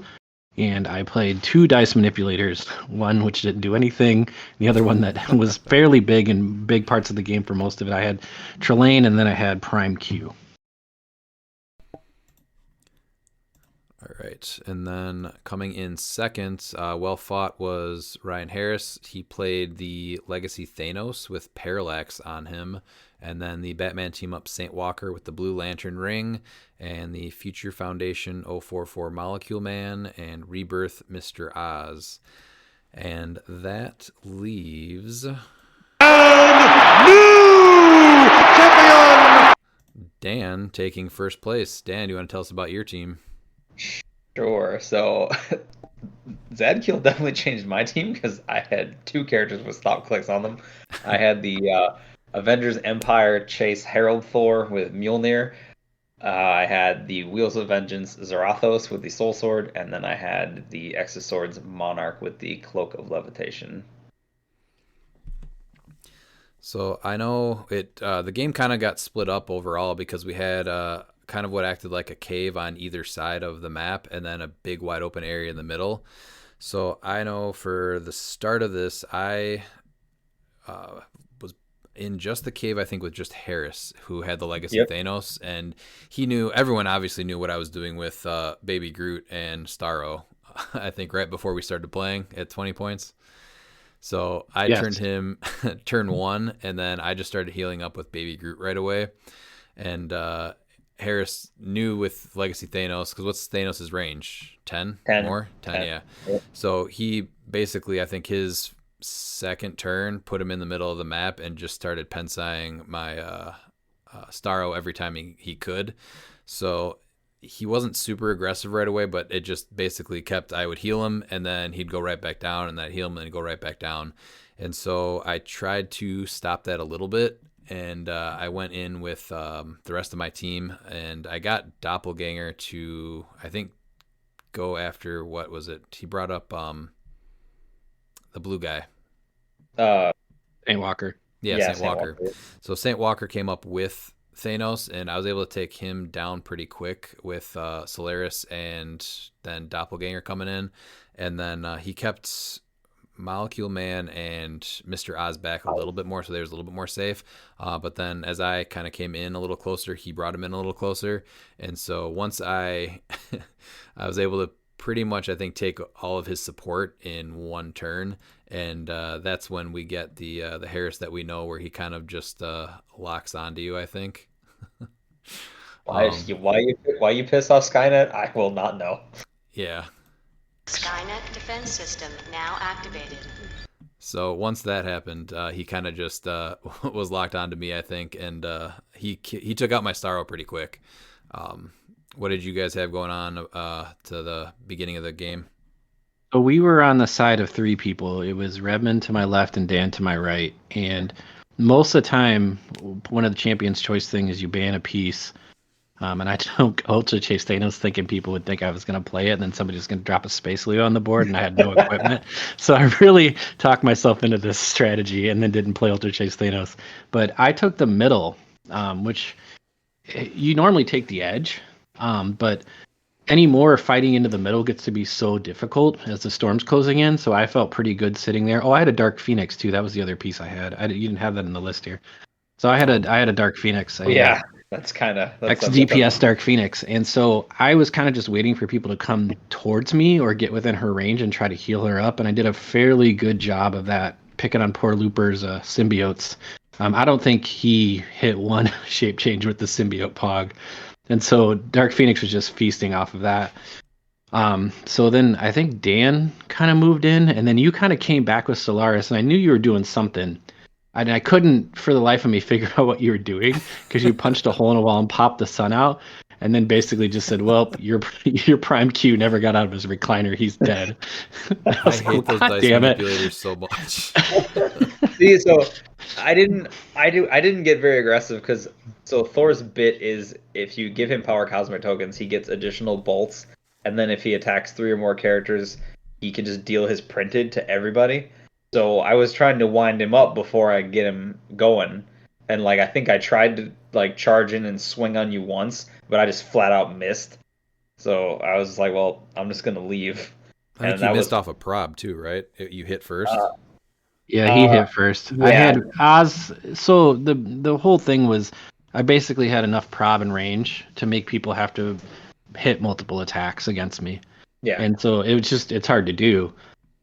and I played 2 dice manipulators, one which didn't do anything, the other one that was fairly big in big parts of the game for most of it. I had Trelane, and then I had Prime Q. All right, and then coming in 2nd, well fought was Ryan Harris. He played the Legacy Thanos with Parallax on him, and then the Batman Team Up Saint Walker with the Blue Lantern Ring, and the Future Foundation 044 Molecule Man, and Rebirth Mr. Oz. And that leaves New champion! Dan taking first place. Dan, do you want to tell us about your team? Sure. So Zadkill definitely changed my team because I had 2 characters with stop clicks on them. I had the Avengers Empire Chase Herald Thor with Mjolnir. I had the Wheels of Vengeance Zarathos with the Soul Sword, and then I had the Exoswords Monarch with the Cloak of Levitation. So I know it. The game kind of got split up overall because we had kind of what acted like a cave on either side of the map, and then a big wide open area in the middle. So I know for the start of this, I was in just the cave, I think, with just Harris, who had the Legacy Thanos, and everyone obviously knew what I was doing with Baby Groot and Starro, I think right before we started playing at 20 points. So I turned him turn 1, and then I just started healing up with Baby Groot right away. And Harris knew with Legacy Thanos, because what's Thanos' range? 10 more? 10, yeah. Yep. So he basically, I think his second turn put him in the middle of the map and just started pensaing my Starro every time he could. So he wasn't super aggressive right away, but it just basically kept, I would heal him, and then he'd go right back down, and then I'd heal him, and he'd go right back down. And so I tried to stop that a little bit, and I went in with the rest of my team, and I got Doppelganger to, I think, go after, what was it? He brought up the blue guy. Saint Walker. Yeah, Saint Walker. So Saint Walker came up with Thanos, and I was able to take him down pretty quick with Solaris and then Doppelganger coming in. And then he kept Molecule Man and Mr. Oz back a little bit more, so they was a little bit more safe. But then as I kind of came in a little closer, he brought him in a little closer. And so once I was able to pretty much, I think, take all of his support in one turn. And that's when we get the Harris that we know, where he kind of just locks onto you, I think. Why you piss off Skynet? I will not know. Yeah. Skynet defense system now activated. So once that happened, he kind of just was locked onto me, I think, and he took out my Starro pretty quick. what did you guys have going on to the beginning of the game? So we were on the side of 3 people. It was Redmond to my left and Dan to my right. And most of the time, one of the Champion's Choice things is you ban a piece. And I took Ultra Chase Thanos thinking people would think I was going to play it, and then somebody was going to drop a Space Leo on the board, and I had no equipment. So I really talked myself into this strategy and then didn't play Ultra Chase Thanos. But I took the middle, which you normally take the edge, but anymore fighting into the middle gets to be so difficult as the storm's closing in. So I felt pretty good sitting there. Oh, I had a Dark Phoenix too. That was the other piece I had. You didn't have that in the list here. So I had a Dark Phoenix. Yeah. That's DPS Dark Phoenix. And so I was kind of just waiting for people to come towards me or get within her range and try to heal her up. And I did a fairly good job of that, picking on poor Looper's symbiotes. I don't think he hit one shape change with the symbiote Pog. And so Dark Phoenix was just feasting off of that. So then I think Dan kind of moved in, and then you kind of came back with Solaris, and I knew you were doing something. And I couldn't, for the life of me, figure out what you were doing because you punched a hole in a wall and popped the sun out, and then basically just said, "Well, your prime Q never got out of his recliner. He's dead." I hate those dice manipulators so much. See, so I didn't get very aggressive because Thor's bit is if you give him power cosmic tokens, he gets additional bolts, and then if he attacks 3 or more characters, he can just deal his printed to everybody. So I was trying to wind him up before I get him going, and I think I tried to charge in and swing on you once, but I just flat out missed. So I was like, well, I'm just gonna leave. I think you missed off a prob too, right? You hit first. Yeah, he hit first. Yeah. I had Oz. So the whole thing was, I basically had enough prob and range to make people have to hit multiple attacks against me. Yeah. And so it's hard to do.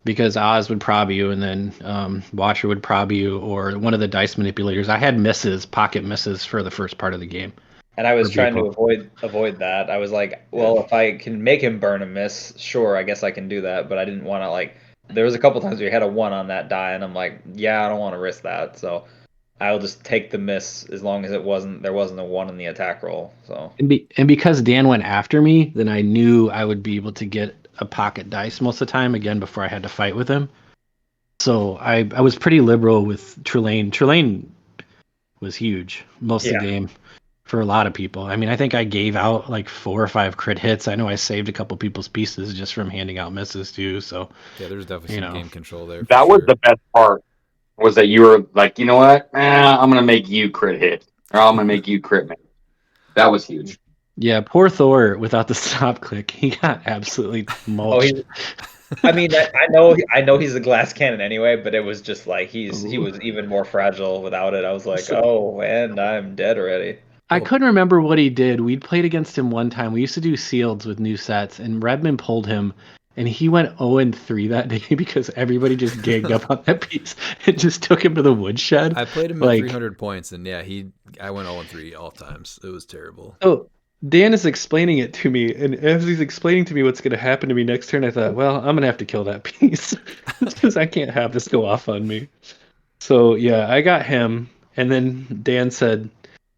Because Oz would prob you, and then Watcher would prob you, or one of the dice manipulators. I had pocket misses for the first part of the game. And I was trying to avoid that. I was like, well, if I can make him burn a miss, sure, I guess I can do that. But I didn't want to there was a couple times where you had a 1 on that die, and I'm like, yeah, I don't want to risk that. So I'll just take the miss as long as there wasn't a 1 in the attack roll. So and because Dan went after me, then I knew I would be able to get a pocket dice most of the time again before I had to fight with him. So I was pretty liberal with Trelane. Trelane was huge most of the game for a lot of people. I mean, I think I gave out 4 or 5 crit hits. I know I saved a couple people's pieces just from handing out misses too. So yeah, there's definitely some game control there. That was the best part. Was that you were like, you know what? I'm gonna make you crit hit, or I'm gonna make you crit me. That was huge. Yeah, poor Thor without the stop click, he got absolutely mulched. I mean, I know he's a glass cannon anyway, but it was just he was even more fragile without it. I was like, oh, and I'm dead already. I couldn't remember what he did. We'd played against him one time. We used to do sealeds with new sets, and Redmond pulled him, and he went 0-3 that day because everybody just gagged up on that piece and just took him to the woodshed. I played him at 300 points, and yeah, I went 0-3 all times. It was terrible. Oh. Dan is explaining it to me, and as he's explaining to me what's going to happen to me next turn, I thought, well, I'm going to have to kill that piece because I can't have this go off on me. So, yeah, I got him, and then Dan said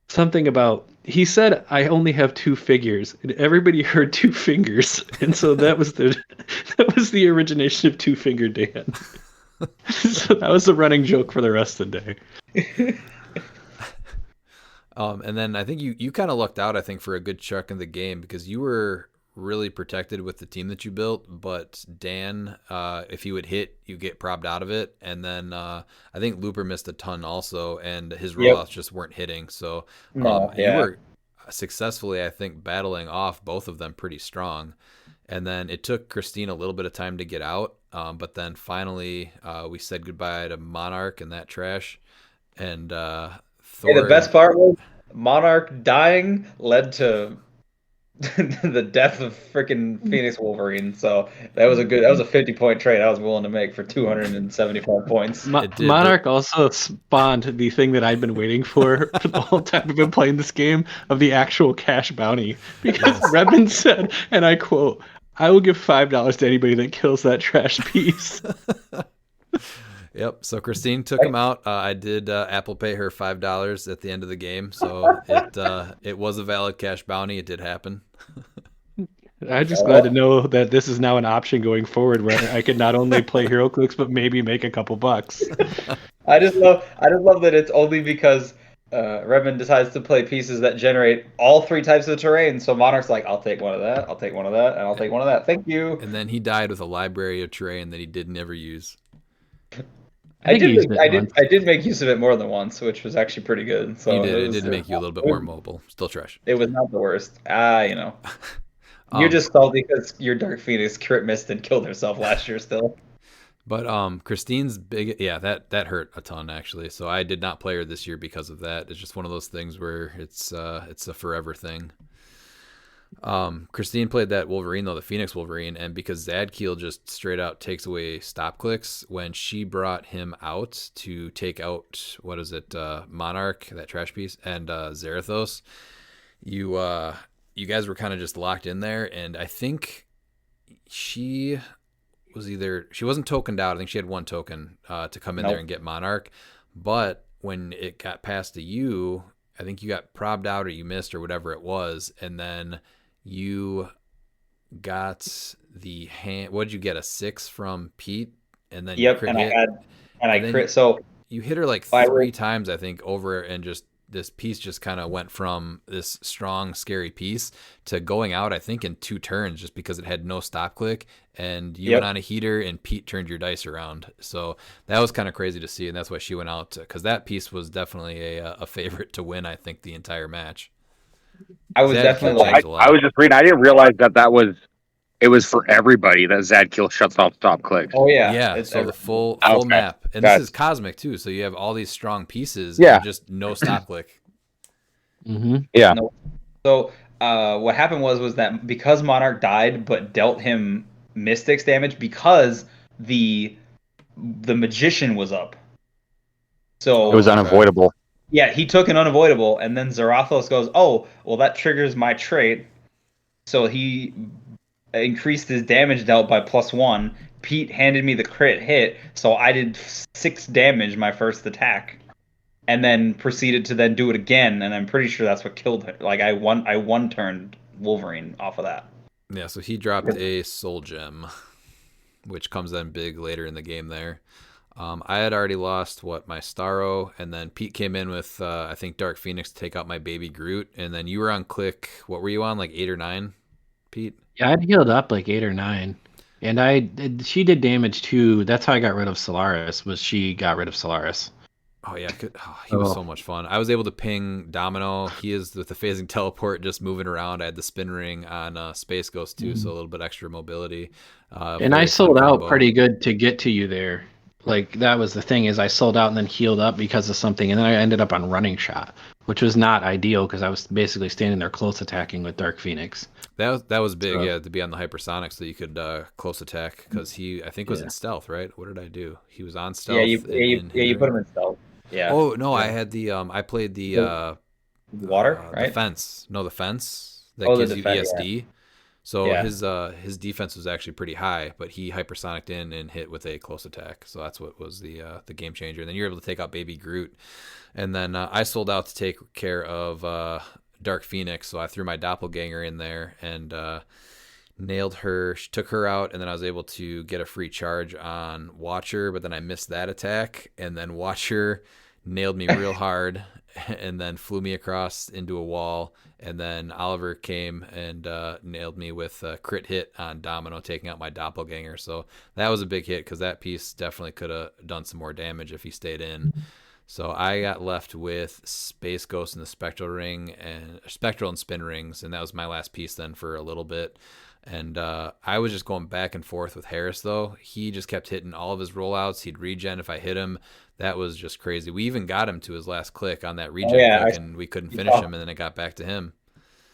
something about, he said, I only have 2 figures, and everybody heard 2 fingers, and so that was the origination of 2-Finger Dan. So that was the running joke for the rest of the day. And then I think you kind of lucked out, I think, for a good chunk in the game because you were really protected with the team that you built. But Dan, if he would hit, you get probbed out of it. And then I think Looper missed a ton also, and his rollouts just weren't hitting. So you were successfully, I think, battling off both of them pretty strong. And then it took Christine a little bit of time to get out. But then finally we said goodbye to Monarch and that trash. And Thor, the best part was Monarch dying led to the death of freaking Phoenix Wolverine. So that was a 50-point trade I was willing to make for 275 points. Monarch also spawned the thing that I'd been waiting for the whole time we've been playing this game, of the actual cash bounty. Because Redmond said, and I quote, "I will give $5 to anybody that kills that trash piece." Yep. So Christine took him out. I did Apple Pay her $5 at the end of the game, so it was a valid cash bounty. It did happen. I'm just glad to know that this is now an option going forward, where I could not only play HeroClix but maybe make a couple bucks. I just love that it's only because Redmond decides to play pieces that generate all 3 types of terrain. So Monarch's like, I'll take one of that, I'll take one of that, and I'll take one of that. Thank you. And then he died with a library of terrain that he did never use. I did make use of it more than once, which was actually pretty good. So you did. It did make you a little bit more mobile. Still trash. It was not the worst. You're just salty because your Dark Phoenix crit missed and killed herself last year still. But Christine's big, yeah, that hurt a ton actually. So I did not play her this year because of that. It's just one of those things where it's a forever thing. Christine played that Wolverine though, the Phoenix Wolverine, and because Zadkiel just straight out takes away stop clicks, when she brought him out to take out Monarch, that trash piece, and Zarathos, you guys were kind of just locked in there, and I think she wasn't tokened out. I think she had one token to come in there and get Monarch, but when it got past to you, I think you got probbed out or you missed or whatever it was, and then you got the hand. What did you get? A 6 from Pete, and then yep, and I crit. So you hit her like 3 times, I think, over, and just this piece just kind of went from this strong, scary piece to going out, I think, in 2 turns, just because it had no stop click, and you went on a heater, and Pete turned your dice around. So that was kind of crazy to see, and that's why she went out, because that piece was definitely a favorite to win, I think, the entire match. I was definitely I was just reading. I didn't realize it was for everybody that Zadkiel shuts off stop clicks. Oh yeah, yeah. So the full map, and this is cosmic too. So you have all these strong pieces. Yeah. And just no stop click. Mm-hmm. Yeah. So what happened was that because Monarch died, but dealt him Mystics damage because the Magician was up. So it was unavoidable. Yeah, he took an unavoidable, and then Zarathos goes, oh, well, that triggers my trait. So he increased his damage dealt by +1. Pete handed me the crit hit, so I did 6 damage my first attack, and then proceeded to then do it again, and I'm pretty sure that's what killed him. Like, I one-turned Wolverine off of that. Yeah, so he dropped a Soul Gem, which comes in big later in the game there. I had already lost my Starro, and then Pete came in with I think Dark Phoenix to take out my baby Groot, and then you were on click. What were you on, like 8 or 9, Pete? Yeah, I'd healed up like 8 or 9, and she did damage too. That's how I got rid of Solaris. Was she got rid of Solaris? Oh yeah, he was so much fun. I was able to ping Domino. He is with the phasing teleport, just moving around. I had the spin ring on Space Ghost too, so a little bit extra mobility. And I sold out pretty good to get to you there. Like, that was the thing, is I sold out and then healed up because of something, and then I ended up on running shot, which was not ideal because I was basically standing there close attacking with Dark Phoenix. That was big, yeah, to be on the hypersonic so you could close attack, because he, I think, was in stealth, right? What did I do? He was on stealth. Yeah, you put him in stealth. Yeah. Oh no, I had the I played the water, right? The fence. No, the fence that gives you ESD. Yeah. So his defense was actually pretty high, but he hypersonicked in and hit with a close attack. So that's what was the game changer. And then you're able to take out Baby Groot. And then I sold out to take care of Dark Phoenix, so I threw my doppelganger in there and nailed her. She took her out, and then I was able to get a free charge on Watcher, but then I missed that attack, and then Watcher nailed me real hard and then flew me across into a wall, and then Oliver came and nailed me with a crit hit on Domino, taking out my doppelganger. So that was a big hit because that piece definitely could have done some more damage if he stayed in. So I got left with Space Ghost and the Spectral and Spin Rings, and that was my last piece then for a little bit. And I was just going back and forth with Harris, though. He just kept hitting all of his rollouts. He'd regen if I hit him. That was just crazy. We even got him to his last click on that regen click, and we couldn't finish him, and then it got back to him.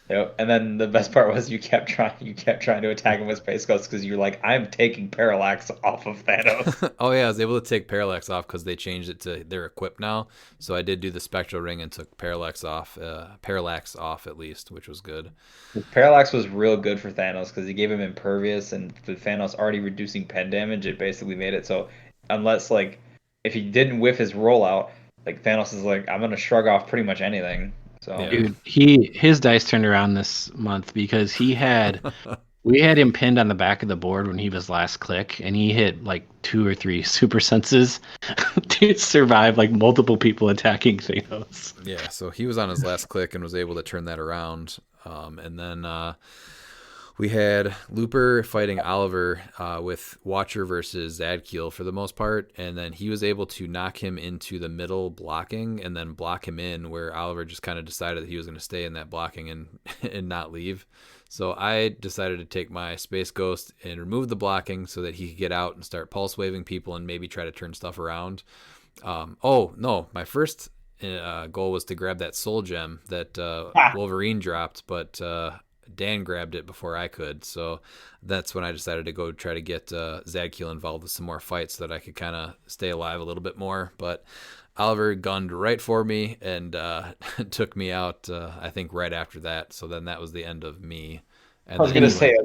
Yep. And then the best part was you kept trying to attack him with Space Ghost because you're like, I'm taking Parallax off of Thanos. Oh yeah, I was able to take Parallax off because they changed it to they're equipped now. So I did do the Spectral Ring and took Parallax off at least, which was good. Parallax was real good for Thanos because he gave him Impervious, and with Thanos already reducing pen damage, it basically made it so unless like if he didn't whiff his rollout, like Thanos is like, I'm gonna shrug off pretty much anything. So Yeah. Dude, his dice turned around this month because we had him pinned on the back of the board when he was last click, and he hit like 2 or 3 super senses to survive like multiple people attacking Thanos. Yeah, so he was on his last click and was able to turn that around. And then we had Looper fighting Oliver with Watcher versus Zadkiel for the most part, and then he was able to knock him into the middle blocking and then block him in, where Oliver just kind of decided that he was going to stay in that blocking and not leave. So I decided to take my Space Ghost and remove the blocking so that he could get out and start pulse waving people and maybe try to turn stuff around. My first goal was to grab that Soul Gem that Wolverine dropped, but Dan grabbed it before I could, so that's when I decided to go try to get Zadkiel involved with some more fights so that I could kind of stay alive a little bit more. But Oliver gunned right for me and took me out, I think, right after that. So then that was the end of me. And I was gonna say,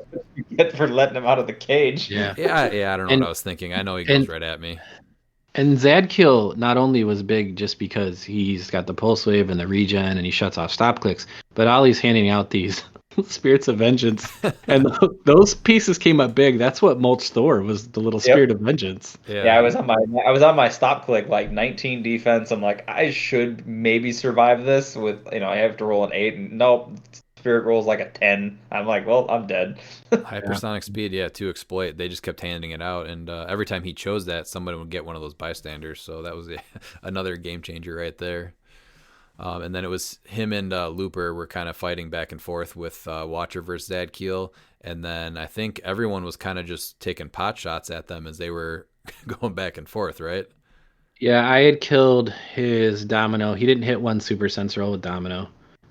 get for letting him out of the cage. Yeah. I don't know what I was thinking. I know he goes right at me. And Zadkiel not only was big just because he's got the pulse wave and the regen and he shuts off stop clicks, but Ollie's handing out these Spirits of Vengeance, and those pieces came up big. That's what mulched Thor was, the little Spirit of Vengeance. Yeah, I was on my stop click, like 19 defense. I'm like, I should maybe survive this with, I have to roll an 8, and nope, Spirit rolls like a 10. I'm like, well, I'm dead. Hypersonic speed, to exploit. They just kept handing it out, and every time he chose that, somebody would get one of those bystanders. So that was another game changer right there. And then it was him and Looper were kind of fighting back and forth with Watcher versus Zadkiel. And then I think everyone was kind of just taking pot shots at them as they were going back and forth, right? Yeah, I had killed his Domino. He didn't hit one super sense roll with Domino.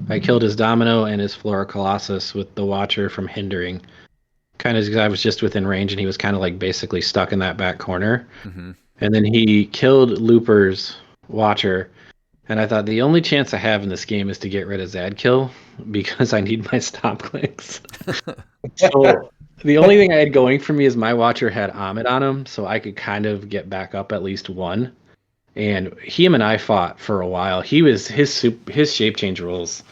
I killed his Domino and his Flora Colossus with the Watcher from hindering. Kind of because I was just within range and he was kind of like basically stuck in that back corner. Mm-hmm. And then he killed Looper's Watcher. And I thought the only chance I have in this game is to get rid of Zadkiel because I need my stop clicks. So the only thing I had going for me is my Watcher had Amit on him, so I could kind of get back up at least one. And him and I fought for a while. His shape change rolls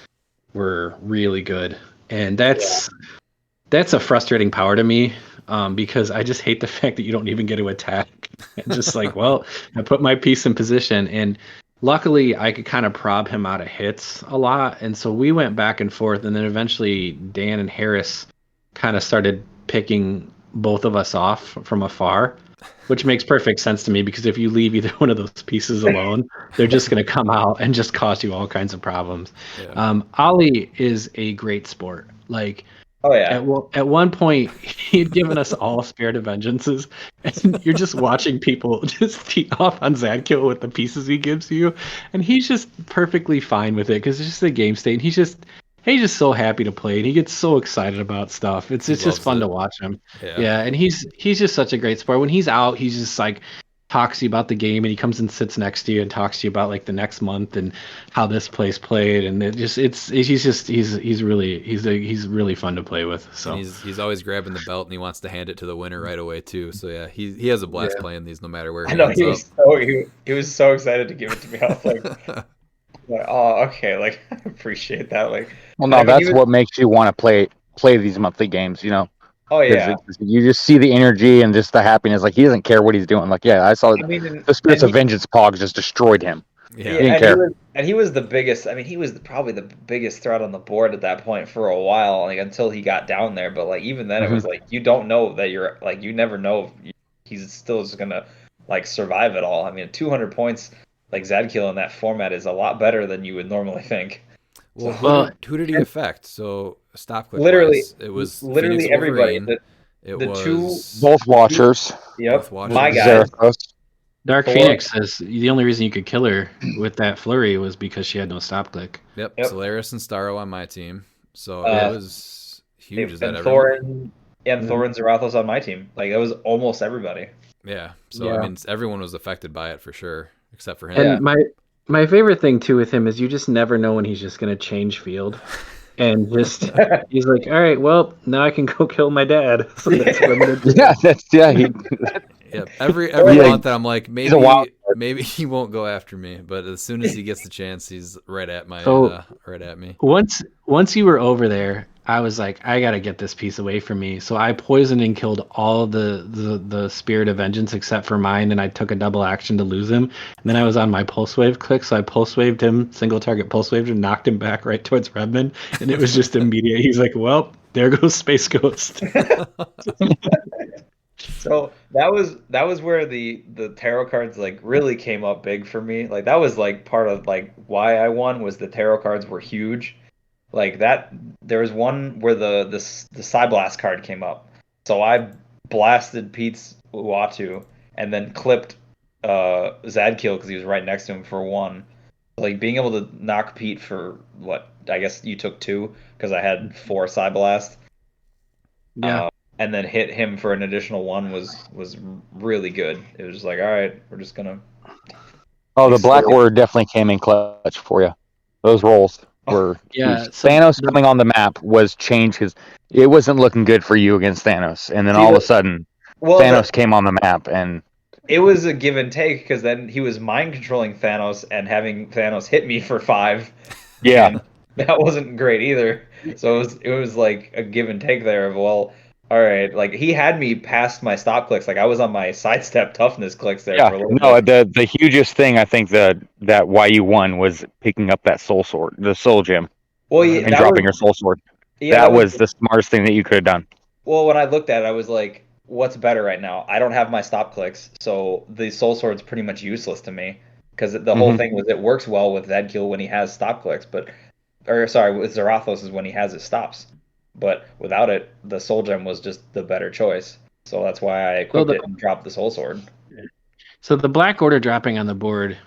were really good, and that's a frustrating power to me because I just hate the fact that you don't even get to attack. And just like, well, I put my piece in position and. Luckily, I could kind of prob him out of hits a lot, and so we went back and forth, and then eventually Dan and Harris kind of started picking both of us off from afar, which makes perfect sense to me because if you leave either one of those pieces alone, they're just going to come out and just cause you all kinds of problems. Yeah. Ollie is a great sport. Like, oh yeah. At one point, he had given us all Spirit of Vengeances, and you're just watching people just tee off on Zadkiel with the pieces he gives you, and he's just perfectly fine with it because it's just a game state. And he's just so happy to play, and he gets so excited about stuff. It's just fun to watch him. Yeah, and he's just such a great sport. When he's out, he's just like talks to you about the game, and he comes and sits next to you and talks to you about like the next month and how this place played, and he's really fun to play with. So and he's always grabbing the belt and he wants to hand it to the winner right away too. So yeah, he has a blast playing these no matter where. I know he was so excited to give it to me. I was like, oh okay, like I appreciate that. Like, well, no, that's what makes you want to play these monthly games, Oh yeah, you just see the energy and just the happiness. Like he doesn't care what he's doing. Like I saw the Spirits of Vengeance Pog just destroyed him. Yeah, he didn't care. He was the biggest. I mean, he was probably the biggest threat on the board at that point for a while, like until he got down there. But like even then, it was like you don't know that you're like you never know if he's still just gonna like survive it all. I mean, 200 points like Zadkiel in that format is a lot better than you would normally think. Well, who did he affect? So stop click. Literally, it was literally Phoenix everybody. Both Watchers. Yep, both Watchers. My guys. Dark Phoenix says the only reason you could kill her with that flurry was because she had no stop click. Yep. Solaris and Starro on my team, so it was huge. Is that Thorin? Yeah, and Thorin Zarathos on my team. Like it was almost everybody. Yeah. So I mean, everyone was affected by it for sure, except for him. And my favorite thing too with him is you just never know when he's just going to change field. And just he's like, all right, well, now I can go kill my dad. So that's what I'm gonna do. Yeah, Every month I'm like, maybe maybe he won't go after me, but as soon as he gets the chance, he's right at my right at me. Once you were over there, I was like, I gotta get this piece away from me. So I poisoned and killed all the Spirit of Vengeance except for mine, and I took a double action to lose him. And then I was on my pulse wave click, so I pulse waved him, single target pulse waved him, knocked him back right towards Redmond, and it was just immediate. He's like, well, there goes Space Ghost. So that was where the tarot cards like really came up big for me. Like that was like part of like why I won was the tarot cards were huge. Like that there was one where the Psyblast card came up. So I blasted Pete's Uatu and then clipped Zadkiel because he was right next to him for 1. Like being able to knock Pete for what I guess you took 2 because I had 4 Psyblast. Yeah. And then hit him for an additional 1 was really good. It was just like, all right, we're just gonna. Oh, the Black Order definitely came in clutch for you. Those rolls were huge. So Thanos coming on the map was changed because it wasn't looking good for you against Thanos, and then all of a sudden, Thanos came on the map, and it was a give and take because then he was mind controlling Thanos and having Thanos hit me for 5. Yeah, and that wasn't great either. So it was like a give and take there of well. All right, like he had me past my stop clicks. Like I was on my sidestep toughness clicks there. Yeah, for a little bit. The hugest thing I think that why you won was picking up that soul sword, the soul gem, and dropping your soul sword. Yeah, that was the smartest thing that you could have done. Well, when I looked at it, I was like, "What's better right now? I don't have my stop clicks, so the soul sword's pretty much useless to me because the whole thing was it works well with Zadkiel when he has stop clicks, with Zarathos is when he has his stops." But without it, the soul gem was just the better choice. So that's why I equipped it and dropped the soul sword. So the Black Order dropping on the board,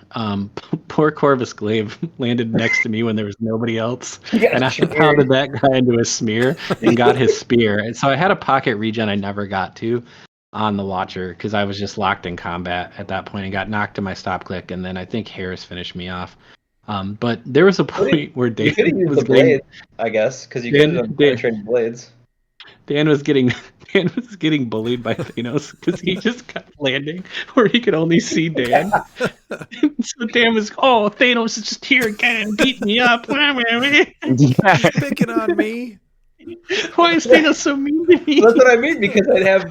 poor Corvus Glaive landed next to me when there was nobody else. And I pounded that guy into a smear and got his spear. And so I had a pocket regen I never got to on the Watcher because I was just locked in combat at that point and got knocked to my stop click. And then I think Harris finished me off. But there was a point where Dan was the blade, I guess, because you could have penetrating blades. Dan was getting bullied by Thanos because he just kept landing where he could only see Dan. So Dan was, Thanos is just here again, beat me up. He's picking on me. Why is Thanos so mean to me? That's what I mean because I'd have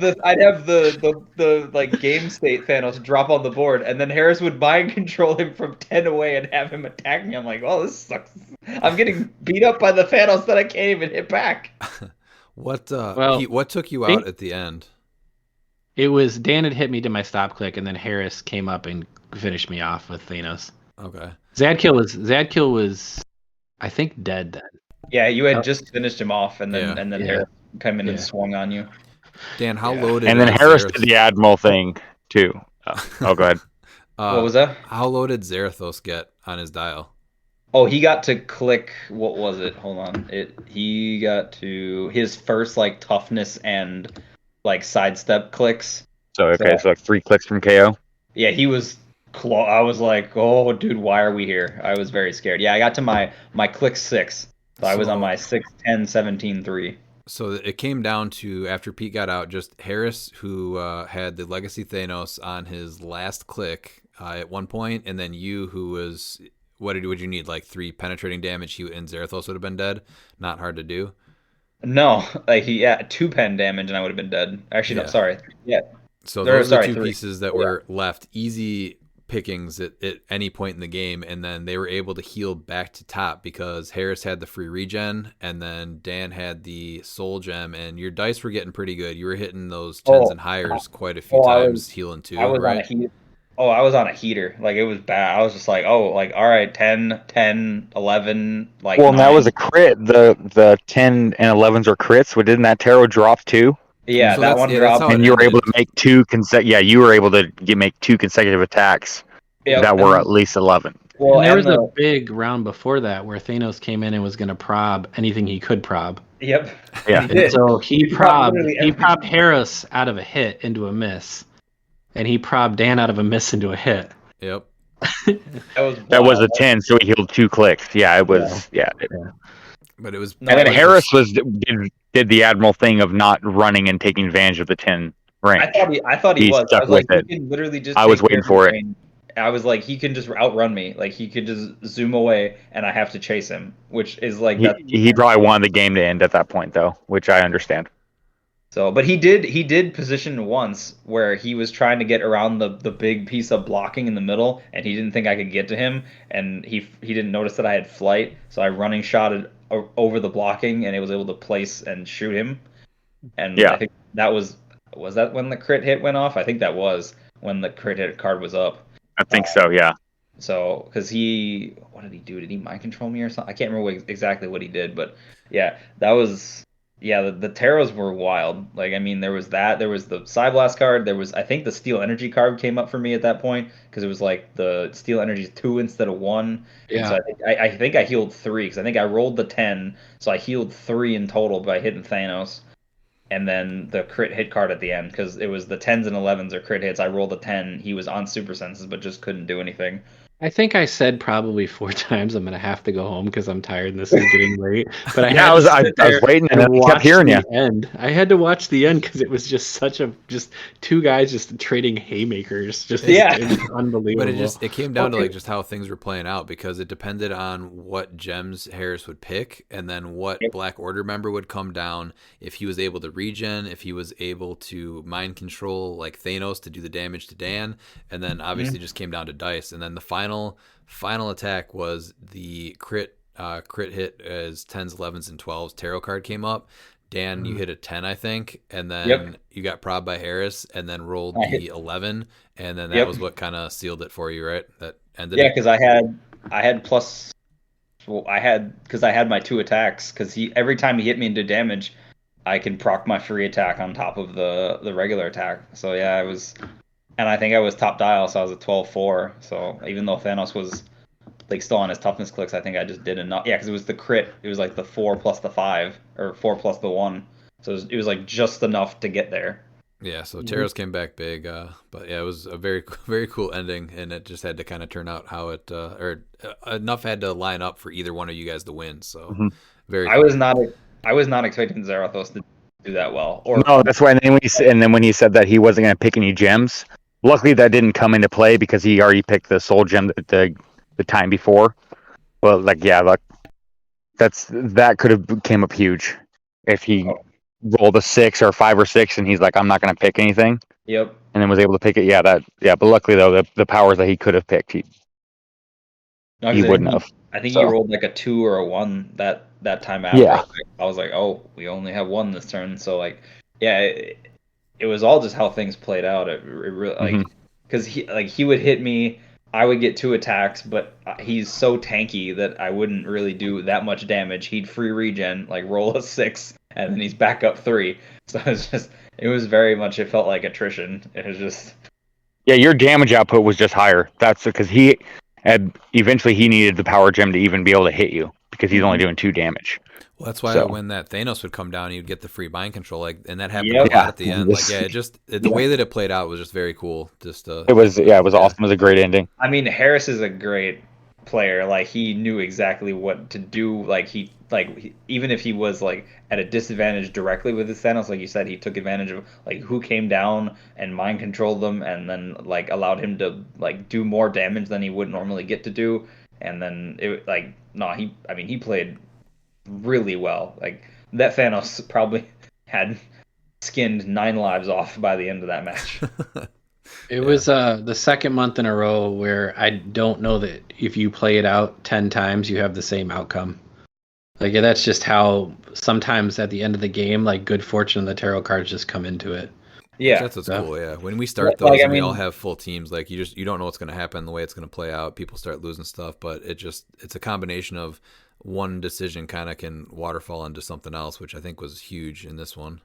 the like game state Thanos drop on the board, and then Harris would mind control him from 10 away and have him attack me. I'm like, oh, this sucks. I'm getting beat up by the Thanos that I can't even hit back. Pete, what took you out at the end? It was Dan had hit me to my stop click, and then Harris came up and finished me off with Thanos. Okay. Zadkiel was, I think, dead then. Yeah, you had just finished him off, and then Harris came in and swung on you. Dan, how loaded? And then Harris did the Admiral thing too. Go ahead. What was that? How low did Zarathos get on his dial? Oh, he got to click. What was it? Hold on. He got to his first like toughness and like sidestep clicks. So like 3 clicks from KO. Yeah, he was. I was like, oh, dude, why are we here? I was very scared. Yeah, I got to my click 6. So I was on my 6, 10, 17, 3. So it came down to, after Pete got out, just Harris, who had the Legacy Thanos on his last click at one point, and then you, who was, would you need, like 3 penetrating damage, and Zarathos would have been dead? Not hard to do. No, like 2 pen damage, and I would have been dead. Actually, no, sorry. Yeah. So those are the 2 pieces that were left. Easy pickings at any point in the game, and then they were able to heal back to top because Harris had the free regen, and then Dan had the soul gem, and your dice were getting pretty good. You were hitting those 10s and higher quite a few times, healing too. I was on a heater. Oh, I was on a heater. Like, it was bad. I was just like, all right, 10, 11, like. Well, 9. That was a crit. The 10 and 11s are crits. But didn't that tarot drop too? Yeah, so that one dropped. And you were able to make 2 you were able to make 2 consecutive attacks that were at least 11. Well, and there was a big round before that where Thanos came in and was going to prob anything he could prob. Yep. Yeah. And so he probbed Harris out of a hit into a miss, and he probbed Dan out of a miss into a hit. Yep. That was a 10, so he healed 2 clicks. Yeah, it was. Yeah. But it was. And then Harris did the Admiral thing of not running and taking advantage of the 10 range. I thought he was. Stuck I was like, with it. he could literally just. I was waiting for it. I was like, he can just outrun me. Like he could just zoom away, and I have to chase him, which is like that. He probably wanted the game to end at that point, though, which I understand. So, but he did position once where he was trying to get around the big piece of blocking in the middle, and he didn't think I could get to him, and he didn't notice that I had flight, so I running shotted over the blocking, and it was able to place and shoot him. And Yeah. I think that was that when the crit hit went off? I think that was when the crit hit card was up. I think so, yeah. So, because what did he do? Did he mind control me or something? I can't remember exactly what he did, but yeah, that was, the Taros were wild. Like, I mean, there was the Psyblast card, there was, I think the Steel Energy card came up for me at that point, because it was like the Steel Energy is 2 instead of 1. And Yeah. so I think I healed 3, because I think I rolled the 10, so I healed 3 in total by hitting Thanos. And then the crit hit card at the end, because it was the 10s and 11s are crit hits. I rolled a 10. He was on super senses, but just couldn't do anything. I think I said probably 4 times I'm gonna have to go home because I'm tired and this is getting late. But I was waiting and I kept hearing you. End. I had to watch the end because it was just just 2 guys just trading haymakers. It was unbelievable. But it came down to like just how things were playing out, because it depended on what gems Harris would pick, and then what Black Order member would come down, if he was able to regen, if he was able to mind control like Thanos to do the damage to Dan, and then obviously just came down to dice, and then the final attack was the crit hit as 10s, 11s, and 12s. Tarot card came up. Dan, you hit a 10, I think, and then you got probbed by Harris, and then rolled the 11, and then that was what kind of sealed it for you, right? That ended. Yeah, because I had plus. Well, I had my 2 attacks, because every time he hit me and did damage, I can proc my free attack on top of the regular attack. So yeah, I was. And I think I was top dial, so I was a 12-4. So even though Thanos was like still on his toughness clicks, I think I just did enough. Yeah, because it was the crit. It was like the 4 plus the 5, or 4 plus the 1. So it was like just enough to get there. Yeah, so Taros came back big, but yeah, it was a very, very cool ending, and it just had to kind of turn out how it, or enough had to line up for either one of you guys to win. So very. Cool. I was not expecting Zarathos to do that well. No, that's why. And then when he said that he wasn't going to pick any gems. Luckily, that didn't come into play because he already picked the soul gem the time before. Well, that could have came up huge if he rolled a 6 or a 5 or 6, and he's like, I'm not going to pick anything. Yep. And then was able to pick it. But luckily though, the powers that he could have picked, he wouldn't have. I think he rolled like a 2 or a 1 that time after. Yeah. I was like, oh, we only have 1 this turn, so like, yeah. It was all just how things played out. It really, like, because he would hit me, I would get 2 attacks, but he's so tanky that I wouldn't really do that much damage. He'd free regen, like roll a 6, and then he's back up 3. So it was very much, it felt like attrition. It was just. Yeah, your damage output was just higher. That's because eventually he needed the power gem to even be able to hit you, because he's only doing 2 damage. Well, that's why when that Thanos would come down, you'd get the free mind control, and that happened a lot at the end. The way that it played out was just very cool. It was awesome. It was a great ending. I mean, Harris is a great player. Like, he knew exactly what to do. Even if he was like at a disadvantage directly with his Thanos, like you said, he took advantage of like who came down and mind controlled them, and then like allowed him to like do more damage than he would normally get to do. And then he played really well. Like, that Thanos probably had skinned 9 lives off by the end of that match. It was the second month in a row where I don't know that if you play it out 10 times, you have the same outcome. Like, that's just how sometimes at the end of the game, like, good fortune and the tarot cards just come into it. Yeah, that's what's cool. Yeah, when we start those, we all have full teams. Like, you don't know what's going to happen, the way it's going to play out. People start losing stuff, but it's a combination of one decision kind of can waterfall into something else, which I think was huge in this one.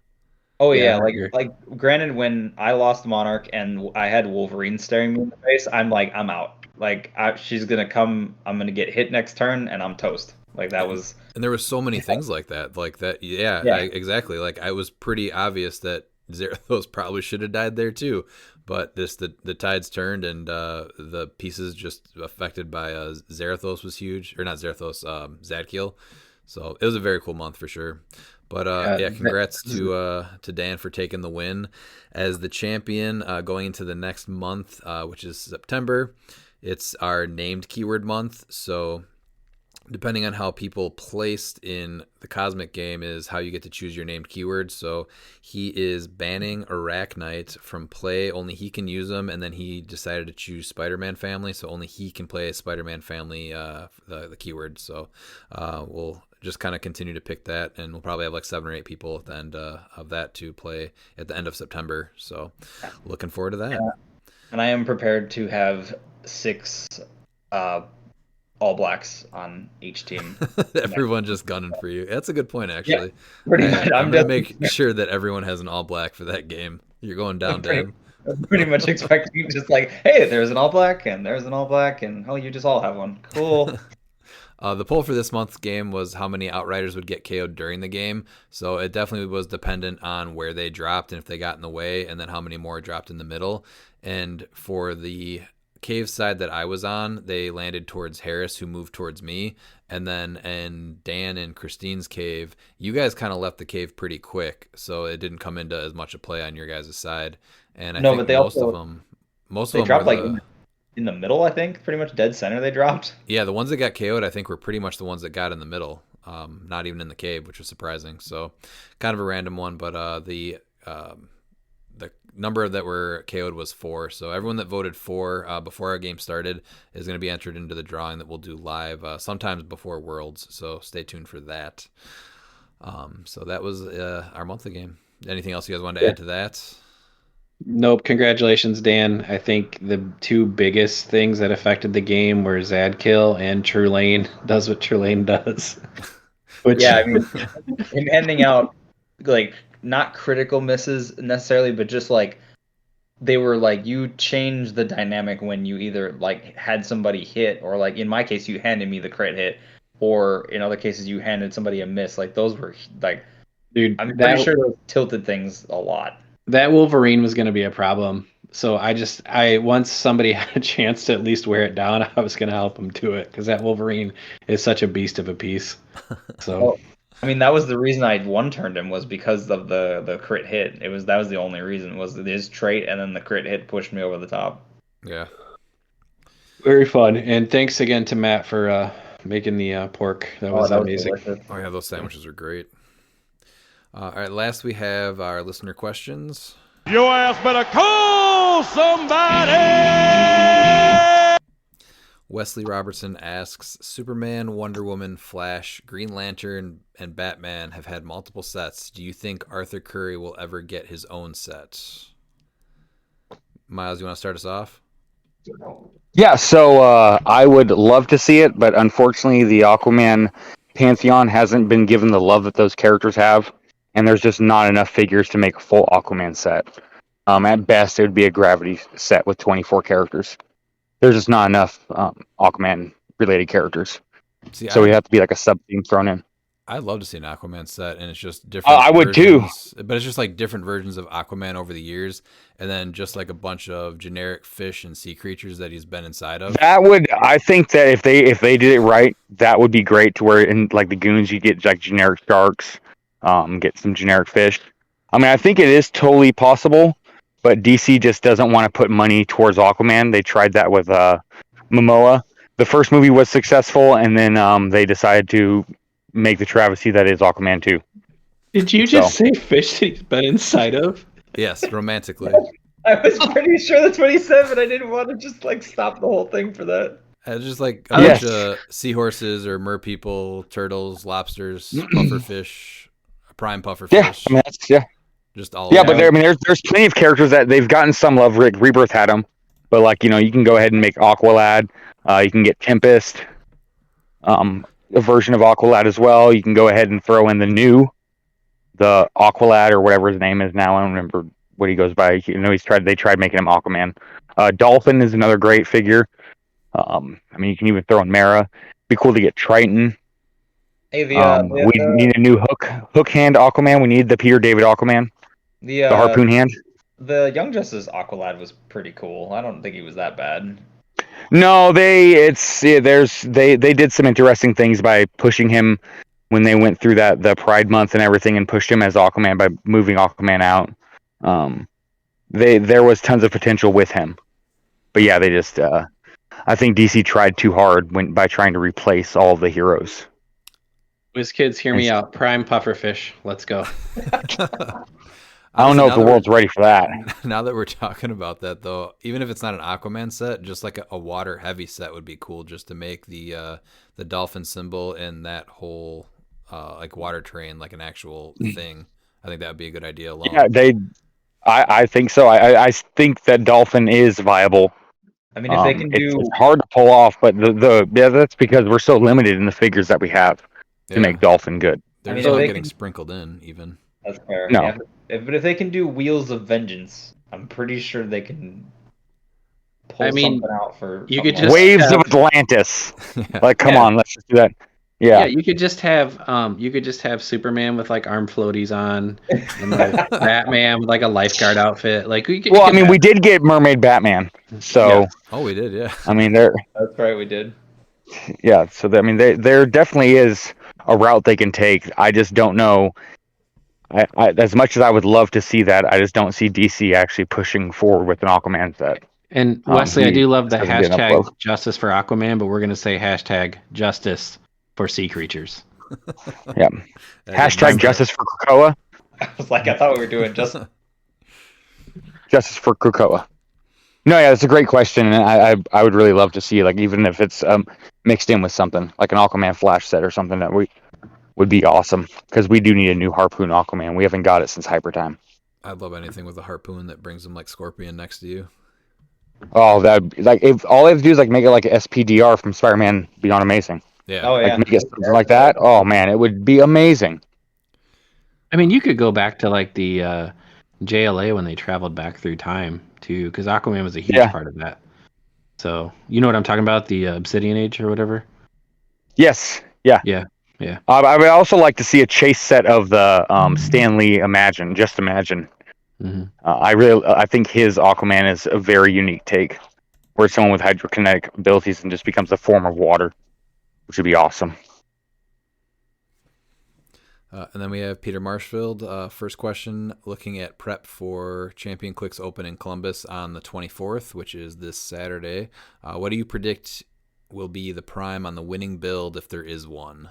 Oh yeah, like granted, when I lost Monarch and I had Wolverine staring me in the face, I'm like, I'm out. Like, she's gonna come, I'm gonna get hit next turn, and I'm toast. Like, that was. And there was so many things like that. Exactly. Like, I was pretty obvious that Zarathos probably should have died there too, but the tides turned, and the pieces just affected by Zarathos was huge, or not Zarathos, Zadkiel. So it was a very cool month for sure. But congrats to Dan for taking the win as the champion going into the next month, which is September. It's our named keyword month, so depending on how people placed in the Cosmic game is how you get to choose your named keywords. So he is banning Arachnite from play. Only he can use them, and then he decided to choose Spider-Man family, so only he can play Spider-Man family, the keyword. So we'll just kind of continue to pick that, and we'll probably have like 7 or 8 people at the end of that to play at the end of September. So looking forward to that. And I am prepared to have 6 All Blacks on each team. Everyone just gunning for you. That's a good point, actually. Yeah, pretty much. I'm going to make sure that everyone has an All Black for that game. You're going down, Dan. I'm pretty much expecting just like, hey, there's an All Black, and there's an All Black, and oh, you just all have one. Cool. The poll for this month's game was how many Outriders would get KO'd during the game. So it definitely was dependent on where they dropped and if they got in the way, and then how many more dropped in the middle. And for the cave side that I was on, they landed towards Harris, who moved towards me. And then in Dan and Christine's cave, you guys kind of left the cave pretty quick, so it didn't come into as much a play on your guys' side. And I think but they most also, of them dropped like in the middle. I think pretty much dead center they dropped. Yeah, the ones that got KO'd I think were pretty much the ones that got in the middle, not even in the cave, which was surprising. So kind of a random one, but the number that were KO'd was 4. So everyone that voted 4 before our game started is going to be entered into the drawing that we'll do live sometimes before Worlds. So stay tuned for that. So that was our monthly game. Anything else you guys wanted to add to that? Nope. Congratulations, Dan. I think the 2 biggest things that affected the game were Zadkill and True Lane does what True Lane does. Which, yeah, I mean, him handing out like not critical misses necessarily, but just like they were like you changed the dynamic when you either like had somebody hit, or like in my case you handed me the crit hit, or in other cases you handed somebody a miss. Like those were like, dude, I'm pretty sure those tilted things a lot. That Wolverine was going to be a problem. So I once somebody had a chance to at least wear it down, I was going to help them do it, because that Wolverine is such a beast of a piece. So, well, I mean, that was the reason I one-turned him, was because of the crit hit. That was the only reason, was his trait, and then the crit hit pushed me over the top. Yeah. Very fun, and thanks again to Matt for making the pork. That was amazing. Oh yeah, those sandwiches are great. All right, last we have our listener questions. Your ass better call somebody! Wesley Robertson asks, Superman, Wonder Woman, Flash, Green Lantern, and Batman have had multiple sets. Do you think Arthur Curry will ever get his own set? Miles, you want to start us off? Yeah, so I would love to see it, but unfortunately the Aquaman Pantheon hasn't been given the love that those characters have, and there's just not enough figures to make a full Aquaman set. At best, it would be a Gravity set with 24 characters. There's just not enough Aquaman-related characters. So we have to be like a sub-theme thrown in. I'd love to see an Aquaman set, and it's just different. I would too, but it's just like different versions of Aquaman over the years, and then just like a bunch of generic fish and sea creatures that he's been inside of. I think that if they did it right, that would be great. To where in like the Goons, you get like generic sharks, get some generic fish. I mean, I think it is totally possible, but DC just doesn't want to put money towards Aquaman. They tried that with Momoa. The first movie was successful, and then they decided to make the travesty that is Aquaman 2. Did you just say fish that he's been inside of? Yes, romantically. I was pretty sure that's what he said, but I didn't want to just like stop the whole thing for that. It's just like a bunch of seahorses or merpeople, turtles, lobsters, pufferfish, prime pufferfish. Yeah, I mean, just all. Yeah, but there's plenty of characters that they've gotten some love. Rebirth had them, but like you can go ahead and make Aqualad. You can get Tempest. A version of Aqualad as well. You can go ahead and throw in the Aqualad or whatever his name is now. I don't remember what he goes by. They tried making him Aquaman. Dolphin is another great figure. I mean, you can even throw in Mara. Be cool to get Triton. Hey, we need a new hook hand Aquaman. We need the Peter David Aquaman. The harpoon hand. The Young Justice Aqualad was pretty cool. I don't think he was that bad. No, they did some interesting things by pushing him when they went through the Pride Month and everything and pushed him as Aquaman by moving Aquaman out. There was tons of potential with him, but yeah, they just I think DC tried too hard by trying to replace all of the heroes. WizKids, hear me out. Prime pufferfish. Let's go. I don't know if the world's ready for that. Now that we're talking about that, though, even if it's not an Aquaman set, just like a water heavy set would be cool, just to make the dolphin symbol and that whole like water train like an actual thing. I think that would be a good idea. Alone. Yeah, I think so. I think that dolphin is viable. I mean, if they can do, it's hard to pull off, but that's because we're so limited in the figures that we have to make dolphin good. They're just getting sprinkled in, even. That's fair. No. Yeah, but if they can do Wheels of Vengeance, I'm pretty sure they can pull something out for. You could just Waves of Atlantis. Like, come on, let's just do that. Yeah, you could just have Superman with like arm floaties on, and like Batman with like a lifeguard outfit. Like we did get Mermaid Batman. So we did, yeah. I mean, that's right, we did. Yeah, so there definitely is a route they can take. I just don't know. I as much as I would love to see that, I just don't see DC actually pushing forward with an Aquaman set. And Wesley, I do love the hashtag Justice for Aquaman, but we're gonna say hashtag Justice for sea creatures. Yeah. Hashtag Justice for Krakoa. I was like, I thought we were doing Justice for Krakoa. No, yeah, that's a great question, and I would really love to see, like, even if it's mixed in with something like an Aquaman Flash set or something that would be awesome, because we do need a new Harpoon Aquaman. We haven't got it since Hyper Time. I'd love anything with a harpoon that brings him like Scorpion next to you. Oh, that like if all they have to do is like make it like SPDR from Spider-Man Beyond Amazing. Yeah. Oh, yeah. Like make it something like that. Oh man, it would be amazing. I mean, you could go back to like the JLA when they traveled back through time too, because Aquaman was a huge part of that. So you know what I'm talking about, the Obsidian Age or whatever. Yes. Yeah. Yeah. Yeah. I would also like to see a chase set of the Stan Lee Imagine. Just Imagine. Mm-hmm. I think his Aquaman is a very unique take, where someone with hydrokinetic abilities and just becomes a form of water, which would be awesome. And then we have Peter Marshfield. First question, looking at prep for Champion Clix Open in Columbus on the 24th, which is this Saturday. What do you predict will be the prime on the winning build if there is one?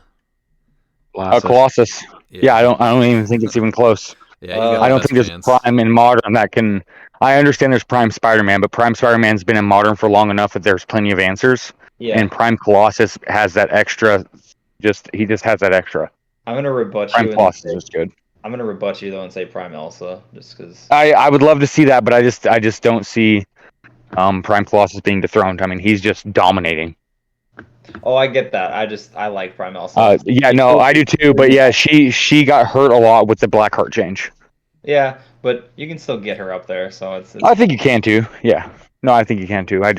Colossus. Yeah, I don't even think it's even close. Yeah, I don't think there's prime in modern that can. I understand there's prime Spider-Man, but prime Spider-Man's been in modern for long enough that there's plenty of answers. Yeah. And prime Colossus has that extra. He just has that extra. I'm gonna rebut prime you. Colossus is good. I'm gonna rebut you though and say prime Elsa, just because. I would love to see that, but I just don't see prime Colossus being dethroned. I mean, he's just dominating. Oh, I get that. I like Prime Elsa. Yeah, no, I do too. But yeah, she got hurt a lot with the Blackheart change. Yeah, but you can still get her up there. So it's I think you can too. Yeah, no, I think you can too. I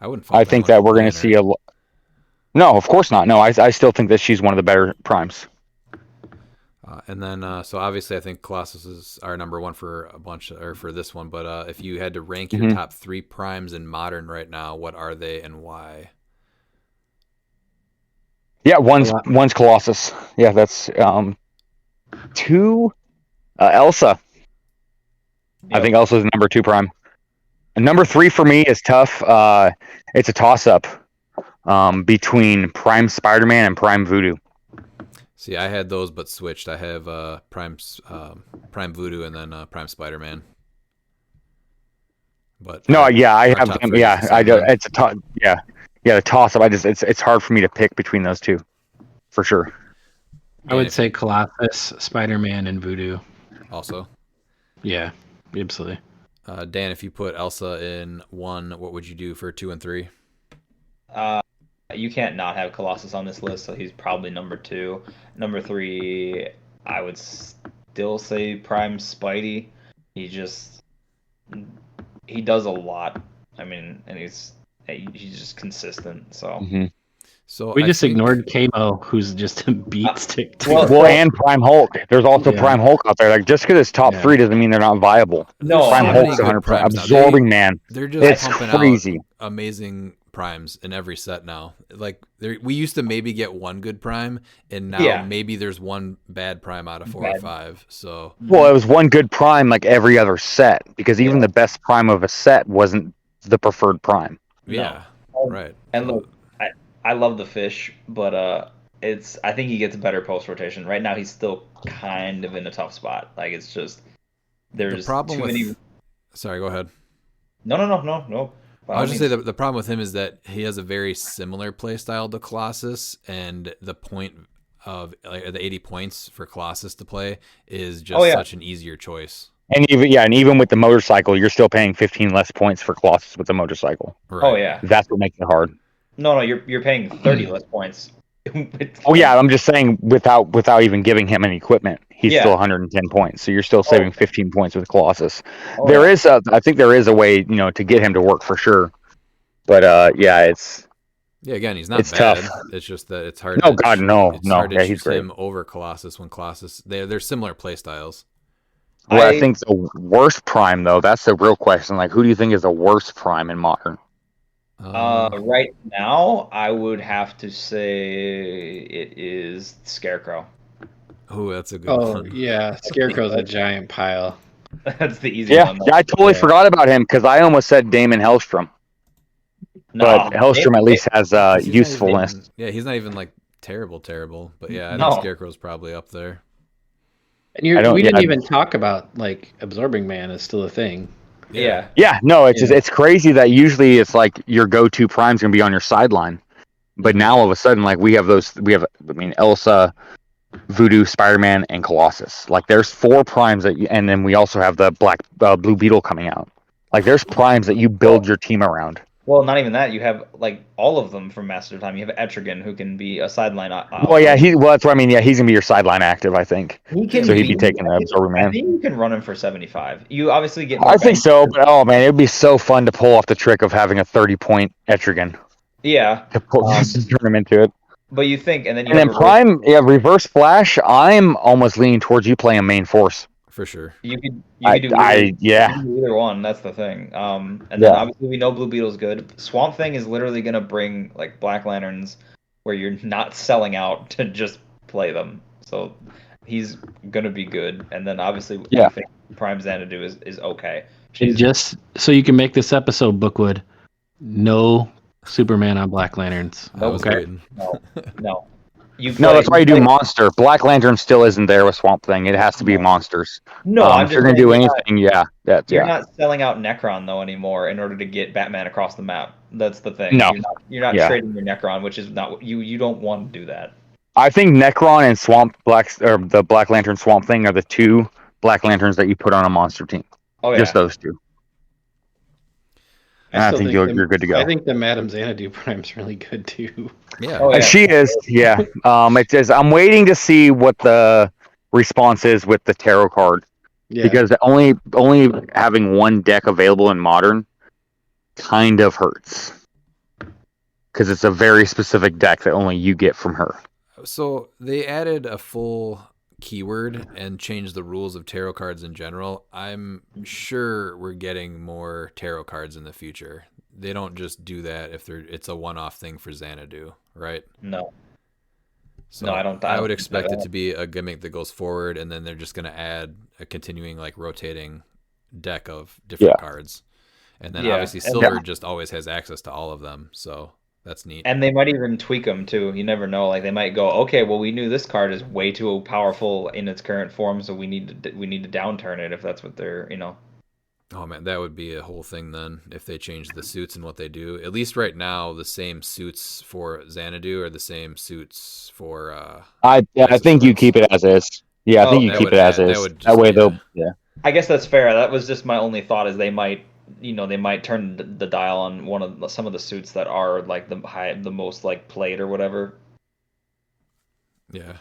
wouldn't. I think that we're going to see a. No, of course not. No, I still think that she's one of the better primes. And then, so obviously, I think Colossus is our number one for for this one. But if you had to rank your top 3 primes in modern right now, what are they and why? Yeah, one's Colossus. Yeah, that's 2 Elsa. Yep. I think Elsa's number 2 prime. And number 3 for me is tough. It's a toss-up between Prime Spider-Man and Prime Voodoo. See, I had those but switched. I have Prime Voodoo and then Prime Spider-Man. But no, yeah, I have them. Yeah, I do. It's a the toss-up. It's hard for me to pick between those two, for sure. I would say Colossus, Spider-Man, and Voodoo. Also. Yeah, absolutely. Dan, if you put Elsa in 1, what would you do for 2 and 3? You can't not have Colossus on this list, so he's probably number 2. Number 3, I would still say Prime Spidey. He does a lot. I mean, and he's just consistent. So. Mm-hmm. So we just ignored Kamo, who's just a beat stick. Well, and Prime Hulk. There's also Prime Hulk out there. Like, just because it's top 3 doesn't mean they're not viable. No, Prime Hulk's 100%. Absorbing Man. They're just pumping crazy. Out amazing primes in every set now. Like we used to maybe get one good prime, and now maybe there's one bad prime out of 4 or 5. So well, it was one good prime like every other set, because even the best prime of a set wasn't the preferred prime. Yeah, right. And look, I love the fish, but I think he gets better post rotation. Right now, he's still kind of in a tough spot. Like it's just there's too many. Sorry, go ahead. No. I was just say the problem with him is that he has a very similar play style to Colossus, and the point of like the 80 points for Colossus to play is just such an easier choice. And even with the motorcycle, you're still paying 15 less points for Colossus with the motorcycle. Right. Oh yeah, that's what makes it hard. No, you're paying 30 less points. Oh yeah, I'm just saying without even giving him any equipment, he's still 110 points. So you're still saving 15 points with Colossus. I think there is a way, to get him to work for sure. But it's again, he's not bad. Tough. It's just that it's hard. No, God, no. Hard he's great. him over Colossus when Colossus they're similar play styles. Well, I think the worst prime though, that's the real question. Like, who do you think is the worst prime in Modern? Right now, I would have to say it is Scarecrow. Oh, that's a good one. Oh, yeah. Scarecrow's a giant pile. That's the easy one. Yeah, I totally forgot about him because I almost said Damon Hellstrom. But Hellstrom at least has usefulness. He's not even like terrible. But I think Scarecrow's probably up there. And we didn't even talk about like Absorbing Man is still a thing. Yeah. Yeah, no, it's crazy that usually it's like your go-to prime's gonna be on your sideline, but now all of a sudden like we have Elsa, Voodoo, Spider-Man, and Colossus. Like there's 4 primes and then we also have the Blue Beetle coming out. Like there's primes that you build your team around. Well, not even that. You have like all of them from Master of Time. You have Etrigan, who can be a sideline. That's what I mean. Yeah, he's gonna be your sideline active, I think. He'd be taking the Absorbing Man. I think you can run him for 75. You obviously get. I think so, but oh man, it'd be so fun to pull off the trick of having a 30-point Etrigan. Yeah. To turn him into it. But you think, and then Prime, Reverse Flash. I'm almost leaning towards you playing main force. For sure. You could do either one. That's the thing. And then obviously we know Blue Beetle's good. Swamp Thing is literally gonna bring like Black Lanterns where you're not selling out to just play them. So he's gonna be good. And then obviously I think Prime Xanadu is okay. Just so you can make this episode, Bookwood, no Superman on Black Lanterns. Okay. No. That's why you do Monster. Black Lantern still isn't there with Swamp Thing. It has to be Monsters. No, if you're going to do anything, You're not selling out Necron, though, anymore in order to get Batman across the map. That's the thing. No. You're not trading your Necron, which is not... You don't want to do that. I think Necron and the Black Lantern Swamp Thing are the 2 Black Lanterns that you put on a monster team. Oh, yeah. Just those 2. I think you're good to go. I think the Madame Xanadu Prime's really good too. Yeah, she is. Yeah, it is. I'm waiting to see what the response is with the tarot card, because only having one deck available in Modern kind of hurts, because it's a very specific deck that only you get from her. So they added a full keyword and changed the rules of tarot cards in general. I'm sure we're getting more tarot cards in the future. They don't just do that if it's a one-off thing for Xanadu, right? No. So I don't. I would expect it to be a gimmick that goes forward, and then they're just going to add a continuing like rotating deck of different cards, and then obviously Silver just always has access to all of them. So that's neat. And they might even tweak them too. You never know. Like they might go, okay, well we knew this card is way too powerful in its current form, so we need to downturn it if that's what they're. Oh man, that would be a whole thing then if they change the suits and what they do. At least right now, the same suits for Xanadu are the same suits for. I think you keep it as is. Yeah, I think you keep it as is. That way they'll. Yeah. I guess that's fair. That was just my only thought is they might turn the dial on some of the suits that are like the most like played or whatever. Yeah.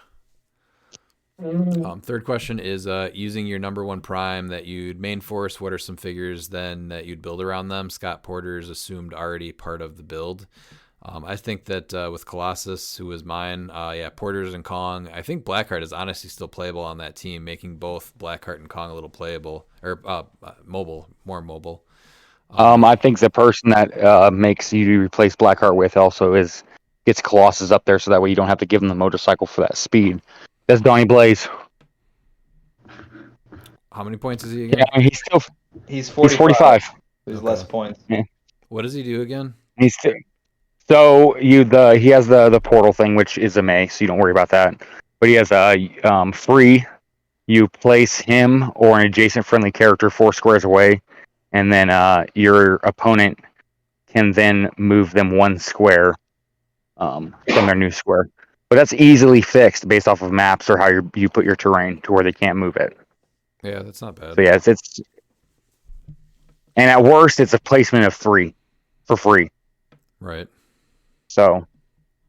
Third question is using your number 1 prime that you'd main force. What are some figures then that you'd build around them? Scott Porter's assumed already part of the build. I think that with Colossus, who was mine, Porter's and Kong. I think Blackheart is honestly still playable on that team, making both Blackheart and Kong a little playable or more mobile. I think the person that makes you replace Blackheart with also gets Colossus up there, so that way you don't have to give him the motorcycle for that speed. That's Donnie Blaze. How many points is he again? Yeah, I mean, He's 45. He's Okay. less points. Yeah. What does he do again? So he has the portal thing, which is a May, so you don't worry about that. But he has a free. You place him or an adjacent friendly character 4 squares away, and then your opponent can then move them 1 square from their new square. But that's easily fixed based off of maps or how you put your terrain to where they can't move it. Yeah, that's not bad. So yeah, it's and at worst it's a placement of 3 for free. Right. So.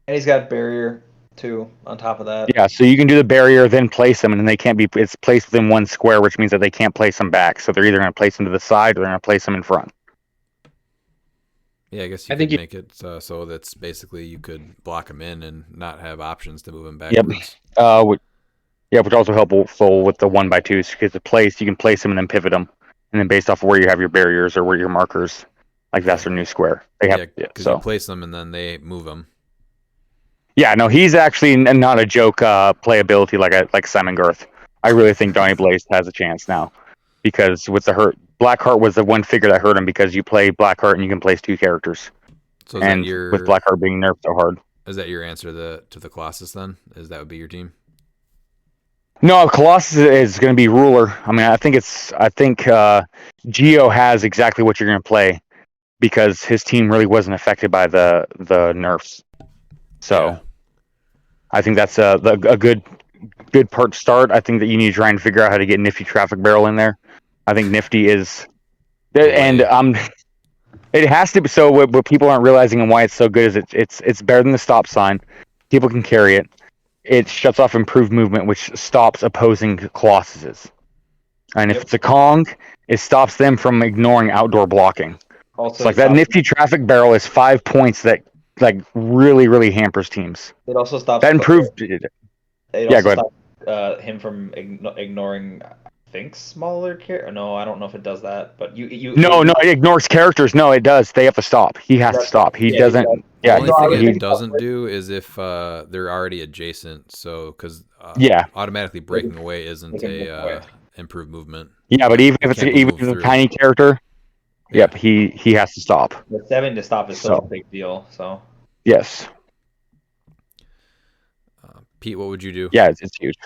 And he's got barrier too on top of that. Yeah, so you can do the barrier, then place them, and then they can't be. It's placed within 1 square, which means that they can't place them back. So they're either going to place them to the side or they're going to place them in front. Yeah, I guess you could make it so that's basically you could block them in and not have options to move them backwards. Yep. Which also helpful with the 1x2s because the place you can place them and then pivot them, and then based off of where you have your barriers or where your markers, like that's their new square. They have because you place them and then they move them. Yeah, no, he's actually not a joke playability like Simon Garth. I really think Donnie Blaze has a chance now because with the hurt, Blackheart was the one figure that hurt him because you play Blackheart and you can place 2 characters. So and with Blackheart being nerfed so hard. Is that your answer to the Colossus then? That would be your team? No, Colossus is going to be ruler. I mean, I think Geo has exactly what you're going to play because his team really wasn't affected by the nerfs. So, yeah. I think that's a good part to start. I think that you need to try and figure out how to get Nifty Traffic Barrel in there. I think Nifty is, and it has to be. So what people aren't realizing and why it's so good is it's better than the stop sign. People can carry it. It shuts off improved movement, which stops opposing Colossuses. And if it's a Kong, it stops them from ignoring outdoor blocking. Also, so like that Nifty Traffic Barrel is 5 points that really, really hampers teams. It also stops that improved. It also stops him from ignoring, I think, smaller characters. No, I don't know if it does that, but No, it ignores characters. No, it does. They have to stop. He has to stop. He doesn't. The only thing it doesn't do is if they're already adjacent. So because automatically breaking away isn't a improved movement. Yeah, but even if it's a tiny character. Yep, he has to stop. The 7 to stop is still a big deal. So yes. Pete, what would you do? Yeah, it's huge.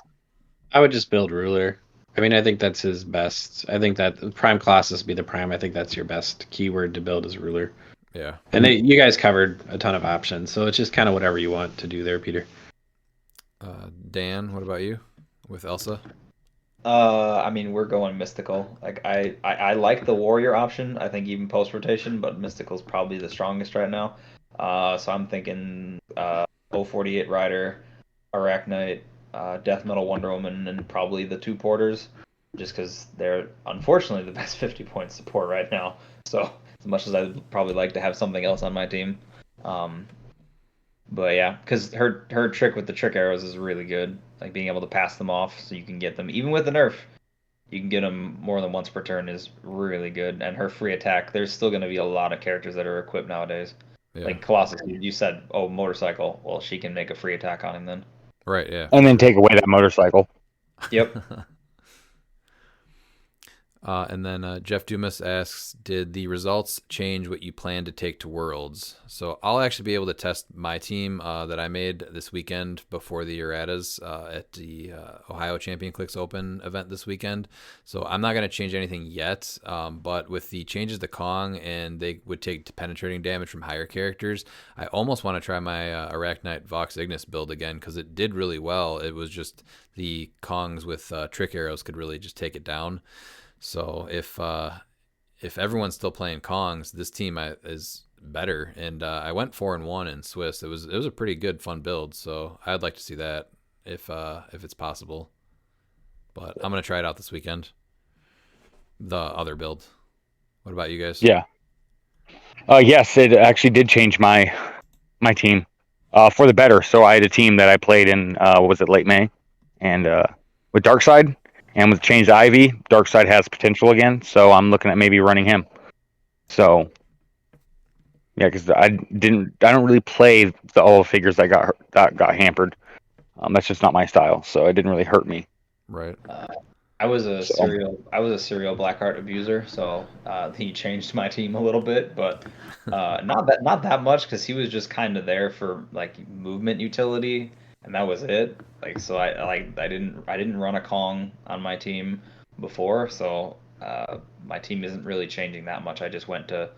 I would just build ruler. I mean, I think that's his best. I think that prime Colossus be the prime. I think that's your best keyword to build is ruler. Yeah. And you guys covered a ton of options, so it's just kind of whatever you want to do there, Peter. Dan, what about you with Elsa? I mean, we're going mystical. Like I like the warrior option. I think even post rotation, but mystical's probably the strongest right now. So I'm thinking 048 Rider, Arachnite, Death Metal Wonder Woman, and probably the 2 porters, just because they're unfortunately the best 50-point support right now. So as much as I'd probably like to have something else on my team, but yeah, because her trick with the trick arrows is really good. Like being able to pass them off so you can get them, even with the nerf, you can get them more than once per turn is really good. And her free attack, there's still going to be a lot of characters that are equipped nowadays. Yeah. Like Colossus, you said, motorcycle. Well, she can make a free attack on him then. Right, yeah. And then take away that motorcycle. Yep. And then Jeff Dumas asks, did the results change what you plan to take to Worlds? So I'll actually be able to test my team that I made this weekend before the erratas at the Ohio Champion Clix Open event this weekend. So I'm not going to change anything yet, but with the changes to Kong and they would take penetrating damage from higher characters, I almost want to try my Arachnite Vox Ignis build again because it did really well. It was just the Kongs with trick arrows could really just take it down. So if everyone's still playing Kongs, this team is better. And I went 4-1 in Swiss. It was a pretty good, fun build. So I'd like to see that if it's possible. But I'm gonna try it out this weekend. The other build. What about you guys? Yeah. Yes, it actually did change my team for the better. So I had a team that I played in late May, and with Darkseid. And with changed Ivy, Darkseid has potential again, so I'm looking at maybe running him. So yeah, because I don't really play all the figures that got hampered. That's just not my style, so it didn't really hurt me. Right. I was a So- serial Blackheart abuser, so he changed my team a little bit, but not that much because he was just kind of there for like movement utility, and that was it. Like so, I didn't run a Kong on my team before, so my team isn't really changing that much. I just went to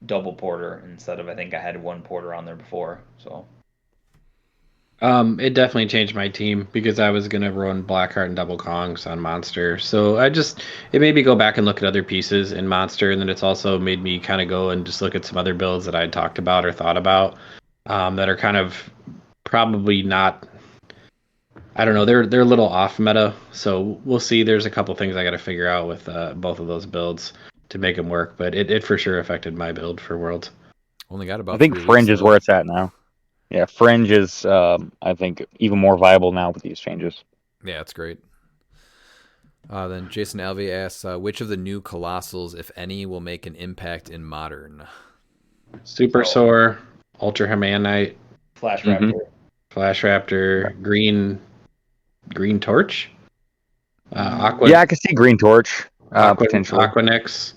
double porter instead of I think I had one porter on there before. So It definitely changed my team because I was gonna run Blackheart and double Kongs on Monster. So it made me go back and look at other pieces in Monster, and then it's also made me kind of go and just look at some other builds that I had talked about or thought about that are kind of probably not. I don't know. They're a little off meta, so we'll see. There's a couple things I got to figure out with both of those builds to make them work, but it for sure affected my build for Worlds. Only got about. I think 3 Fringe weeks, is where it's at now. Yeah, Fringe is I think even more viable now with these changes. Yeah, it's great. Then Jason Alvey asks, which of the new Colossals, if any, will make an impact in Modern? Super Soar, Ultra Humanite, Flash Mhm. Raptor. Flash Raptor, Green Torch, Aqua. Yeah, I can see Green Torch potentially. Aquanix,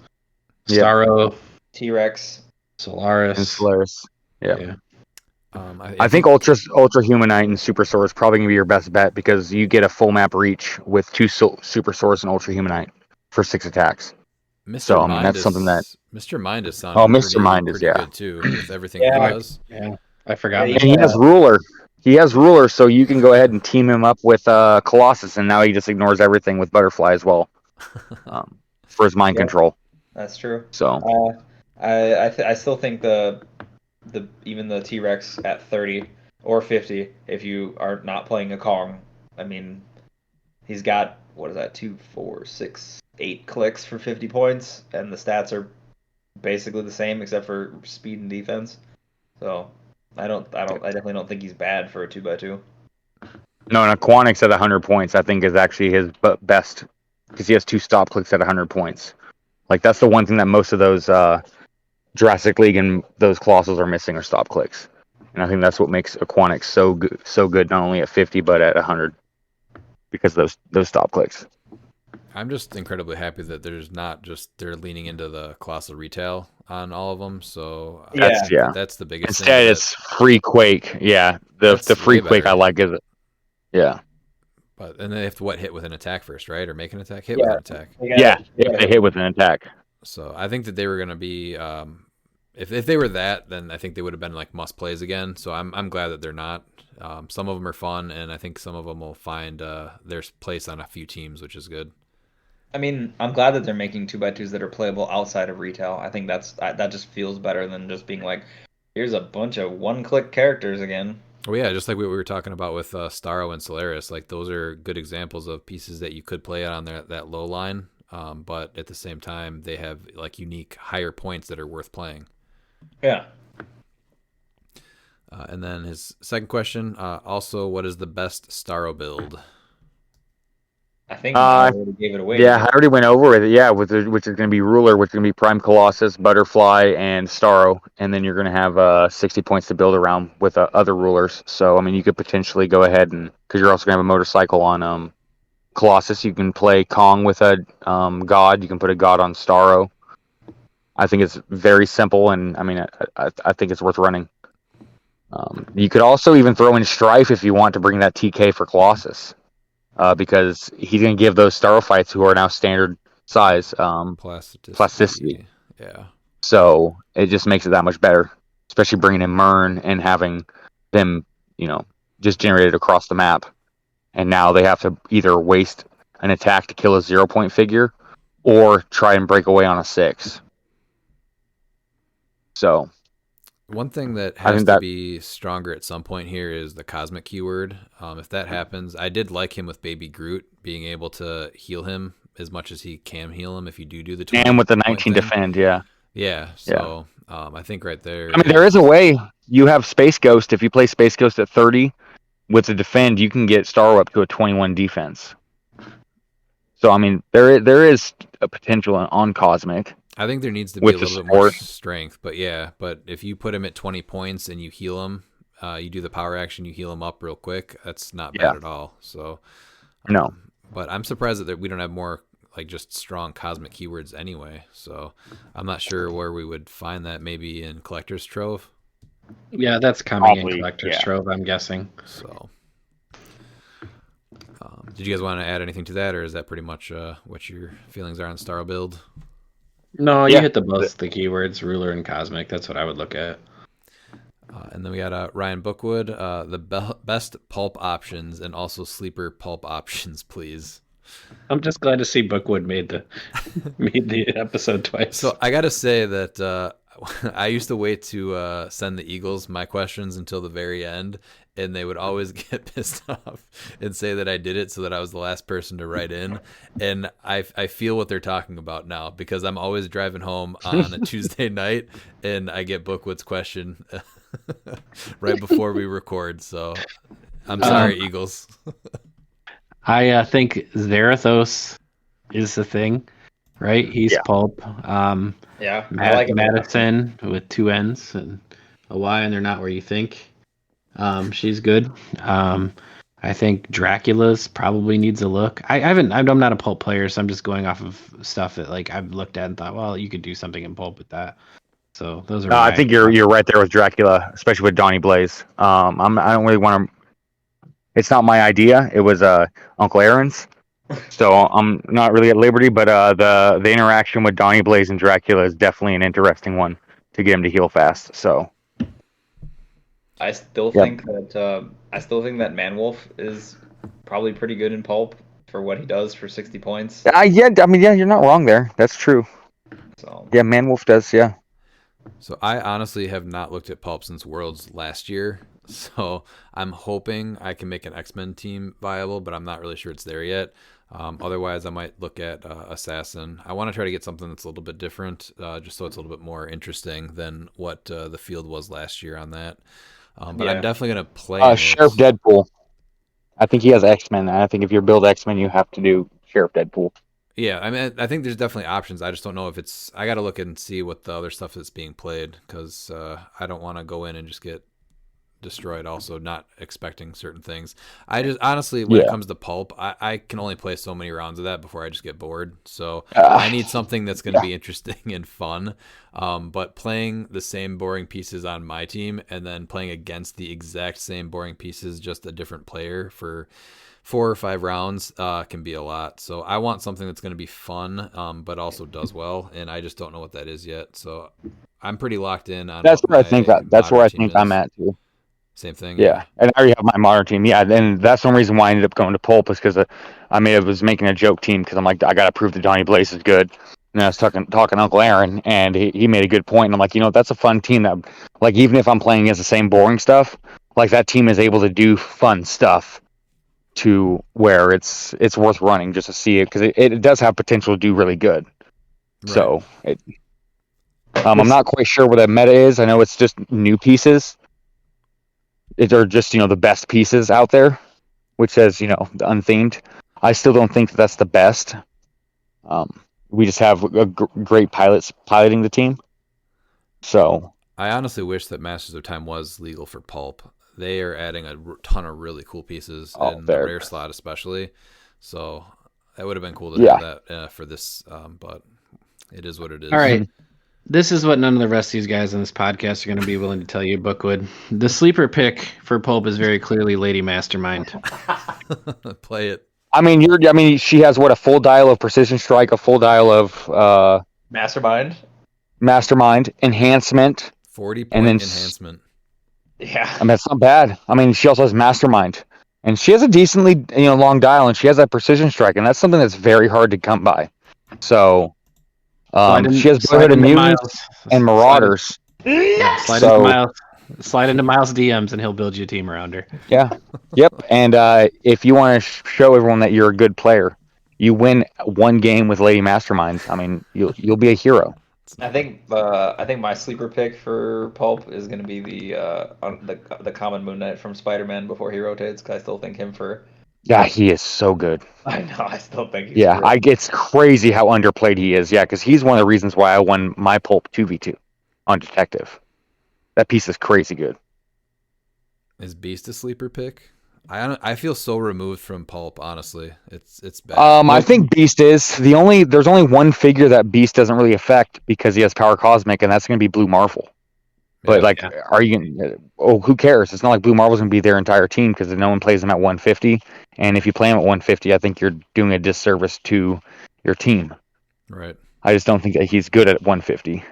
Yep. Starro, T-Rex. Solaris. And Solaris. Yeah. Yeah. I think Ultra Humanite and Super Soar is probably gonna be your best bet because you get a full map reach with 2 Super Soars and Ultra Humanite for 6 attacks. Mr. So I mean Mind that's something that. Mr. Mind is sounding Oh, Mr. Mind is pretty good too with everything Yeah. he does. Yeah, I forgot. Yeah, And he has Ruler. He has Ruler, so you can go ahead and team him up with Colossus, and now he just ignores everything with Butterfly as well for his mind Yeah. control. That's true. So I still think even the T-Rex at 30 or 50, if you are not playing a Kong, I mean, he's got what is that? 2, 4, 6, 8 clicks for 50 points, and the stats are basically the same except for speed and defense. So I definitely don't think he's bad for a 2x2. no, and Aquanix at 100 points, I think is actually his best because he has 2 stop clicks at 100 points. Like that's the one thing that most of those Jurassic League and those Colossals are missing are stop clicks, and I think that's what makes Aquanix so good not only at 50 but at 100 because of those stop clicks. I'm just incredibly happy that they're leaning into the colossal retail on all of them. So that's the biggest Instead, thing. it's free Quake. Yeah, the free Quake I like is it. Yeah. But and they have to hit with an attack first, right? Or make an attack, hit with an attack. Yeah, if they hit with an attack. So I think that they were going to be, if they were that, then I think they would have been like must plays again. So I'm glad that they're not. Some of them are fun, and I think some of them will find their place on a few teams, which is good. I mean, I'm glad that they're making 2x2s that are playable outside of retail. I think that just feels better than just being like, here's a bunch of one-click characters again. Oh yeah, just like what we were talking about with Starro and Solaris, like those are good examples of pieces that you could play on that low line, but at the same time they have like unique higher points that are worth playing. Yeah. And then his second question, also, what is the best Starro build? I think I already gave it away. Yeah, I already went over with it. Yeah, which is going to be Ruler, which is going to be Prime Colossus, Butterfly, and Starro, and then you're going to have 60 points to build around with other rulers. So I mean, you could potentially go ahead and because you're also going to have a motorcycle on Colossus, you can play Kong with a God. You can put a God on Starro. I think it's very simple, and I mean, I think it's worth running. You could also even throw in Strife if you want to bring that TK for Colossus. Because he's going to give those Starrophytes who are now standard size plasticity. Yeah. So it just makes it that much better, especially bringing in Mern and having them, just generated across the map. And now they have to either waste an attack to kill a 0-point figure or try and break away on a 6. So one thing that has to be stronger at some point here is the cosmic keyword. If that happens, I did like him with Baby Groot being able to heal him as much as he can heal him if you do the 20 and with the 19 defend, yeah. So I think right there. I mean, there is a way. You have Space Ghost. If you play Space Ghost at 30 with the defend, you can get Starro up to a 21 defense. So I mean, there is a potential on cosmic. I think there needs to be with a the little bit more support. strength, but if you put him at 20 points and you heal him, you do the power action, you heal him up real quick. That's not Yeah. bad at all. So, No. but I'm surprised that we don't have more like just strong cosmic keywords anyway. So I'm not sure where we would find that. Maybe in Collector's Trove. Yeah, that's coming Probably, in Collector's yeah. Trove, I'm guessing. So, did you guys want to add anything to that, or is that pretty much what your feelings are on Star Build? No, Yeah. you hit both the keywords, ruler and cosmic. That's what I would look at. And then we got Ryan Bookwood, the best pulp options and also sleeper pulp options, please. I'm just glad to see Bookwood made the episode twice. So I got to say that I used to wait to send the Eagles my questions until the very end, and they would always get pissed off and say that I did it so that I was the last person to write in. And I feel what they're talking about now, because I'm always driving home on a Tuesday night and I get Bookwood's question right before we record. So I'm sorry, Eagles. I think Zarathos is the thing, right? He's pulp. Yeah, I like it. Madison with 2 N's and a Y, and they're not where you think. She's good. I think Dracula's probably needs a look. I'm not a pulp player, so I'm just going off of stuff that like I've looked at and thought, well, you could do something in pulp with that. So those are. I think you're right there with Dracula, especially with Donnie Blaze. I don't really want to. It's not my idea. It was Uncle Aaron's, so I'm not really at liberty. But the interaction with Donnie Blaze and Dracula is definitely an interesting one to get him to heal fast. So I still think that Manwolf is probably pretty good in pulp for what he does for 60 points. yeah, you're not wrong there. That's true. So yeah, Manwolf does. Yeah. So I honestly have not looked at pulp since Worlds last year. So I'm hoping I can make an X-Men team viable, but I'm not really sure it's there yet. Otherwise, I might look at Assassin. I want to try to get something that's a little bit different, just so it's a little bit more interesting than what the field was last year on that. But I'm definitely going to play Sheriff Deadpool. I think he has X-Men. I think if you build X-Men, you have to do Sheriff Deadpool. Yeah, I mean, I think there's definitely options. I just don't know if it's. I got to look and see what the other stuff that's being played, because I don't want to go in and just get destroyed. Also, not expecting certain things. I just honestly, when it comes to pulp, I can only play so many rounds of that before I just get bored. So I need something that's going to be interesting and fun. But playing the same boring pieces on my team and then playing against the exact same boring pieces, just a different player for 4 or 5 rounds can be a lot. So I want something that's going to be fun, but also does well, and I just don't know what that is yet. So I'm pretty locked in on. That's where I think I'm at too. Same thing. Yeah, and I already have my modern team. Yeah, and that's one reason why I ended up going to pulp, is because I was making a joke team, because I'm like, I got to prove that Donnie Blaze is good. And I was talking to Uncle Aaron, and he made a good point. And I'm like, that's a fun team that, like, even if I'm playing against the same boring stuff, like, that team is able to do fun stuff to where it's worth running just to see it, because it does have potential to do really good. Right. So I'm not quite sure what that meta is. I know it's just new pieces. They're just the best pieces out there, which says the unthemed. I still don't think that's the best. We just have great pilots piloting the team. So I honestly wish that Masters of Time was legal for pulp. They are adding a ton of really cool pieces in the rare slot, especially. So that would have been cool to have that for this, but it is what it is. All right. This is what none of the rest of these guys on this podcast are going to be willing to tell you, Bookwood. The sleeper pick for pulp is very clearly Lady Mastermind. Play it. She has a full dial of Precision Strike, a full dial of Mastermind, Enhancement, 40-point enhancement. Yeah, that's not bad. She also has Mastermind, and she has a decently long dial, and she has that Precision Strike, and that's something that's very hard to come by. So she has Boyhood of Mutants and Marauders. Slide into Miles' DMs, and he'll build you a team around her. Yeah. Yep. And if you want to show everyone that you're a good player, you win one game with Lady Masterminds. You'll be a hero. I think my sleeper pick for pulp is going to be the common Moon Knight from Spider-Man before he rotates, because I still think him for Yeah, he is so good. I know. I still think he's Yeah, great. it's crazy how underplayed he is. Yeah, because he's one of the reasons why I won my pulp 2v2 on detective. That piece is crazy good. Is Beast a sleeper pick? I feel so removed from Pulp. Honestly, it's bad. I think Beast is there's only one figure that Beast doesn't really affect because he has power cosmic, and that's going to be Blue Marvel. But are you gonna? Oh, who cares? It's not like Blue Marvel's going to be their entire team because no one plays them at 150. And if you play him at 150, I think you're doing a disservice to your team. Right. I just don't think that he's good at 150.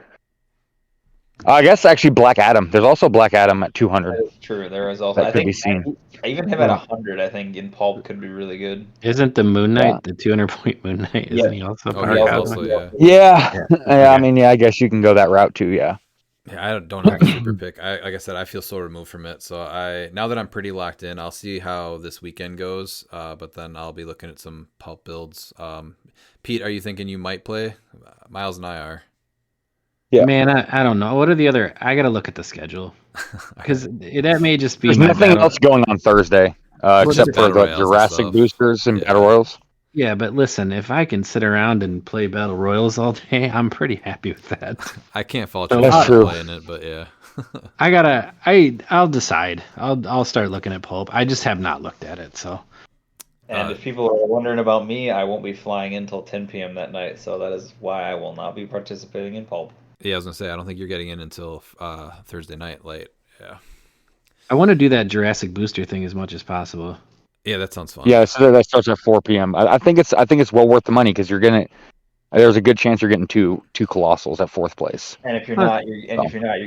I guess actually Black Adam. There's also Black Adam at 200. That is true. There is also. That I could think be seen. even him at 100, I think in pulp could be really good. Isn't the Moon Knight the 200-point Moon Knight? Yeah. Isn't he also? Oh, power he cosmic? also, yeah. Yeah. Okay. I mean, yeah, I guess you can go that route too. Yeah. Yeah, I don't have a sleeper pick. Like I said, I feel so removed from it. So now that I'm pretty locked in, I'll see how this weekend goes. But then I'll be looking at some pulp builds. Pete, are you thinking you might play? Miles and I are. Yeah. Man, I don't know. What are the other? I gotta look at the schedule because that may just be. There's my nothing battle. else going on Thursday except for the Jurassic boosters and battle royals. Yeah, but listen, if I can sit around and play battle royals all day, I'm pretty happy with that. I can't fault So you That's for true. playing it, but yeah. I'll decide. I'll start looking at pulp. I just have not looked at it, so. And if people are wondering about me, I won't be flying in until 10 p.m. that night, so that is why I will not be participating in pulp. Yeah, I was gonna say I don't think you're getting in until Thursday night late. Yeah. I want to do that Jurassic booster thing as much as possible. Yeah, that sounds fun. Yeah, so that starts at 4 p.m. I think it's well worth the money because there's a good chance you're getting two colossals at 4th place. And if you're not, you're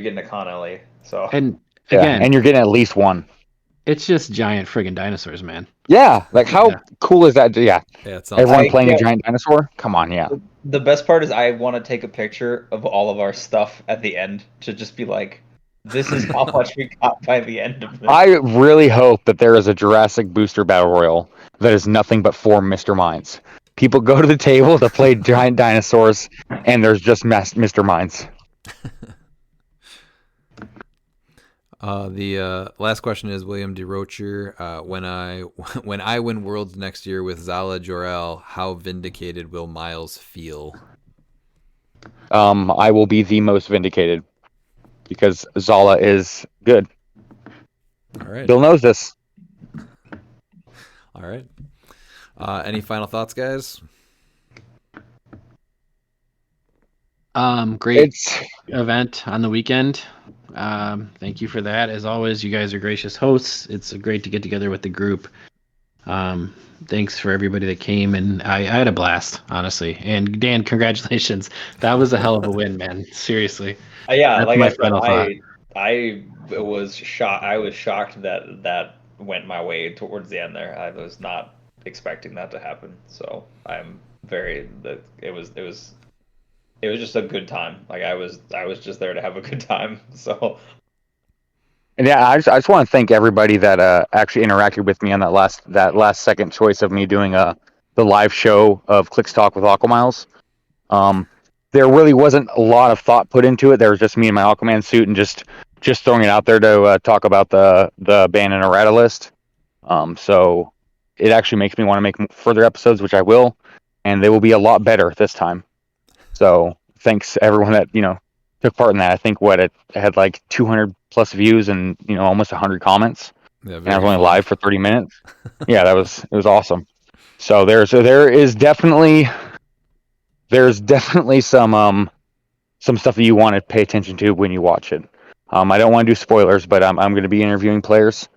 getting a Con LA. So and again, and you're getting at least one. It's just giant friggin' dinosaurs, man. Yeah, like how cool is that? Yeah, it sounds everyone playing a giant dinosaur. Come on, yeah. The best part is I want to take a picture of all of our stuff at the end to just be like, this is how much we got by the end of this. I really hope that there is a Jurassic Booster Battle Royal that is nothing but 4 Mr. Minds. People go to the table to play giant dinosaurs, and there's just Mr. Minds. The last question is William DeRocher. When I win Worlds next year with Zala Jor-El, how vindicated will Miles feel? I will be the most vindicated because Zala is good. All right. Bill knows this. All right. Any final thoughts, guys? Great event on the weekend. Thank you for that. As always, you guys are gracious hosts. It's great to get together with the group. Thanks for everybody that came, and I had a blast, honestly. And Dan, congratulations. That was a hell of a win, man. Seriously. Yeah, That's like my I said, final thought. I was shocked. I was shocked that went my way towards the end there. I was not expecting that to happen. So I'm very. It was just a good time. Like I was just there to have a good time. So. And yeah, I just want to thank everybody that actually interacted with me on that last second choice of me doing the live show of CliX Talk with Aquamiles. There really wasn't a lot of thought put into it. There was just me in my Aquaman suit and just throwing it out there to talk about the ban and errata list. So it actually makes me want to make further episodes, which I will, and they will be a lot better this time. So thanks to everyone that took part in that. I think it had like 200 plus views and almost 100 comments. Yeah, and I was only live for 30 minutes. Yeah, it was awesome. So there's definitely some stuff that you want to pay attention to when you watch it. I don't want to do spoilers, but I'm going to be interviewing players.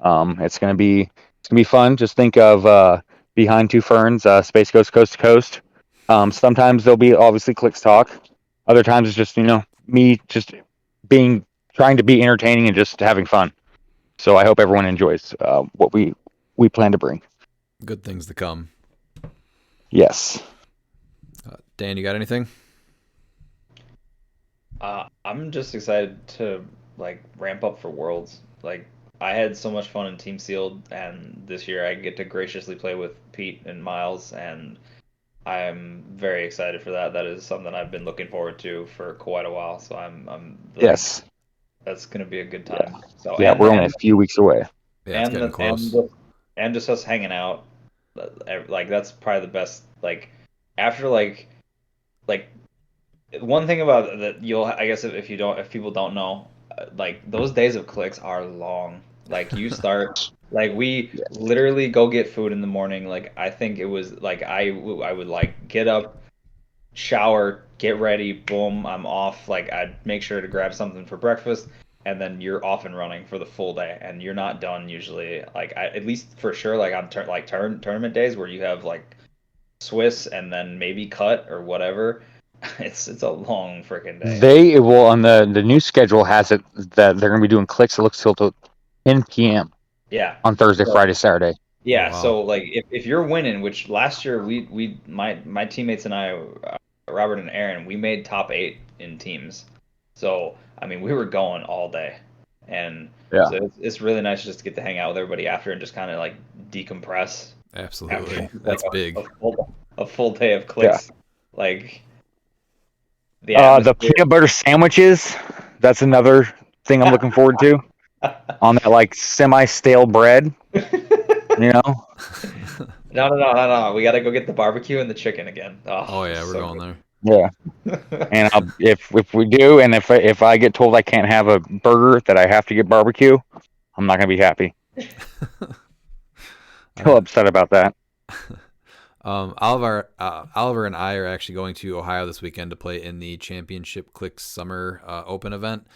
It's going to be fun. Just think of Behind Two Ferns, Space Ghost Coast to Coast. Sometimes there'll be obviously CliX Talk. Other times it's just me just trying to be entertaining and just having fun. So I hope everyone enjoys what we plan to bring. Good things to come. Yes. Dan, you got anything? I'm just excited to ramp up for Worlds. Like I had so much fun in Team Sealed, and this year I get to graciously play with Pete and Miles, and I'm very excited for that. That is something I've been looking forward to for quite a while. So I'm yes. That's gonna be a good time. Yeah. So we're only a few weeks away. Yeah, it's getting close. and just us hanging out. Like that's probably the best. Like after like one thing about that you'll I guess if people don't know, like those days of clicks are long. Like you start like we literally go get food in the morning. Like I think it was like I would like get up, shower, get ready, boom, I'm off. Like I'd make sure to grab something for breakfast, and then you're off and running for the full day, and you're not done usually. Like at least for sure, like on tournament days where you have like Swiss and then maybe cut or whatever. It's a long freaking day. They will on the new schedule has it that they're going to be doing clicks. It looks till 10 p.m. Yeah. on Thursday, So, Friday, Saturday. yeah. Oh, wow. So like if you're winning, which last year my teammates and I, Robert and Aaron, we made top 8 in teams. So I mean we were going all day, and Yeah. so it's really nice just to get to hang out with everybody after and just kind of like decompress. Absolutely. After, That's like, big. A full day of clicks. Like the The peanut butter sandwiches. That's another thing I'm looking forward to. On that like semi-stale bread. You know? No. We got to go get the barbecue and the chicken again. Oh yeah, we're so going there. Yeah. And if we do, and if I get told I can't have a burger, that I have to get barbecue, I'm not gonna be happy. Still upset about that. Oliver and I are actually going to Ohio this weekend to play in the Championship Click Summer Open event.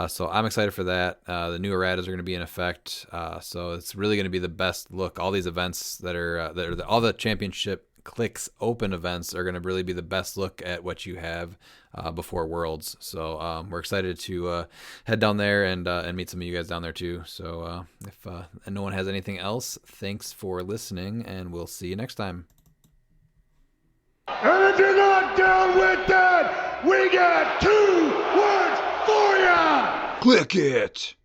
So I'm excited for that. The new erratas are going to be in effect. So it's really going to be the best look. All these events all the Championship Clicks Open events are going to really be the best look at what you have before Worlds. So we're excited to head down there and meet some of you guys down there too. So if no one has anything else, thanks for listening, and we'll see you next time. And if you're not down with that, we got 2 words for ya! Click it!